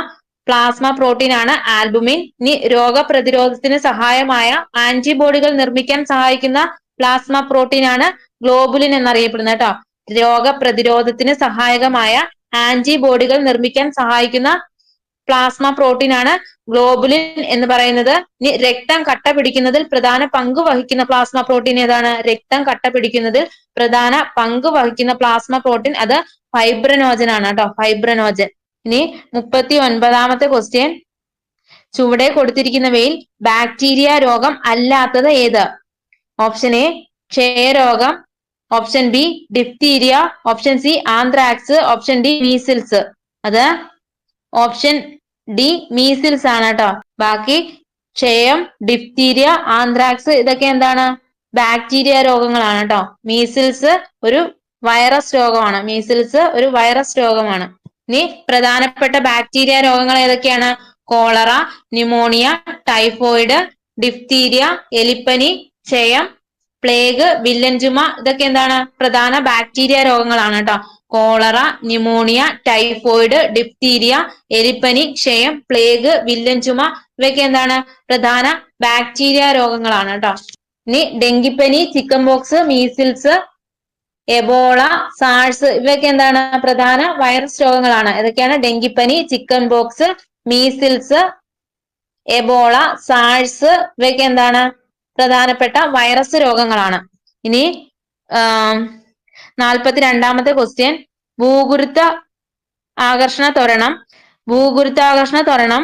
പ്ലാസ്മ പ്രോട്ടീൻ ആണ് ആൽബുമിൻ. ഇനി രോഗപ്രതിരോധത്തിന് സഹായമായ ആന്റിബോഡികൾ നിർമ്മിക്കാൻ സഹായിക്കുന്ന പ്ലാസ്മ പ്രോട്ടീൻ ആണ് ഗ്ലോബുലിൻ എന്നറിയപ്പെടുന്നത് കേട്ടോ. രോഗപ്രതിരോധത്തിന് സഹായകമായ ആന്റിബോഡികൾ നിർമ്മിക്കാൻ സഹായിക്കുന്ന പ്ലാസ്മ പ്രോട്ടീൻ ആണ് ഗ്ലോബുലിൻ എന്ന് പറയുന്നത്. ഇനി രക്തം കട്ട പിടിക്കുന്നതിൽ പ്രധാന പങ്ക് വഹിക്കുന്ന പ്ലാസ്മ പ്രോട്ടീൻ ഏതാണ്? രക്തം കട്ട പിടിക്കുന്നതിൽ പ്രധാന പങ്ക് വഹിക്കുന്ന പ്ലാസ്മ പ്രോട്ടീൻ അത് ഫൈബ്രനോജൻ ആണ് കേട്ടോ. ഫൈബ്രനോജൻ. ഇനി 39ാമത്തെ ക്വസ്റ്റ്യൻ, ചുവടെ കൊടുത്തിരിക്കുന്നവയിൽ ബാക്ടീരിയ രോഗം അല്ലാത്തത് ഏത്? ഓപ്ഷൻ എ ക്ഷയരോഗം, option B diphtheria, option C anthrax, option D measles. അത് ഓപ്ഷൻ ഡി മീസിൽസ് ആണ് കേട്ടോ. ബാക്കി ക്ഷയം, ഡിഫ്തീരിയ, ആന്ത്രാക്സ് ഇതൊക്കെ എന്താണ്? ബാക്ടീരിയ രോഗങ്ങളാണ് കേട്ടോ. മീസിൽസ് ഒരു വൈറസ് രോഗമാണ്. മീസിൽസ് ഒരു വൈറസ് രോഗമാണ്. ഇനി പ്രധാനപ്പെട്ട ബാക്ടീരിയ രോഗങ്ങൾ ഏതൊക്കെയാണ്? കോളറ, ന്യൂമോണിയ, ടൈഫോയിഡ്, ഡിഫ്തീരിയ, എലിപ്പനി, ക്ഷയം, പ്ലേഗ്, വില്ലൻ ചുമ ഇതൊക്കെ എന്താണ്? പ്രധാന ബാക്ടീരിയ രോഗങ്ങളാണ് കേട്ടോ. കോളറ, ന്യൂമോണിയ, ടൈഫോയിഡ്, ഡിഫ്തീരിയ, എലിപ്പനി, ക്ഷയം, പ്ലേഗ്, വില്ലൻ ചുമ ഇവയൊക്കെ എന്താണ്? പ്രധാന ബാക്ടീരിയ രോഗങ്ങളാണ് കേട്ടോ. ഇനി ഡെങ്കിപ്പനി, chicken pox, measles, Ebola, SARS ഇവയൊക്കെ എന്താണ്? പ്രധാന വൈറസ് രോഗങ്ങളാണ്. ഇതൊക്കെയാണ് ഡെങ്കിപ്പനി, chicken pox, measles, Ebola, SARS ഇവയൊക്കെ എന്താണ്? പ്രധാനപ്പെട്ട വൈറസ് രോഗങ്ങളാണ്. ഇനി 42ാമത്തെ ക്വസ്റ്റ്യൻ, ഭൂഗുരുത്വ ആകർഷണ ത്വരണം. ഭൂഗുരുത്വാകർഷണ ത്വരണം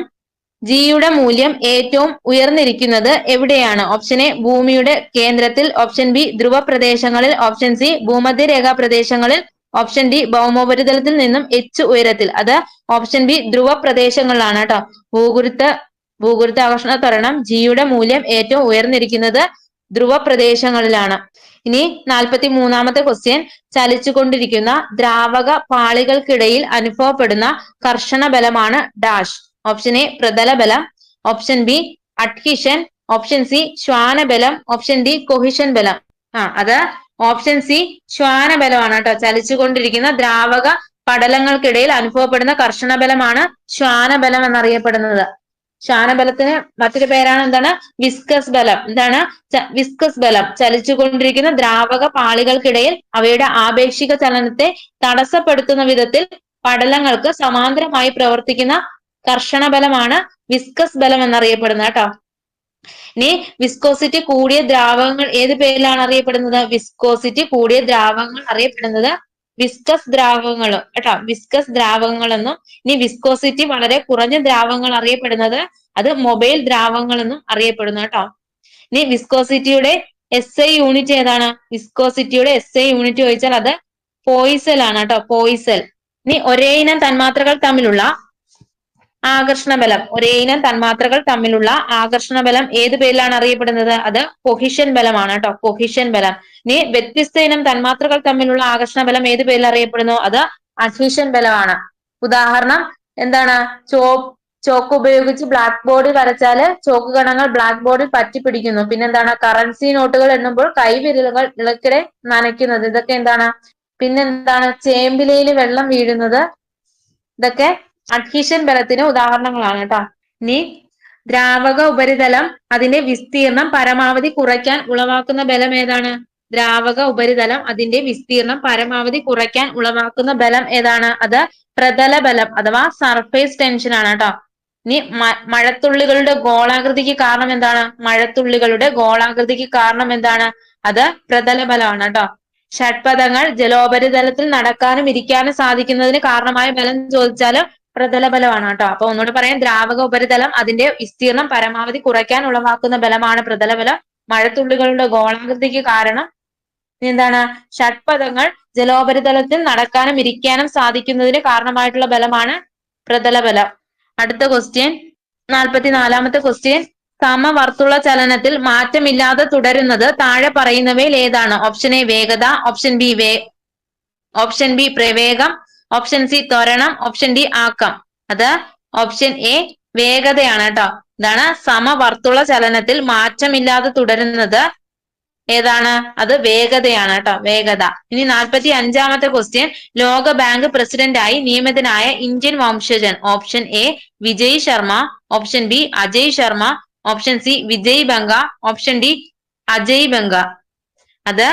ജിയുടെ മൂല്യം ഏറ്റവും ഉയർന്നിരിക്കുന്നത് എവിടെയാണ്? ഓപ്ഷൻ എ ഭൂമിയുടെ കേന്ദ്രത്തിൽ, ഓപ്ഷൻ ബി ധ്രുവ പ്രദേശങ്ങളിൽ, ഓപ്ഷൻ സി ഭൂമധ്യരേഖാ പ്രദേശങ്ങളിൽ, ഓപ്ഷൻ ഡി ഭൗമോപരിതലത്തിൽ നിന്നും h ഉയരത്തിൽ. അത് ഓപ്ഷൻ ബി ധ്രുവ പ്രദേശങ്ങളിലാണ് കേട്ടോ. ഭൂഗുരുത്വാകർഷണ ത്വരണം ജിയുടെ മൂല്യം ഏറ്റവും ഉയർന്നിരിക്കുന്നത് ധ്രുവ പ്രദേശങ്ങളിലാണ്. ഇനി 43ാമത്തെ ക്വസ്റ്റ്യൻ, ചലിച്ചുകൊണ്ടിരിക്കുന്ന ദ്രാവക പാളികൾക്കിടയിൽ അനുഭവപ്പെടുന്ന കർഷണ ബലമാണ് ഡാഷ്. ഓപ്ഷൻ എ പ്രതല ബലം, option B adhesion, option C ശ്വാനബലം, ഓപ്ഷൻ ഡി കൊഹിഷൻ ബലം. അത് ഓപ്ഷൻ സി ശ്വാനബലമാണ് കേട്ടോ. ചലിച്ചുകൊണ്ടിരിക്കുന്ന ദ്രാവക പടലങ്ങൾക്കിടയിൽ അനുഭവപ്പെടുന്ന കർഷണ ബലമാണ് ശ്വാനബലം എന്നറിയപ്പെടുന്നത്. ശ്വാനബലത്തിന് മറ്റൊരു പേരാണ് എന്താണ്? വിസ്കസ് ബലം. എന്താണ്? വിസ്കസ് ബലം. ചലിച്ചുകൊണ്ടിരിക്കുന്ന ദ്രാവക പാളികൾക്കിടയിൽ അവയുടെ ആപേക്ഷിക ചലനത്തെ തടസ്സപ്പെടുത്തുന്ന വിധത്തിൽ പടലങ്ങൾക്ക് സമാന്തരമായി പ്രവർത്തിക്കുന്ന കർഷണ ബലമാണ് വിസ്കസ് ബലം എന്നറിയപ്പെടുന്നത് കേട്ടോ. ഇനി വിസ്കോസിറ്റി കൂടിയ ദ്രാവകങ്ങൾ ഏത് പേരിലാണ് അറിയപ്പെടുന്നത്? വിസ്കോസിറ്റി കൂടിയ ദ്രാവകങ്ങൾ അറിയപ്പെടുന്നത് വിസ്കസ് ദ്രാവകങ്ങൾ കേട്ടോ. വിസ്കസ് ദ്രാവകങ്ങൾ എന്നും, ഇനി വിസ്കോസിറ്റി വളരെ കുറഞ്ഞ ദ്രാവകങ്ങൾ അറിയപ്പെടുന്നത് അത് മൊബൈൽ ദ്രാവകങ്ങൾ എന്നും അറിയപ്പെടുന്നു കേട്ടോ. ഇനി വിസ്കോസിറ്റിയുടെ SI യൂണിറ്റ് ഏതാണ്? വിസ്കോസിറ്റിയുടെ SI യൂണിറ്റ് ചോദിച്ചാൽ അത് പോയിസൽ ആണ് കേട്ടോ. പോയിസൽ. ഇനി ഒരേ ഇനം തന്മാത്രകൾ തമ്മിലുള്ള ആകർഷണ ബലം. ഒരേ ഇനം തന്മാത്രകൾ തമ്മിലുള്ള ആകർഷണ ബലം ഏത് പേരിലാണ് അറിയപ്പെടുന്നത്? അത് കൊഹിഷൻ ബലമാണ് കേട്ടോ. കൊഹിഷൻ ബലം. ഇനി വ്യത്യസ്ത ഇനം തന്മാത്രകൾ തമ്മിലുള്ള ആകർഷണ ബലം ഏത് പേരിൽ അറിയപ്പെടുന്നു? അത് അഡ്ഹീഷൻ ബലമാണ്. ഉദാഹരണം എന്താണ്? ചോക്ക് ഉപയോഗിച്ച് ബ്ലാക്ക് ബോർഡിൽ വരച്ചാല് ചോക്ക് കണങ്ങൾ ബ്ലാക്ക് ബോർഡിൽ പറ്റിപ്പിടിക്കുന്നു. പിന്നെന്താണ്? കറൻസി നോട്ടുകൾ എണ്ണുമ്പോൾ കൈവിരലുകൾ ഇളക്കിടെ നനയ്ക്കുന്നത്. ഇതൊക്കെ എന്താണ്? പിന്നെന്താണ്? ചേമ്പിലയിൽ വെള്ളം വീഴുന്നത്. ഇതൊക്കെ അഡ്ഹീഷൻ ബലത്തിന് ഉദാഹരണങ്ങളാണ് കേട്ടോ. ഇനി ദ്രാവക ഉപരിതലം അതിന്റെ വിസ്തീർണം പരമാവധി കുറയ്ക്കാൻ ഉളവാക്കുന്ന ബലം ഏതാണ്? ദ്രാവക ഉപരിതലം അതിന്റെ വിസ്തീർണം പരമാവധി കുറയ്ക്കാൻ ഉളവാക്കുന്ന ബലം ഏതാണ്? അത് പ്രതല ബലം അഥവാ സർഫേസ് ടെൻഷൻ ആണ് കേട്ടോ. ഇനി മഴത്തുള്ളികളുടെ ഗോളാകൃതിക്ക് കാരണം എന്താണ്? മഴത്തുള്ളികളുടെ ഗോളാകൃതിക്ക് കാരണം എന്താണ്? അത് പ്രതല ബലമാണ് കേട്ടോ. ഷഡ്പദങ്ങൾ ജലോപരിതലത്തിൽ നടക്കാനും ഇരിക്കാനും സാധിക്കുന്നതിന് കാരണമായ ബലം ചോദിച്ചാല് പ്രതല ബലമാണ് കേട്ടോ. അപ്പൊ ഒന്നുകൂടെ പറയാം, ദ്രാവക ഉപരിതലം അതിന്റെ വിസ്തീർണം പരമാവധി കുറയ്ക്കാൻ ഉളവാക്കുന്ന ബലമാണ് പ്രതല ബലം. മഴത്തുള്ളികളുടെ ഗോളാകൃതിക്ക് കാരണം എന്താണ്? ഷഡ്പദങ്ങൾ ജലോപരിതലത്തിൽ നടക്കാനും ഇരിക്കാനും സാധിക്കുന്നതിന് കാരണമായിട്ടുള്ള ബലമാണ് പ്രതല ബലം. അടുത്ത ക്വസ്റ്റ്യൻ 44-ാമത്തെ ക്വസ്റ്റ്യൻ. സമവർത്തുള ചലനത്തിൽ മാറ്റമില്ലാതെ തുടരുന്നത് താഴെ പറയുന്നവയിൽ ഏതാണ്? ഓപ്ഷൻ എ വേഗത, ഓപ്ഷൻ ബി പ്രവേഗം, ഓപ്ഷൻ സി ത്വരണം, ഓപ്ഷൻ ഡി ആക്കം. അത് ഓപ്ഷൻ എ വേഗതയാണ് കേട്ടോ. ഇതാണ് സമവർത്തുള ചലനത്തിൽ മാറ്റമില്ലാതെ തുടരുന്നത് ഏതാണ്? അത് വേഗതയാണ് കേട്ടോ, വേഗത. ഇനി 45-ാമത്തെ ക്വസ്റ്റ്യൻ. ലോക ബാങ്ക് പ്രസിഡന്റായി നിയമിതനായ ഇന്ത്യൻ വംശജൻ. Option A Vijay Sharma, option B Ajay Sharma, option C Vijay Banga, option D Ajay Banga. അത്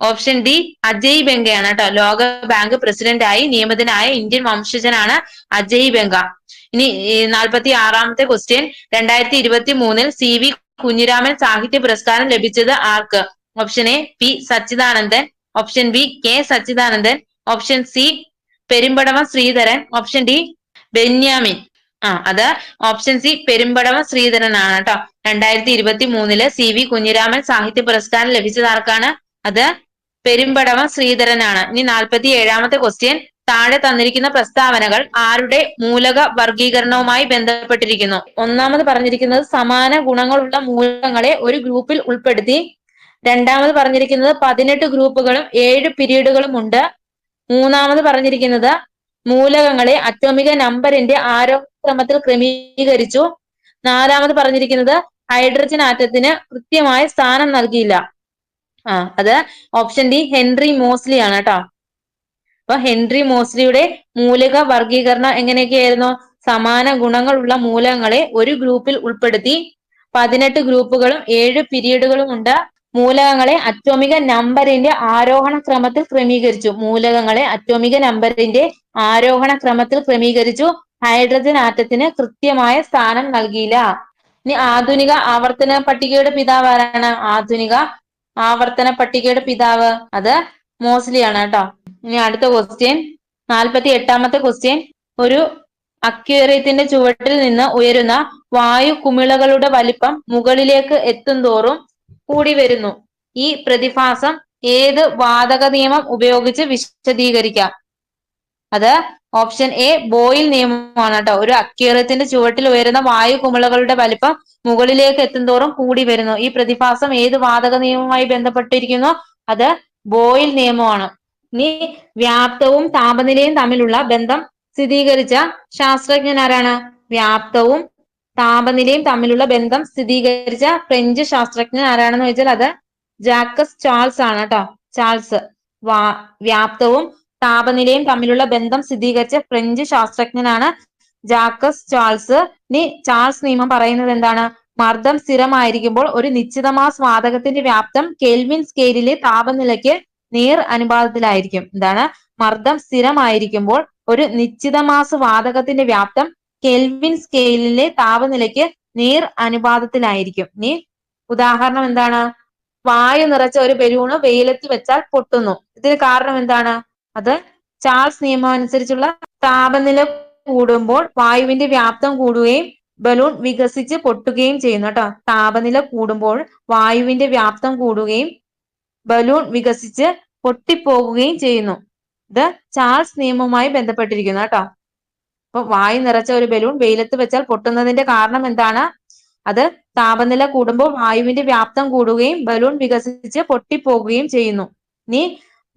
ഓപ്ഷൻ ഡി അജയ് ബംഗയാണ് കേട്ടോ. ലോക ബാങ്ക് പ്രസിഡന്റായി നിയമിതനായ ഇന്ത്യൻ വംശജനാണ് അജയ് ബംഗ. ഇനി 46-ാമത്തെ ക്വസ്റ്റ്യൻ. 2023 സി വി കുഞ്ഞിരാമൻ സാഹിത്യ പുരസ്കാരം ലഭിച്ചത് ആർക്ക്? Option A P Sachidanandan, option B K Sachidanandan, option C Perumbadavam Sreedharan, option D Benyamin. അത് ഓപ്ഷൻ സി പെരുമ്പടവം ശ്രീധരനാണ് കേട്ടോ. 2023 സി വി കുഞ്ഞിരാമൻ സാഹിത്യ പുരസ്കാരം ലഭിച്ചത് ആർക്കാണ്? അത് പെരുമ്പടവം ശ്രീധരനാണ്. ഇനി 47-ാമത്തെ ക്വസ്റ്റ്യൻ. താഴെ തന്നിരിക്കുന്ന പ്രസ്താവനകൾ ആരുടെ മൂലക വർഗീകരണവുമായി ബന്ധപ്പെട്ടിരിക്കുന്നു? ഒന്നാമത് പറഞ്ഞിരിക്കുന്നത് സമാന ഗുണങ്ങളുള്ള മൂലകങ്ങളെ ഒരു ഗ്രൂപ്പിൽ ഉൾപ്പെടുത്തി. രണ്ടാമത് പറഞ്ഞിരിക്കുന്നത് 18 ഗ്രൂപ്പുകളും 7 പിരീഡുകളും ഉണ്ട്. മൂന്നാമത് പറഞ്ഞിരിക്കുന്നത് മൂലകങ്ങളെ അറ്റോമിക നമ്പറിന്റെ ആരോഹണക്രമത്തിൽ ക്രമീകരിച്ചു. നാലാമത് പറഞ്ഞിരിക്കുന്നത് ഹൈഡ്രജൻ ആറ്റത്തിന് കൃത്യമായ സ്ഥാനം നൽകിയില്ല. അത് ഓപ്ഷൻ ഡി ഹെൻറി മോസ്ലി ആണ് കേട്ടോ. അപ്പൊ ഹെൻറി മോസ്ലിയുടെ മൂലക വർഗീകരണം എങ്ങനെയൊക്കെയായിരുന്നു? സമാന ഗുണങ്ങളുള്ള മൂലകങ്ങളെ ഒരു ഗ്രൂപ്പിൽ ഉൾപ്പെടുത്തി. 18 ഗ്രൂപ്പുകളും 7 പിരീഡുകളും ഉണ്ട്. മൂലകങ്ങളെ അറ്റോമിക നമ്പറിന്റെ ആരോഹണ ക്രമത്തിൽ ക്രമീകരിച്ചു. മൂലകങ്ങളെ അറ്റോമിക നമ്പറിന്റെ ആരോഹണ ക്രമത്തിൽ ക്രമീകരിച്ചു. ഹൈഡ്രജൻ ആറ്റത്തിന് കൃത്യമായ സ്ഥാനം നൽകിയില്ല. ഇനി ആധുനിക ആവർത്തന പട്ടികയുടെ പിതാവ് ആരാണ്? ആധുനിക ആവർത്തന പട്ടികയുടെ പിതാവ് അത് മോസ്ലിയാണ് കേട്ടോ. ഇനി അടുത്ത ക്വസ്റ്റ്യൻ 48-ാമത്തെ ക്വസ്റ്റ്യൻ. ഒരു അക്വേറിയത്തിന്റെ ചുവട്ടിൽ നിന്ന് ഉയരുന്ന വായു കുമിളകളുടെ വലിപ്പം മുകളിലേക്ക് എത്തുന്തോറും കൂടി വരുന്നു. ഈ പ്രതിഭാസം ഏത് വാതക നിയമം ഉപയോഗിച്ച് വിശദീകരിക്കാം? അത് ഓപ്ഷൻ എ ബോയിൽ നിയമമാണ് കേട്ടോ. ഒരു അക്വേറിയത്തിന്റെ ചുവട്ടിൽ ഉയരുന്ന വായു കുമിളകളുടെ വലിപ്പം മുകളിലേക്ക് എത്തുന്തോറും കൂടി വരുന്നു. ഈ പ്രതിഭാസം ഏത് വാതക നിയമവുമായി ബന്ധപ്പെട്ടിരിക്കുന്നു? അത് ബോയിൽ നിയമമാണ്. ഇനി വ്യാപ്തവും താപനിലയും തമ്മിലുള്ള ബന്ധം സ്ഥിരീകരിച്ച ശാസ്ത്രജ്ഞൻ ആരാണ്? വ്യാപ്തവും താപനിലയും തമ്മിലുള്ള ബന്ധം സ്ഥിരീകരിച്ച ഫ്രഞ്ച് ശാസ്ത്രജ്ഞൻ ആരാണെന്ന് ചോദിച്ചാൽ അത് ജാക്കസ് ചാൾസ് ആണ് കേട്ടോ. ചാൾസ്. വ്യാപ്തവും താപനിലയും തമ്മിലുള്ള ബന്ധം സ്ഥിരീകരിച്ച ഫ്രഞ്ച് ശാസ്ത്രജ്ഞനാണ് ജാക്കസ് ചാൾസ്. ഇനി ചാൾസ് നിയമം പറയുന്നത് എന്താണ്? മർദ്ദം സ്ഥിരമായിരിക്കുമ്പോൾ ഒരു നിശ്ചിത മാസ് വാതകത്തിന്റെ വ്യാപ്തം കെൽവിൻ സ്കെയിലിലെ താപനിലയ്ക്ക് നേർ അനുപാതത്തിലായിരിക്കും. എന്താണ്? മർദ്ദം സ്ഥിരമായിരിക്കുമ്പോൾ ഒരു നിശ്ചിത മാസ് വാതകത്തിന്റെ വ്യാപ്തം കെൽവിൻ സ്കെയിലിലെ താപനിലയ്ക്ക് നേർ അനുപാതത്തിലായിരിക്കും. ഇനി ഉദാഹരണം എന്താണ്? വായു നിറച്ച ഒരു ബലൂണ് വെയിലത്ത് വെച്ചാൽ പൊട്ടുന്നു. ഇതിന് കാരണം എന്താണ്? അത് ചാൾസ് നിയമം അനുസരിച്ചുള്ള താപനില കൂടുമ്പോൾ വായുവിന്റെ വ്യാപ്തം കൂടുകയും ബലൂൺ വികസിച്ച് പൊട്ടുകയും ചെയ്യുന്നു കേട്ടോ. താപനില കൂടുമ്പോൾ വായുവിന്റെ വ്യാപ്തം കൂടുകയും ബലൂൺ വികസിച്ച് പൊട്ടിപ്പോകുകയും ചെയ്യുന്നു. ഇത് ചാൾസ് നിയമവുമായി ബന്ധപ്പെട്ടിരിക്കുന്നു കേട്ടോ. അപ്പൊ വായു നിറച്ച ഒരു ബലൂൺ വെയിലത്ത് വെച്ചാൽ പൊട്ടുന്നതിന്റെ കാരണം എന്താണ്? അത് താപനില കൂടുമ്പോൾ വായുവിന്റെ വ്യാപ്തം കൂടുകയും ബലൂൺ വികസിച്ച് പൊട്ടിപ്പോകുകയും ചെയ്യുന്നു. ഇനി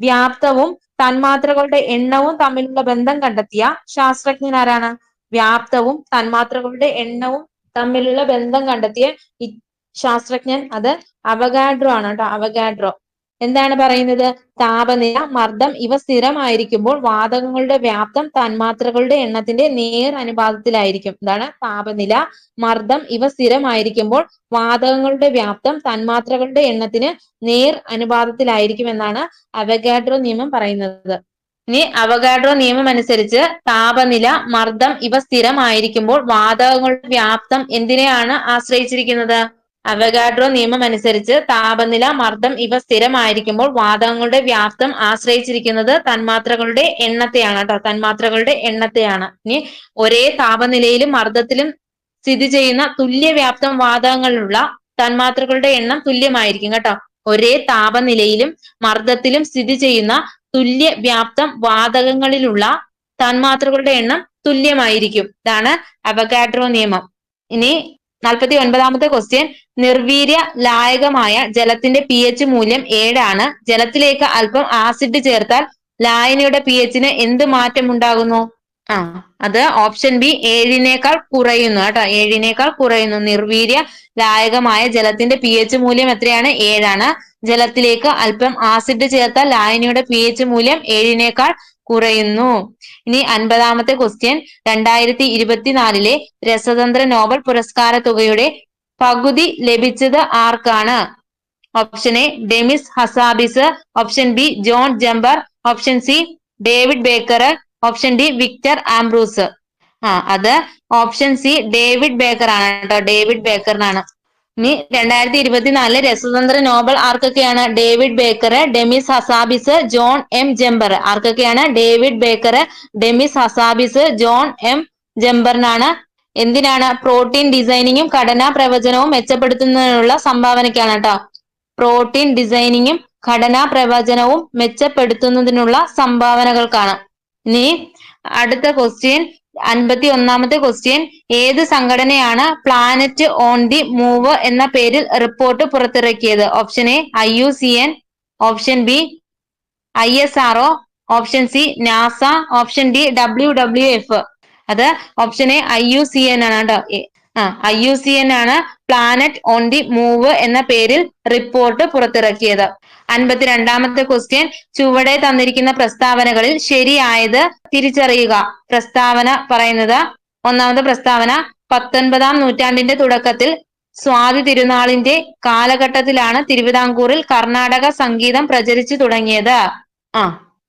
വ്യാപ്തവും തന്മാത്രകളുടെ എണ്ണവും തമ്മിലുള്ള ബന്ധം കണ്ടെത്തിയ ശാസ്ത്രജ്ഞൻ ആരാണ്? വ്യാപ്തവും തന്മാത്രകളുടെ എണ്ണവും തമ്മിലുള്ള ബന്ധം കണ്ടെത്തിയ ശാസ്ത്രജ്ഞൻ അത് അവഗാഡ്രോ ആണ് കേട്ടോ. അവഗാഡ്രോ എന്താണ് പറയുന്നത്? താപനില, മർദ്ദം ഇവ സ്ഥിരമായിരിക്കുമ്പോൾ വാതകങ്ങളുടെ വ്യാപ്തം തന്മാത്രകളുടെ എണ്ണത്തിന്റെ നേർ അനുപാതത്തിലായിരിക്കും. എന്താണ്? താപനില, മർദ്ദം ഇവ സ്ഥിരമായിരിക്കുമ്പോൾ വാതകങ്ങളുടെ വ്യാപ്തം തന്മാത്രകളുടെ എണ്ണത്തിന് നേർ അനുപാതത്തിലായിരിക്കും എന്നാണ് അവഗാഡ്രോ നിയമം പറയുന്നത്. ഇനി അവഗാഡ്രോ നിയമം അനുസരിച്ച് താപനില, മർദ്ദം ഇവ സ്ഥിരമായിരിക്കുമ്പോൾ വാതകങ്ങളുടെ വ്യാപ്തം എന്തിനെയാണ് ആശ്രയിച്ചിരിക്കുന്നത്? അവഗാഡ്രോ നിയമം അനുസരിച്ച് താപനില, മർദ്ദം ഇവ സ്ഥിരമായിരിക്കുമ്പോൾ വാതകങ്ങളുടെ വ്യാപ്തം ആശ്രയിച്ചിരിക്കുന്നത് തന്മാത്രകളുടെ എണ്ണത്തെയാണ് കേട്ടോ. തന്മാത്രകളുടെ എണ്ണത്തെയാണ്. ഇനി ഒരേ താപനിലയിലും മർദ്ദത്തിലും സ്ഥിതി ചെയ്യുന്ന തുല്യ വ്യാപ്തം വാതകങ്ങളിലുള്ള തന്മാത്രകളുടെ എണ്ണം തുല്യമായിരിക്കും കേട്ടോ. ഒരേ താപനിലയിലും മർദ്ദത്തിലും സ്ഥിതി ചെയ്യുന്ന തുല്യ വ്യാപ്തം വാതകങ്ങളിലുള്ള തന്മാത്രകളുടെ എണ്ണം തുല്യമായിരിക്കും. ഇതാണ് അവഗാഡ്രോ നിയമം. ഇനി 49ാമത്തെ ക്വസ്റ്റ്യൻ, നിർവീര്യ ലായകമായ ജലത്തിന്റെ pH മൂല്യം 7 ആണ്. ജലത്തിലേക്ക് അല്പം ആസിഡ് ചേർത്താൽ ലായനിയുടെ pHന് എന്ത് മാറ്റം ഉണ്ടാകുന്നു? അത് ഓപ്ഷൻ ബി 7നേക്കാൾ കുറയുന്നു കേട്ടോ. 7നേക്കാൾ കുറയുന്നു. നിർവീര്യ ലായകമായ ജലത്തിന്റെ pH മൂല്യം എത്രയാണ്? 7 ആണ്. ജലത്തിലേക്ക് അല്പം ആസിഡ് ചേർത്താൽ ലായനിയുടെ pH മൂല്യം 7നേക്കാൾ കുറയുന്നു. ഇനി 50ാമത്തെ ക്വസ്റ്റ്യൻ, 2024 രസതന്ത്ര നോബൽ പുരസ്കാര തുകയുടെ പകുതി ലഭിച്ചത് ആർക്കാണ്? Option A Demis Hassabis, option B John Jumper, option C David Baker, option D Victor Ambros. അത് ഓപ്ഷൻ സി ഡേവിഡ് ബേക്കർ ആണ് കേട്ടോ. ഡേവിഡ് ബേക്കറിനാണ്. ഇനി 2024 രസതന്ത്ര നോബൽ ആർക്കൊക്കെയാണ്? David Baker, Demis Hassabis, John M Jumper. ആർക്കൊക്കെയാണ്? David Baker, Demis Hassabis, John M ജമ്പറിനാണ്. എന്തിനാണ്? പ്രോട്ടീൻ ഡിസൈനിങ്ങും ഘടനാ പ്രവചനവും മെച്ചപ്പെടുത്തുന്നതിനുള്ള സംഭാവനയ്ക്കാണ് കേട്ടോ. പ്രോട്ടീൻ ഡിസൈനിങ്ങും ഘടനാ പ്രവചനവും മെച്ചപ്പെടുത്തുന്നതിനുള്ള സംഭാവനകൾക്കാണ്. ഇനി അടുത്ത ക്വസ്റ്റ്യൻ, 51ാമത്തെ ക്വസ്റ്റ്യൻ, ഏത് സംഘടനയാണ് പ്ലാനറ്റ് ഓൺ ദി മൂവ് എന്ന പേരിൽ റിപ്പോർട്ട് പുറത്തിറക്കിയത്? Option A IUCN, option B ISRO, option C NASA, option D WWF. അത് ഓപ്ഷൻ എ IUCN ആണ് കേട്ടോ. IUCN ആണ് പ്ലാനറ്റ് ഓൺ ദി മൂവ് എന്ന പേരിൽ റിപ്പോർട്ട് പുറത്തിറക്കിയത്. 52ാമത്തെ ക്വസ്റ്റ്യൻ, ചുവടെ തന്നിരിക്കുന്ന പ്രസ്താവനകളിൽ ശരിയായത് തിരിച്ചറിയുക. പ്രസ്താവന പറയുന്നത്, ഒന്നാമത്തെ പ്രസ്താവന, 19ാം നൂറ്റാണ്ടിന്റെ തുടക്കത്തിൽ സ്വാതി തിരുനാളിന്റെ കാലഘട്ടത്തിലാണ് തിരുവിതാംകൂറിൽ കർണാടക സംഗീതം പ്രചരിച്ചു തുടങ്ങിയത്.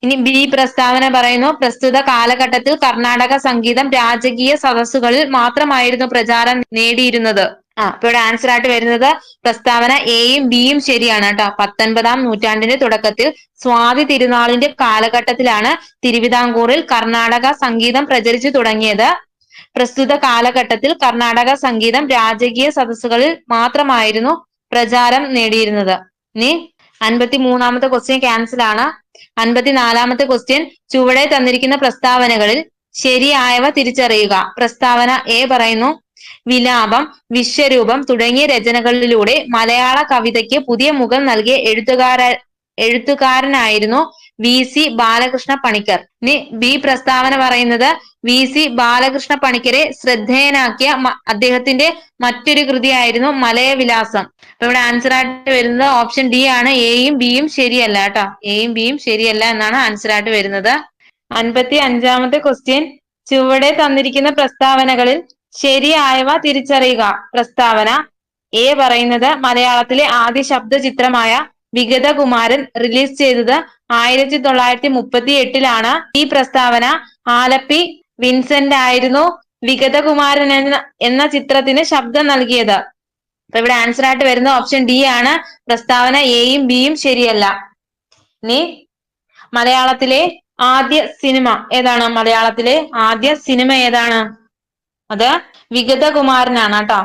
ഇനി ബി പ്രസ്താവന പറയുന്നു, പ്രസ്തുത കാലഘട്ടത്തിൽ കർണാടക സംഗീതം രാജകീയ സദസ്സുകളിൽ മാത്രമായിരുന്നു പ്രചാരം നേടിയിരുന്നത്. അപ്പൊ ഇവിടെ ആൻസർ ആയിട്ട് വരുന്നത് പ്രസ്താവന എയും ബിയും ശരിയാണ് കേട്ടോ. 19ാം നൂറ്റാണ്ടിന്റെ തുടക്കത്തിൽ സ്വാതി തിരുനാളിന്റെ കാലഘട്ടത്തിലാണ് തിരുവിതാംകൂറിൽ കർണാടക സംഗീതം പ്രചരിച്ചു തുടങ്ങിയത്. പ്രസ്തുത കാലഘട്ടത്തിൽ കർണാടക സംഗീതം രാജകീയ സദസ്സുകളിൽ മാത്രമായിരുന്നു പ്രചാരം നേടിയിരുന്നത്. ഇനി 53ാമത്തെ ക്വസ്റ്റ്യൻ ക്യാൻസൽ ആണ്. 54ാമത്തെ ക്വസ്റ്റ്യൻ, ചുവടെ തന്നിരിക്കുന്ന പ്രസ്താവനകളിൽ ശരിയായവ തിരിച്ചറിയുക. പ്രസ്താവന എ പറയുന്നു, വിലാപം, വിശ്വരൂപം തുടങ്ങിയ രചനകളിലൂടെ മലയാള കവിതയ്ക്ക് പുതിയ മുഖം നൽകിയ എഴുത്തുകാരനായിരുന്നു VC ബാലകൃഷ്ണ പണിക്കർ. ഇനി ബി പ്രസ്താവന പറയുന്നത്, VC ബാലകൃഷ്ണ പണിക്കരെ ശ്രദ്ധേയനാക്കിയ അദ്ദേഹത്തിന്റെ മറ്റൊരു കൃതിയായിരുന്നു മലയവിലാസം. അപ്പൊ ഇവിടെ ആൻസർ ആയിട്ട് വരുന്നത് ഓപ്ഷൻ ഡി ആണ്. എയും ബിയും ശരിയല്ല കേട്ടോ. എയും ബിയും ശരിയല്ല എന്നാണ് ആൻസർ ആയിട്ട് വരുന്നത്. 55ാമത്തെ ക്വസ്റ്റ്യൻ, ചുവടെ തന്നിരിക്കുന്ന പ്രസ്താവനകളിൽ ശരിയായവ തിരിച്ചറിയുക. പ്രസ്താവന എ പറയുന്നത്, മലയാളത്തിലെ ആദ്യ ശബ്ദ ചിത്രമായ വിഗതകുമാരൻ റിലീസ് ചെയ്തത് 1938 ഈ പ്രസ്താവന, ആലപ്പി വിൻസെന്റ് ആയിരുന്നു വിഗതകുമാരൻ എന്ന ചിത്രത്തിന് ശബ്ദം നൽകിയത്. അപ്പൊ ഇവിടെ ആൻസർ ആയിട്ട് വരുന്ന ഓപ്ഷൻ ഡി ആണ്. പ്രസ്താവന എയും ബിയും ശരിയല്ല. ഇനി മലയാളത്തിലെ ആദ്യ സിനിമ ഏതാണ്? മലയാളത്തിലെ ആദ്യ സിനിമ ഏതാണ്? അത് വിഗതകുമാരനാണ് കേട്ടോ.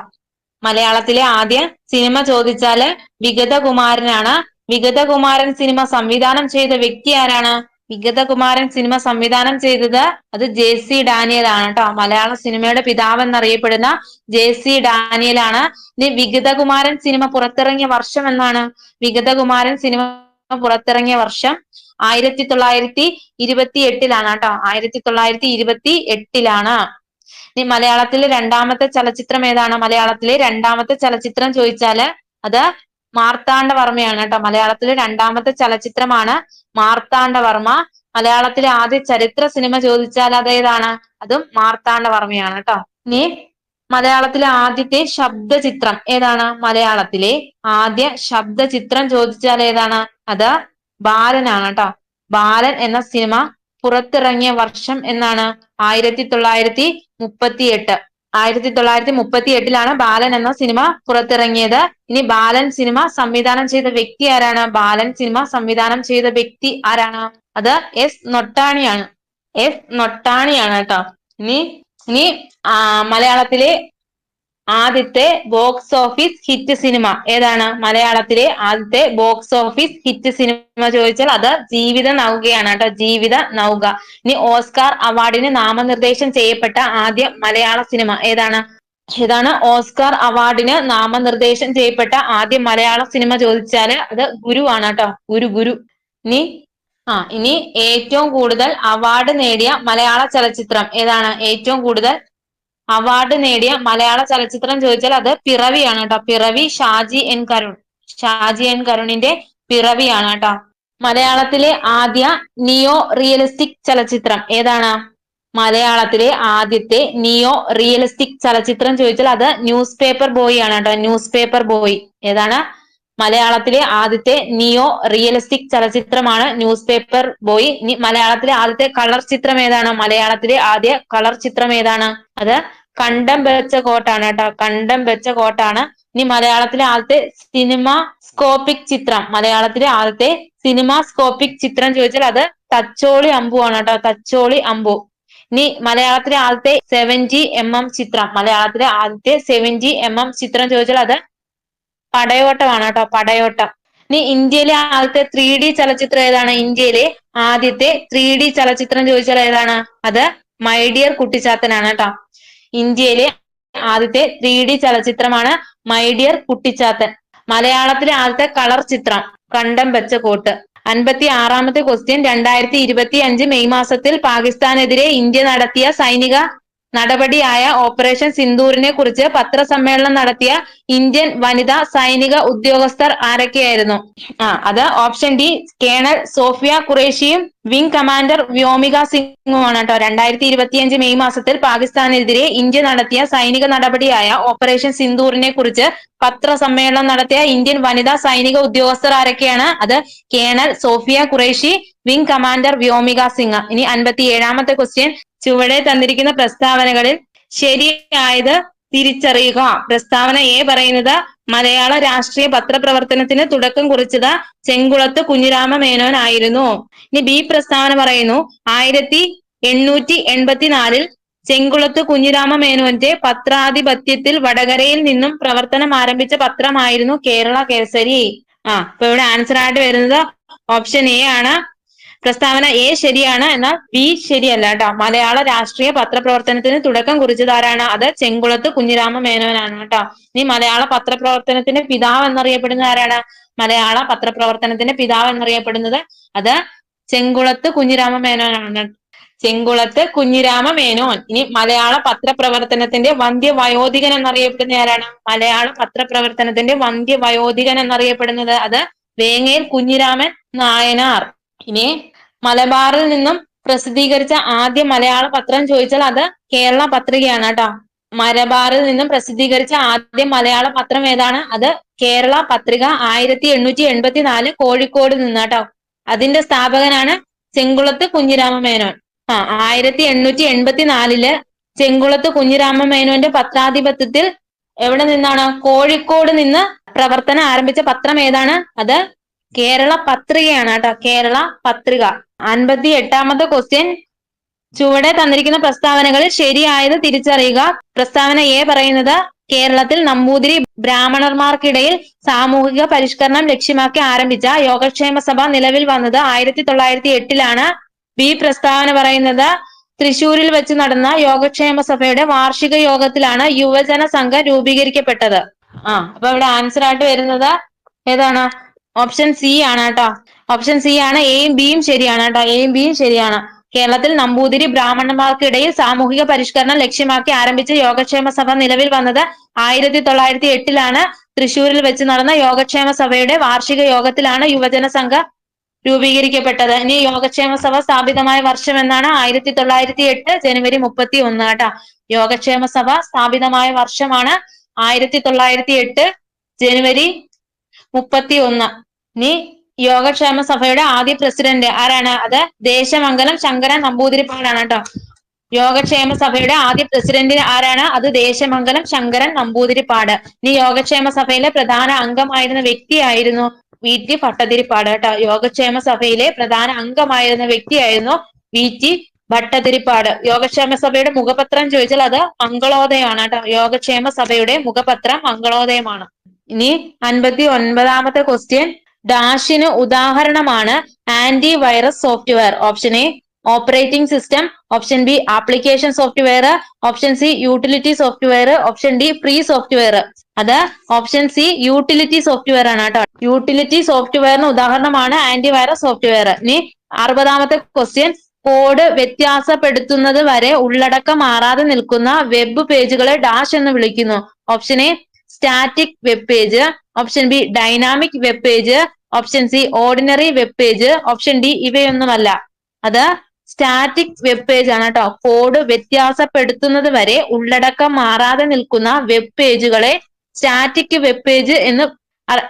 മലയാളത്തിലെ ആദ്യ സിനിമ ചോദിച്ചാല് വിഗതകുമാരനാണ്. വിഗതകുമാരൻ സിനിമ സംവിധാനം ചെയ്ത വ്യക്തി ആരാണ്? വിഗതകുമാരൻ സിനിമ സംവിധാനം ചെയ്തത് അത് JC ഡാനിയൽ ആണ് കേട്ടോ. മലയാള സിനിമയുടെ പിതാവ് എന്നറിയപ്പെടുന്ന JC ഡാനിയൽ ആണ്. ഇനി വിഗതകുമാരൻ സിനിമ പുറത്തിറങ്ങിയ വർഷം എന്നാണ്? വിഗതകുമാരൻ സിനിമ പുറത്തിറങ്ങിയ വർഷം 1928 കേട്ടോ. 1928. ഇനി മലയാളത്തിലെ രണ്ടാമത്തെ ചലച്ചിത്രം ഏതാണ്? മലയാളത്തിലെ രണ്ടാമത്തെ ചലച്ചിത്രം ചോദിച്ചാല് അത് മാർത്താണ്ഡവർമ്മയാണ് കേട്ടോ. മലയാളത്തിലെ രണ്ടാമത്തെ ചലച്ചിത്രമാണ് മാർത്താണ്ഡവർമ്മ. മലയാളത്തിലെ ആദ്യ ചരിത്ര സിനിമ ചോദിച്ചാൽ അതേതാണ്? അതും മാർത്താണ്ഡവർമ്മയാണ് കേട്ടോ. ഇനി മലയാളത്തിലെ ആദ്യത്തെ ശബ്ദചിത്രം ഏതാണ്? മലയാളത്തിലെ ആദ്യ ശബ്ദചിത്രം ചോദിച്ചാൽ ഏതാണ്? അത് ബാലനാണ് കേട്ടോ. ബാലൻ എന്ന സിനിമ പുറത്തിറങ്ങിയ വർഷം എന്നാണ്? 1938. 1938 ബാലൻ എന്ന സിനിമ പുറത്തിറങ്ങിയത്. ഇനി ബാലൻ സിനിമ സംവിധാനം ചെയ്ത വ്യക്തി ആരാണ്? ബാലൻ സിനിമ സംവിധാനം ചെയ്ത വ്യക്തി ആരാണ്? അത് S നൊട്ടാണിയാണ്. S നൊട്ടാണിയാണ് കേട്ടോ. ഇനി മലയാളത്തിലെ ആദ്യത്തെ ബോക്സ് ഓഫീസ് ഹിറ്റ് സിനിമ ഏതാണ്? മലയാളത്തിലെ ആദ്യത്തെ ബോക്സ് ഓഫീസ് ഹിറ്റ് സിനിമ ചോദിച്ചാൽ അത് ജീവിത നൗകയാണ് കേട്ടോ. ജീവിത നൗക. ഇനി ഓസ്കാർ അവാർഡിന് നാമനിർദ്ദേശം ചെയ്യപ്പെട്ട ആദ്യ മലയാള സിനിമ ഏതാണ്? ഓസ്കാർ അവാർഡിന് നാമനിർദ്ദേശം ചെയ്യപ്പെട്ട ആദ്യ മലയാള സിനിമ ചോദിച്ചാല് അത് ഗുരു ആണ് കേട്ടോ. ഗുരു. ഇനി ഏറ്റവും കൂടുതൽ അവാർഡ് നേടിയ മലയാള ചലച്ചിത്രം ഏതാണ്? ഏറ്റവും കൂടുതൽ അവാർഡ് നേടിയ മലയാള ചലച്ചിത്രം ചോദിച്ചാൽ അത് പിറവിയാണ് കേട്ടോ. പിറവി. ഷാജി എൻ കരുണിന്റെ പിറവിയാണ് കേട്ടോ. മലയാളത്തിലെ ആദ്യ നിയോ റിയലിസ്റ്റിക് ചലച്ചിത്രം ഏതാണ്? മലയാളത്തിലെ ആദ്യത്തെ നിയോ റിയലിസ്റ്റിക് ചലച്ചിത്രം ചോദിച്ചാൽ അത് ന്യൂസ് പേപ്പർ ബോയ് ആണ് കേട്ടോ. News paper boy. ഏതാണ്? മലയാളത്തിലെ ആദ്യത്തെ നിയോ റിയലിസ്റ്റിക് ചലച്ചിത്രമാണ് ന്യൂസ് പേപ്പർ ബോയ്. ഇനി മലയാളത്തിലെ ആദ്യത്തെ കളർ ചിത്രം ഏതാണ്? മലയാളത്തിലെ ആദ്യ കളർ ചിത്രം ഏതാണ്? അത് കണ്ടം വെച്ച കോട്ടാണ് കേട്ടോ. കണ്ടം വെച്ച കോട്ടാണ്. ഇനി മലയാളത്തിലെ ആദ്യത്തെ സിനിമാസ്കോപ്പിക് ചിത്രം, മലയാളത്തിലെ ആദ്യത്തെ സിനിമാസ്കോപ്പിക് ചിത്രം ചോദിച്ചാൽ അത് തച്ചോളി അമ്പു ആണ് കേട്ടോ. തച്ചോളി അമ്പു. ഇനി മലയാളത്തിലെ ആദ്യത്തെ 70mm ചിത്രം, മലയാളത്തിലെ ആദ്യത്തെ 70mm ചിത്രം ചോദിച്ചാൽ അത് പടയോട്ടമാണ് കേട്ടോ. പടയോട്ടം. ഇനി ഇന്ത്യയിലെ ആദ്യത്തെ 3D ചലച്ചിത്രം ഏതാണ്? ഇന്ത്യയിലെ ആദ്യത്തെ 3D ചലച്ചിത്രം ചോദിച്ചാൽ ഏതാണ്? അത് മൈ ഡിയർ കുട്ടിച്ചാത്തനാണ് കേട്ടോ. ഇന്ത്യയിലെ ആദ്യത്തെ 3D ചലച്ചിത്രമാണ് മൈ ഡിയർ കുട്ടിച്ചാത്തൻ. മലയാളത്തിലെ ആദ്യത്തെ കളർ ചിത്രം കണ്ടം വെച്ച കോട്ട്. 56-ാമത്തെ ക്വസ്റ്റ്യൻ. 2025 മെയ് മാസത്തിൽ പാകിസ്ഥാനെതിരെ ഇന്ത്യ നടത്തിയ സൈനിക നടപടിയായ ഓപ്പറേഷൻ സിന്ദൂറിനെ കുറിച്ച് പത്രസമ്മേളനം നടത്തിയ ഇന്ത്യൻ വനിതാ സൈനിക ഉദ്യോഗസ്ഥർ ആരൊക്കെയായിരുന്നു? അത് ഓപ്ഷൻ ഡി കേണൽ സോഫിയ ഖുറേഷിയും വിംഗ് കമാൻഡർ വ്യോമിക സിംഗുമാണ് കേട്ടോ. 2025 മെയ് മാസത്തിൽ പാകിസ്ഥാനെതിരെ ഇന്ത്യ നടത്തിയ സൈനിക നടപടിയായ ഓപ്പറേഷൻ സിന്ദൂറിനെ കുറിച്ച് പത്രസമ്മേളനം നടത്തിയ ഇന്ത്യൻ വനിതാ സൈനിക ഉദ്യോഗസ്ഥർ ആരൊക്കെയാണ്? അത് colonel Sofiya Qureshi, wing commander Vyomika Singh. ഇനി 57-ാമത്തെ ക്വസ്റ്റ്യൻ. ചുവടെ തന്നിരിക്കുന്ന പ്രസ്താവനകളിൽ ശരിയായത് തിരിച്ചറിയുക. പ്രസ്താവന എ പറയുന്നത് മലയാള രാഷ്ട്രീയ പത്രപ്രവർത്തനത്തിന് തുടക്കം കുറിച്ചത് ചെങ്കുളത്ത് കുഞ്ഞിരാമ മേനോൻ ആയിരുന്നു. ഇനി ബി പ്രസ്താവന പറയുന്നു 1884 ചെങ്കുളത്ത് കുഞ്ഞിരാമ മേനോന്റെ പത്രാധിപത്യത്തിൽ വടകരയിൽ നിന്നും പ്രവർത്തനം ആരംഭിച്ച പത്രമായിരുന്നു കേരള കേസരി. അപ്പൊ ഇവിടെ ആൻസർ ആയിട്ട് വരുന്നത് ഓപ്ഷൻ എ ആണ്. പ്രസ്താവന എ ശരിയാണ്, എന്നാൽ ബി ശരിയല്ല കേട്ടോ. മലയാള രാഷ്ട്രീയ പത്രപ്രവർത്തനത്തിന് തുടക്കം കുറിച്ചത് ആരാണ്? അത് ചെങ്കുളത്ത് കുഞ്ഞിരാമ മേനോനാണ് കേട്ടോ. ഇനി മലയാള പത്രപ്രവർത്തനത്തിന്റെ പിതാവ് എന്നറിയപ്പെടുന്നത് ആരാണ്? മലയാള പത്രപ്രവർത്തനത്തിന്റെ പിതാവ് എന്നറിയപ്പെടുന്നത് അത് ചെങ്കുളത്ത് കുഞ്ഞിരാമ മേനോനാണ്. ചെങ്കുളത്ത് കുഞ്ഞിരാമ മേനോൻ. ഇനി മലയാള പത്രപ്രവർത്തനത്തിന്റെ വന്ധ്യവയോധികൻ എന്നറിയപ്പെടുന്ന ആരാണ്? മലയാള പത്രപ്രവർത്തനത്തിന്റെ വന്ധ്യവയോധികൻ എന്നറിയപ്പെടുന്നത് അത് വേങ്ങേൽ കുഞ്ഞിരാമൻ നായനാർ. ഇനി മലബാറിൽ നിന്നും പ്രസിദ്ധീകരിച്ച ആദ്യ മലയാള പത്രം ചോദിച്ചാൽ അത് കേരള പത്രികയാണ് കേട്ടോ. മലബാറിൽ നിന്നും പ്രസിദ്ധീകരിച്ച ആദ്യ മലയാള പത്രം ഏതാണ്? അത് കേരള പത്രിക. 1884 കോഴിക്കോട് നിന്ന് കേട്ടോ. അതിന്റെ സ്ഥാപകനാണ് ചെങ്കുളത്ത് കുഞ്ഞിരാമ മേനോൻ. 1884 ചെങ്കുളത്ത് കുഞ്ഞിരാമ മേനോന്റെ പത്രാധിപത്യത്തിൽ എവിടെ നിന്നാണ്? കോഴിക്കോട് നിന്ന് പ്രവർത്തനം ആരംഭിച്ച പത്രം ഏതാണ്? അത് കേരള പത്രികയാണ് കേട്ടോ. കേരള പത്രിക. 58-ാമത്തെ ക്വസ്റ്റ്യൻ. ചുവടെ തന്നിരിക്കുന്ന പ്രസ്താവനകളിൽ ശരിയായത് തിരിച്ചറിയുക. പ്രസ്താവന എ പറയുന്നത് കേരളത്തിൽ നമ്പൂതിരി ബ്രാഹ്മണർമാർക്കിടയിൽ സാമൂഹിക പരിഷ്കരണം ലക്ഷ്യമാക്കി ആരംഭിച്ച യോഗക്ഷേമ സഭ നിലവിൽ വന്നത് 1908 ബി പ്രസ്താവന പറയുന്നത് തൃശൂരിൽ വെച്ച് നടന്ന യോഗക്ഷേമ സഭയുടെ വാർഷിക യോഗത്തിലാണ് യുവജന സംഘം രൂപീകരിക്കപ്പെട്ടത്. അപ്പൊ ഇവിടെ ആൻസർ ആയിട്ട് വരുന്നത് ഏതാണ്? ഓപ്ഷൻ സി ആണ് കേട്ടോ. ഓപ്ഷൻ സി ആണ്. എയും ബിയും ശരിയാണ് കേട്ടോ. എയും ബിയും ശരിയാണ്. കേരളത്തിൽ നമ്പൂതിരി ബ്രാഹ്മണന്മാർക്കിടയിൽ സാമൂഹിക പരിഷ്കരണം ലക്ഷ്യമാക്കി ആരംഭിച്ച യോഗക്ഷേമ സഭ നിലവിൽ വന്നത് 1908 തൃശൂരിൽ വെച്ച് നടന്ന യോഗക്ഷേമ സഭയുടെ വാർഷിക യോഗത്തിലാണ് യുവജന സംഘം രൂപീകരിക്കപ്പെട്ടത്. ഇനി യോഗക്ഷേമ സഭ സ്ഥാപിതമായ വർഷം എന്നാണ്? 1908 ജനുവരി 31 കേട്ടോ. യോഗക്ഷേമ സഭ സ്ഥാപിതമായ വർഷമാണ് 1908 ജനുവരി 31. ഇനി യോഗക്ഷേമ സഭയുടെ ആദ്യ പ്രസിഡന്റ് ആരാണ്? അത് ദേശമംഗലം ശങ്കരൻ നമ്പൂതിരിപ്പാടാണ് കേട്ടോ. യോഗക്ഷേമ സഭയുടെ ആദ്യ പ്രസിഡന്റ് ആരാണ്? അത് ദേശമംഗലം ശങ്കരൻ നമ്പൂതിരിപ്പാട്. ഇനി യോഗക്ഷേമ സഭയിലെ പ്രധാന അംഗമായിരുന്ന വ്യക്തിയായിരുന്നു VT ഭട്ടതിരിപ്പാട് കേട്ടോ. യോഗക്ഷേമ സഭയിലെ പ്രധാന അംഗമായിരുന്ന വ്യക്തിയായിരുന്നു VT ഭട്ടതിരിപ്പാട്. യോഗക്ഷേമ സഭയുടെ മുഖപത്രം ചോദിച്ചാൽ അത് മംഗളോദയമാണ് കേട്ടോ. യോഗക്ഷേമ സഭയുടെ മുഖപത്രം മംഗളോദയമാണ്. ഇനി 59ാമത്തെ ക്വസ്റ്റ്യൻ, ഡാഷിന് ഉദാഹരണമാണ് anti virus software? Option A operating system, option B application software, option C utility software, option D free software. അത് ഓപ്ഷൻ സി യൂട്ടിലിറ്റി സോഫ്റ്റ്വെയർ ആണ് കേട്ടോ. യൂട്ടിലിറ്റി സോഫ്റ്റ്വെയറിന് ഉദാഹരണമാണ് ആന്റി വൈറസ് സോഫ്റ്റ്വെയർ. ഇനി 60ാമത്തെ ക്വസ്റ്റ്യൻ, കോഡ് വ്യത്യാസപ്പെടുത്തുന്നത് വരെ ഉള്ളടക്കം മാറാതെ നിൽക്കുന്ന വെബ് പേജുകളെ ഡാഷ് എന്ന് വിളിക്കുന്നു? Option A static web page, option B dynamic web page, option C ordinary web page, option D ഇവയൊന്നുമല്ല. അത് സ്റ്റാറ്റിക് വെബ് പേജ് ആണ് കേട്ടോ. കോഡ് വ്യത്യാസപ്പെടുത്തുന്നത് വരെ ഉള്ളടക്കം മാറാതെ നിൽക്കുന്ന വെബ് പേജുകളെ സ്റ്റാറ്റിക് വെബ് പേജ് എന്ന്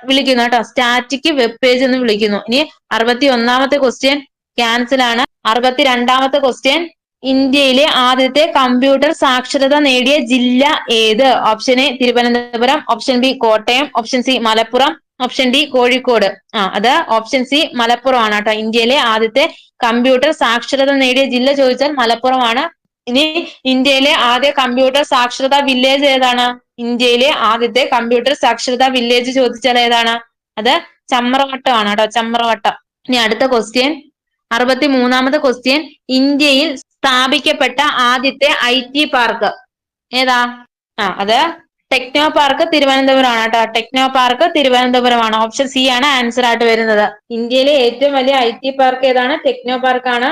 വിളിക്കുന്നു കേട്ടോ. സ്റ്റാറ്റിക് വെബ് പേജ് എന്ന് വിളിക്കുന്നു. ഇനി 61ാമത്തെ ക്വസ്റ്റ്യൻ ക്യാൻസൽ ആണ്. 62ാമത്തെ ക്വസ്റ്റ്യൻ, ഇന്ത്യയിലെ ആദ്യത്തെ കമ്പ്യൂട്ടർ സാക്ഷരത നേടിയ ജില്ല ഏത്? Option A Thiruvananthapuram, option B Kottayam, option C Malappuram, option D Kozhikode. അത് ഓപ്ഷൻ സി മലപ്പുറം ആണ് കേട്ടോ. ഇന്ത്യയിലെ ആദ്യത്തെ കമ്പ്യൂട്ടർ സാക്ഷരത നേടിയ ജില്ല ചോദിച്ചാൽ മലപ്പുറമാണ്. ഇനി ഇന്ത്യയിലെ ആദ്യ കമ്പ്യൂട്ടർ സാക്ഷരതാ വില്ലേജ് ഏതാണ്? ഇന്ത്യയിലെ ആദ്യത്തെ കമ്പ്യൂട്ടർ സാക്ഷരതാ വില്ലേജ് ചോദിച്ചാൽ ഏതാണ്? അത് ചമ്രവട്ടം ആണ് കേട്ടോ. ചമ്രവട്ടം. ഇനി അടുത്ത ക്വസ്റ്റ്യൻ, 63ാമത്തെ ക്വസ്റ്റ്യൻ, ഇന്ത്യയിൽ സ്ഥാപിക്കപ്പെട്ട ആദ്യത്തെ IT പാർക്ക് ഏതാ? അത് ടെക്നോ പാർക്ക് തിരുവനന്തപുരം ആണ് കേട്ടോ. ടെക്നോ പാർക്ക് തിരുവനന്തപുരമാണ്. ഓപ്ഷൻ സി ആണ് ആൻസർ ആയിട്ട് വരുന്നത്. ഇന്ത്യയിലെ ഏറ്റവും വലിയ IT പാർക്ക് ഏതാണ്? ടെക്നോ പാർക്കാണ്.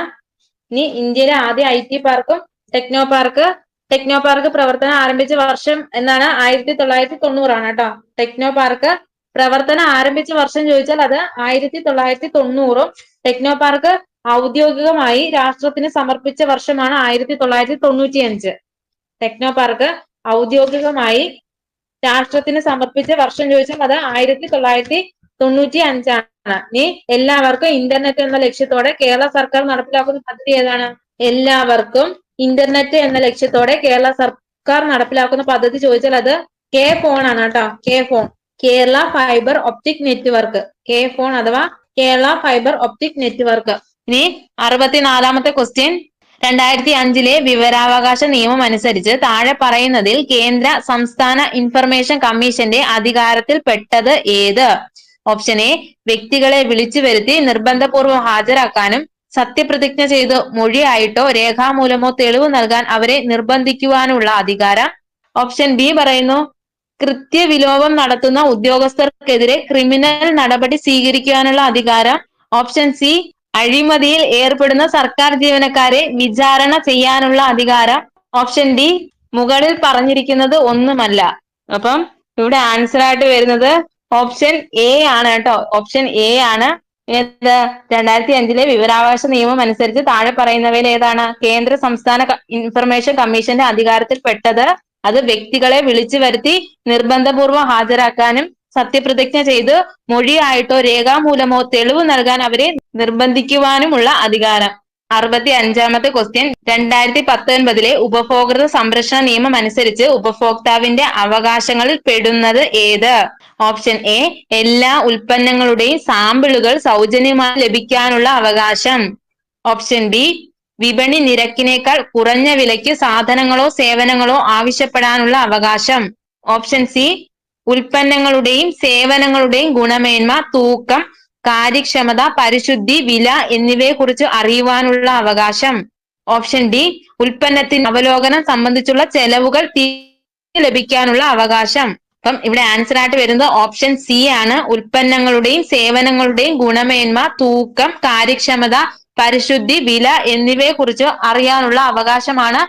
ഇനി ഇന്ത്യയിലെ ആദ്യ IT പാർക്കും ടെക്നോ പാർക്ക്. ടെക്നോ പാർക്ക് പ്രവർത്തനം ആരംഭിച്ച വർഷം എന്നാണ്? 1990 ആണ് കേട്ടോ. ടെക്നോ പാർക്ക് പ്രവർത്തനം ആരംഭിച്ച വർഷം ചോദിച്ചാൽ അത് 1990. ടെക്നോ പാർക്ക് ഔദ്യോഗികമായി രാഷ്ട്രത്തിന് സമർപ്പിച്ച വർഷമാണ് 1995. ടെക്നോ പാർക്ക് ഔദ്യോഗികമായി രാഷ്ട്രത്തിന് സമർപ്പിച്ച വർഷം ചോദിച്ചാൽ അത് 1995 ആണ്. ഇനി എല്ലാവർക്കും ഇന്റർനെറ്റ് എന്ന ലക്ഷ്യത്തോടെ കേരള സർക്കാർ നടപ്പിലാക്കുന്ന പദ്ധതി ഏതാണ്? എല്ലാവർക്കും ഇന്റർനെറ്റ് എന്ന ലക്ഷ്യത്തോടെ കേരള സർക്കാർ നടപ്പിലാക്കുന്ന പദ്ധതി ചോദിച്ചാൽ അത് കെ ഫോൺ ആണ് കേട്ടോ. K phone, Kerala fibre optic network. K phone അഥവാ കേരള ഫൈബർ ഒപ്റ്റിക് നെറ്റ്വർക്ക്. ഇനി 64ാമത്തെ ക്വസ്റ്റ്യൻ, 2005 വിവരാവകാശ നിയമം അനുസരിച്ച് താഴെ പറയുന്നതിൽ കേന്ദ്ര സംസ്ഥാന ഇൻഫർമേഷൻ കമ്മീഷന്റെ അധികാരത്തിൽ പെട്ടത് ഏത്? ഓപ്ഷൻ എ വ്യക്തികളെ വിളിച്ചു വരുത്തി നിർബന്ധപൂർവ്വം ഹാജരാക്കാനും സത്യപ്രതിജ്ഞ ചെയ്ത് മൊഴിയായിട്ടോ രേഖാമൂലമോ തെളിവ് നൽകാൻ അവരെ നിർബന്ധിക്കുവാനുള്ള അധികാരം. ഓപ്ഷൻ ബി പറയുന്നു കൃത്യവിലോപം നടത്തുന്ന ഉദ്യോഗസ്ഥർക്കെതിരെ ക്രിമിനൽ നടപടി സ്വീകരിക്കുവാനുള്ള അധികാരം. ഓപ്ഷൻ സി അഴിമതിയിൽ ഏർപ്പെടുന്ന സർക്കാർ ജീവനക്കാരെ വിചാരണ ചെയ്യാനുള്ള അധികാരം. ഓപ്ഷൻ ഡി മുകളിൽ പറഞ്ഞിരിക്കുന്നത് ഒന്നുമല്ല. അപ്പം ഇവിടെ ആൻസർ ആയിട്ട് വരുന്നത് ഓപ്ഷൻ എ ആണ് കേട്ടോ. ഓപ്ഷൻ എ ആണ്. ഏത്? 2005 വിവരാവകാശ നിയമം അനുസരിച്ച് താഴെ പറയുന്നവയിൽ ഏതാണ് കേന്ദ്ര സംസ്ഥാന ഇൻഫർമേഷൻ കമ്മീഷന്റെ അധികാരത്തിൽ പെട്ടത്? അത് വ്യക്തികളെ വിളിച്ചു വരുത്തി നിർബന്ധപൂർവ്വം ഹാജരാക്കാനും സത്യപ്രതിജ്ഞ ചെയ്ത് മൊഴിയായിട്ടോ രേഖാമൂലമോ തെളിവ് നൽകാൻ അവരെ നിർബന്ധിക്കുവാനുമുള്ള അധികാരം. 65ാമത്തെ ക്വസ്റ്റ്യൻ, 2019 ഉപഭോക്തൃ സംരക്ഷണ നിയമം അനുസരിച്ച് ഉപഭോക്താവിന്റെ അവകാശങ്ങളിൽ പെടുന്നത് ഏത്? ഓപ്ഷൻ എ എല്ലാ ഉൽപ്പന്നങ്ങളുടെയും സാമ്പിളുകൾ സൗജന്യമായി ലഭിക്കാനുള്ള അവകാശം. ഓപ്ഷൻ ബി വിപണി നിരക്കിനേക്കാൾ കുറഞ്ഞ വിലയ്ക്ക് സാധനങ്ങളോ സേവനങ്ങളോ ആവശ്യപ്പെടാനുള്ള അവകാശം. ഓപ്ഷൻ സി ഉൽപ്പന്നങ്ങളുടെയും സേവനങ്ങളുടെയും ഗുണമേന്മ, തൂക്കം, കാര്യക്ഷമത, പരിശുദ്ധി, വില എന്നിവയെക്കുറിച്ച് അറിയുവാനുള്ള അവകാശം. ഓപ്ഷൻ ഡി ഉൽപ്പന്നത്തിന്റെ അവലോകനം സംബന്ധിച്ചുള്ള ചെലവുകൾ ലഭിക്കാനുള്ള അവകാശം. അപ്പം ഇവിടെ ആൻസർ ആയിട്ട് വരുന്നത് ഓപ്ഷൻ സി ആണ്. ഉൽപ്പന്നങ്ങളുടെയും സേവനങ്ങളുടെയും ഗുണമേന്മ, തൂക്കം, കാര്യക്ഷമത, പരിശുദ്ധി, വില എന്നിവയെ കുറിച്ച് അറിയാനുള്ള അവകാശമാണ്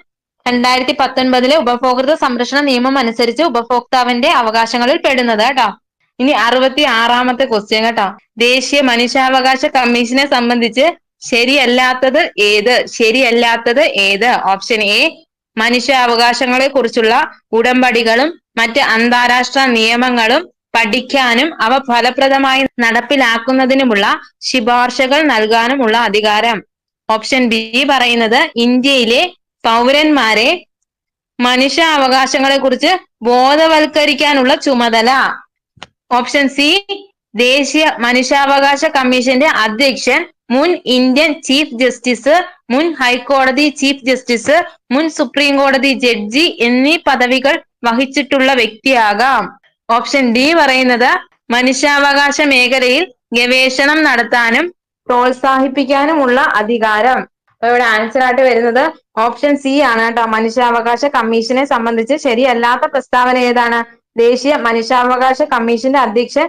2019 ഉപഭോക്തൃ സംരക്ഷണ നിയമം അനുസരിച്ച് ഉപഭോക്താവിന്റെ അവകാശങ്ങളിൽ പെടുന്നത് കേട്ടോ. ഇനി 66-ാമത്തെ ക്വസ്റ്റ്യൻ കേട്ടോ. ദേശീയ മനുഷ്യാവകാശ കമ്മീഷനെ സംബന്ധിച്ച് ശരിയല്ലാത്തത് ഏത്? ശരിയല്ലാത്തത് ഏത്? ഓപ്ഷൻ എ മനുഷ്യാവകാശങ്ങളെ കുറിച്ചുള്ള ഉടമ്പടികളും മറ്റ് അന്താരാഷ്ട്ര നിയമങ്ങളും പഠിക്കാനും അവ ഫലപ്രദമായി നടപ്പിലാക്കുന്നതിനുമുള്ള ശുപാർശകൾ നൽകാനുമുള്ള അധികാരം. ഓപ്ഷൻ ബി പറയുന്നത് ഇന്ത്യയിലെ പൗരന്മാരെ മനുഷ്യാവകാശങ്ങളെ കുറിച്ച് ബോധവൽക്കരിക്കാനുള്ള ചുമതല. ഓപ്ഷൻ സി ദേശീയ മനുഷ്യാവകാശ കമ്മീഷന്റെ അധ്യക്ഷൻ മുൻ ഇന്ത്യൻ ചീഫ് ജസ്റ്റിസ്, മുൻ ഹൈക്കോടതി ചീഫ് ജസ്റ്റിസ്, മുൻ സുപ്രീം കോടതി ജഡ്ജി എന്നീ പദവികൾ വഹിച്ചിട്ടുള്ള വ്യക്തിയാകാം. ഓപ്ഷൻ ഡി പറയുന്നത് മനുഷ്യാവകാശ മേഖലയിൽ ഗവേഷണം നടത്താനും പ്രോത്സാഹിപ്പിക്കാനുമുള്ള അധികാരം. അപ്പൊ ഇവിടെ ആൻസർ ആയിട്ട് വരുന്നത് ഓപ്ഷൻ സി ആണ് കേട്ടോ. മനുഷ്യാവകാശ കമ്മീഷനെ സംബന്ധിച്ച് ശരിയല്ലാത്ത പ്രസ്താവന ഏതാണ്? ദേശീയ മനുഷ്യാവകാശ കമ്മീഷന്റെ അധ്യക്ഷൻ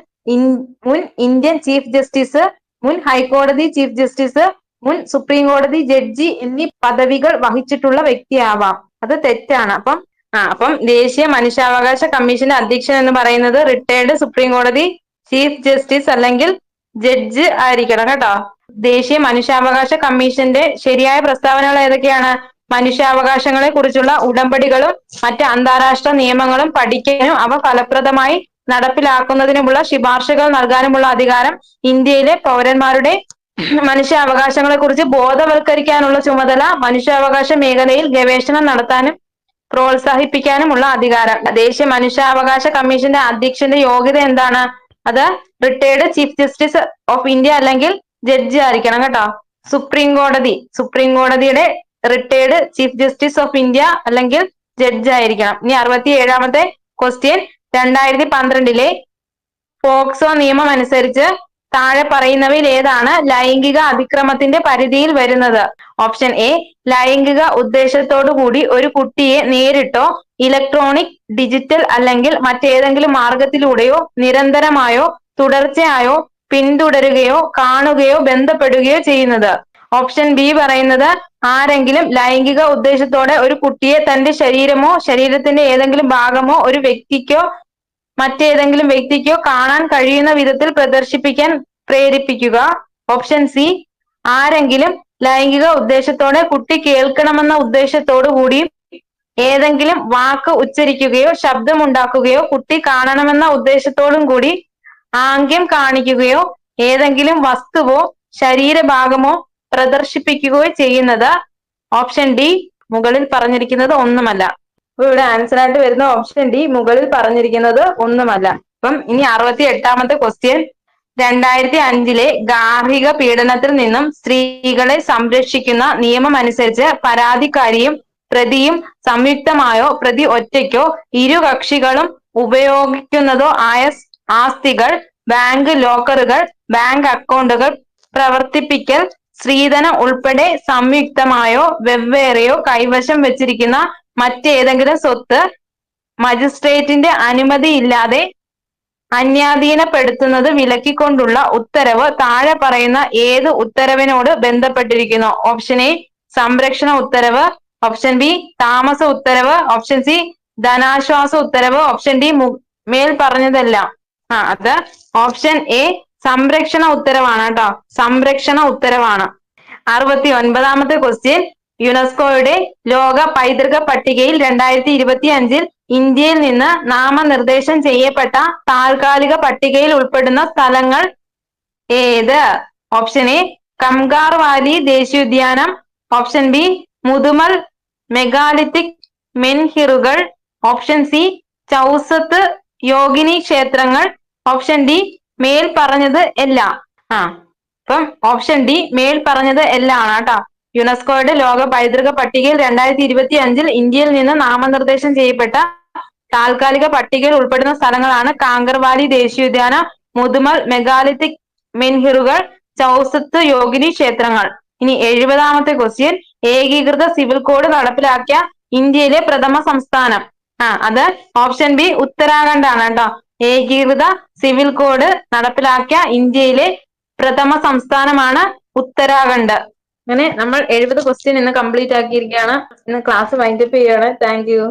മുൻ ഇന്ത്യൻ ചീഫ് ജസ്റ്റിസ്, മുൻ ഹൈക്കോടതി ചീഫ് ജസ്റ്റിസ്, മുൻ സുപ്രീം കോടതി ജഡ്ജി എന്നീ പദവികൾ വഹിച്ചിട്ടുള്ള വ്യക്തിയാവാം. അത് തെറ്റാണ്. അപ്പം ദേശീയ മനുഷ്യാവകാശ കമ്മീഷന്റെ അധ്യക്ഷൻ എന്ന് പറയുന്നത് റിട്ടയർഡ് സുപ്രീം കോടതി ചീഫ് ജസ്റ്റിസ് അല്ലെങ്കിൽ ജഡ്ജ് ആയിരിക്കണം കേട്ടോ. ദേശീയ മനുഷ്യാവകാശ കമ്മീഷന്റെ ശരിയായ പ്രസ്താവനകൾ ഏതൊക്കെയാണ്? മനുഷ്യാവകാശങ്ങളെ കുറിച്ചുള്ള ഉടമ്പടികളും മറ്റ് അന്താരാഷ്ട്ര നിയമങ്ങളും പഠിക്കാനും അവ ഫലപ്രദമായി നടപ്പിലാക്കുന്നതിനുമുള്ള ശുപാർശകൾ നൽകാനുമുള്ള അധികാരം, ഇന്ത്യയിലെ പൗരന്മാരുടെ മനുഷ്യാവകാശങ്ങളെ കുറിച്ച് ബോധവൽക്കരിക്കാനുള്ള ചുമതല, മനുഷ്യാവകാശ മേഖലയിൽ ഗവേഷണം നടത്താനും പ്രോത്സാഹിപ്പിക്കാനുമുള്ള അധികാരം. ദേശീയ മനുഷ്യാവകാശ കമ്മീഷന്റെ അധ്യക്ഷന്റെ യോഗ്യത എന്താണ്? അത് retired chief justice of India അല്ലെങ്കിൽ ജഡ്ജി ആയിരിക്കണം കേട്ടോ. സുപ്രീം കോടതിയുടെ retired chief justice of India അല്ലെങ്കിൽ ജഡ്ജ് ആയിരിക്കണം. ഇനി 67-ാമത്തെ ക്വസ്റ്റ്യൻ. 2012 പോക്സോ നിയമം അനുസരിച്ച് താഴെ പറയുന്നവയിൽ ഏതാണ് ലൈംഗിക അതിക്രമത്തിന്റെ പരിധിയിൽ വരുന്നത്? ഓപ്ഷൻ എ ലൈംഗിക ഉദ്ദേശത്തോടു കൂടി ഒരു കുട്ടിയെ നേരിട്ടോ ഇലക്ട്രോണിക്, ഡിജിറ്റൽ അല്ലെങ്കിൽ മറ്റേതെങ്കിലും മാർഗത്തിലൂടെയോ നിരന്തരമായോ തുടർച്ചയായോ പിന്തുടരുകയോ കാണുകയോ ബന്ധപ്പെടുകയോ ചെയ്യുന്നത്. ഓപ്ഷൻ ബി പറയുന്നത് ആരെങ്കിലും ലൈംഗിക ഉദ്ദേശത്തോടെ ഒരു കുട്ടിയെ തന്റെ ശരീരമോ ശരീരത്തിന്റെ ഏതെങ്കിലും ഭാഗമോ ഒരു വ്യക്തിക്കോ മറ്റേതെങ്കിലും വ്യക്തിക്കോ കാണാൻ കഴിയുന്ന വിധത്തിൽ പ്രദർശിപ്പിക്കാൻ പ്രേരിപ്പിക്കുക. ഓപ്ഷൻ സി ആരെങ്കിലും ലൈംഗിക ഉദ്ദേശത്തോടെ കുട്ടി കേൾക്കണമെന്ന ഉദ്ദേശത്തോടു കൂടി ഏതെങ്കിലും വാക്ക് ഉച്ചരിക്കുകയോ ശബ്ദമുണ്ടാക്കുകയോ കുട്ടി കാണണമെന്ന ഉദ്ദേശത്തോടും കൂടി ആംഗ്യം കാണിക്കുകയോ ഏതെങ്കിലും വസ്തുവോ ശരീരഭാഗമോ പ്രദർശിപ്പിക്കുകയോ ചെയ്യുന്നത്. ഓപ്ഷൻ ഡി മുകളിൽ പറഞ്ഞിരിക്കുന്നത് ഒന്നുമല്ല. അപ്പൊ ഇവിടെ ആൻസർ ആയിട്ട് വരുന്ന ഓപ്ഷൻ ഡി മുകളിൽ പറഞ്ഞിരിക്കുന്നത് ഒന്നുമല്ല. അപ്പം ഇനി 68-ാമത്തെ ക്വസ്റ്റ്യൻ. 2005 ഗാർഹിക പീഡനത്തിൽ നിന്നും സ്ത്രീകളെ സംരക്ഷിക്കുന്ന നിയമം അനുസരിച്ച് പരാതിക്കാരിയും പ്രതിയും സംയുക്തമായോ പ്രതി ഒറ്റയ്ക്കോ ഇരു കക്ഷികളും ഉപയോഗിക്കുന്നതോ ആയ ആസ്തികൾ, ബാങ്ക് ലോക്കറുകൾ, ബാങ്ക് അക്കൗണ്ടുകൾ, പ്രവർത്തിപ്പിക്കൽ, സ്ത്രീധനം ഉൾപ്പെടെ സംയുക്തമായോ വെവ്വേറെയോ കൈവശം വെച്ചിരിക്കുന്ന മറ്റേതെങ്കിലും സ്വത്ത് മജിസ്ട്രേറ്റിന്റെ അനുമതിയില്ലാതെ അന്യാധീനപ്പെടുത്തുന്നത് വിലക്കിക്കൊണ്ടുള്ള ഉത്തരവ് താഴെ പറയുന്ന ഏത് ഉത്തരവിനോട് ബന്ധപ്പെട്ടിരിക്കുന്നു? ഓപ്ഷൻ എ സംരക്ഷണ ഉത്തരവ്, ഓപ്ഷൻ ബി താമസ ഉത്തരവ്, ഓപ്ഷൻ സി ധനാശ്വാസ ഉത്തരവ്, ഓപ്ഷൻ ഡി മേൽ പറഞ്ഞതെല്ലാം. അത് ഓപ്ഷൻ എ സംരക്ഷണ ഉത്തരവാണ് കേട്ടോ. സംരക്ഷണ ഉത്തരവാണ്. 69-ാമത്തെ ക്വസ്റ്റ്യൻ. യുനെസ്കോയുടെ ലോക പൈതൃക പട്ടികയിൽ 2025 ഇന്ത്യയിൽ നിന്ന് നാമനിർദ്ദേശം ചെയ്യപ്പെട്ട താൽക്കാലിക പട്ടികയിൽ ഉൾപ്പെടുന്ന സ്ഥലങ്ങൾ ഏത്? ഓപ്ഷൻ എ കംഗാർ വാലി ദേശീയോദ്യാനം, ഓപ്ഷൻ ബി മുതുമൽ മെഗാലിത്തിക് മെൻഹിറുകൾ, ഓപ്ഷൻ സി ചൗസത്ത് യോഗിനി ക്ഷേത്രങ്ങൾ, ഓപ്ഷൻ ഡി മേൽ പറഞ്ഞത് എല്ലാം. അപ്പം ഓപ്ഷൻ ഡി മേൽ പറഞ്ഞത് എല്ലാം ആണ് കേട്ടോ. യുനെസ്കോയുടെ ലോക പൈതൃക പട്ടികയിൽ 2025 ഇന്ത്യയിൽ നിന്ന് നാമനിർദ്ദേശം ചെയ്യപ്പെട്ട താൽക്കാലിക പട്ടികയിൽ ഉൾപ്പെടുന്ന സ്ഥലങ്ങളാണ് കാങ്കർവാലി ദേശീയോദ്യാനം, മുതുമൽ മെഗാലിത്തിക് മെൻഹിറുകൾ, ചൗസത്ത് യോഗിനി ക്ഷേത്രങ്ങൾ. ഇനി 70ാമത്തെ ക്വസ്റ്റ്യൻ, ഏകീകൃത സിവിൽ കോഡ് നടപ്പിലാക്കിയ ഇന്ത്യയിലെ പ്രഥമ സംസ്ഥാനം. അത് ഓപ്ഷൻ ബി ഉത്തരാഖണ്ഡ് ആണ് കേട്ടോ. ഏകീകൃത സിവിൽ കോഡ് നടപ്പിലാക്കിയ ഇന്ത്യയിലെ പ്രഥമ സംസ്ഥാനമാണ് ഉത്തരാഖണ്ഡ്. അങ്ങനെ നമ്മൾ 70 ക്വസ്റ്റ്യൻ ഇന്ന് കംപ്ലീറ്റ് ആക്കിയിരിക്കുകയാണ്. ഇന്ന് ക്ലാസ് വൈൻഡപ്പ് ചെയ്യുകയാണ്. Thank you.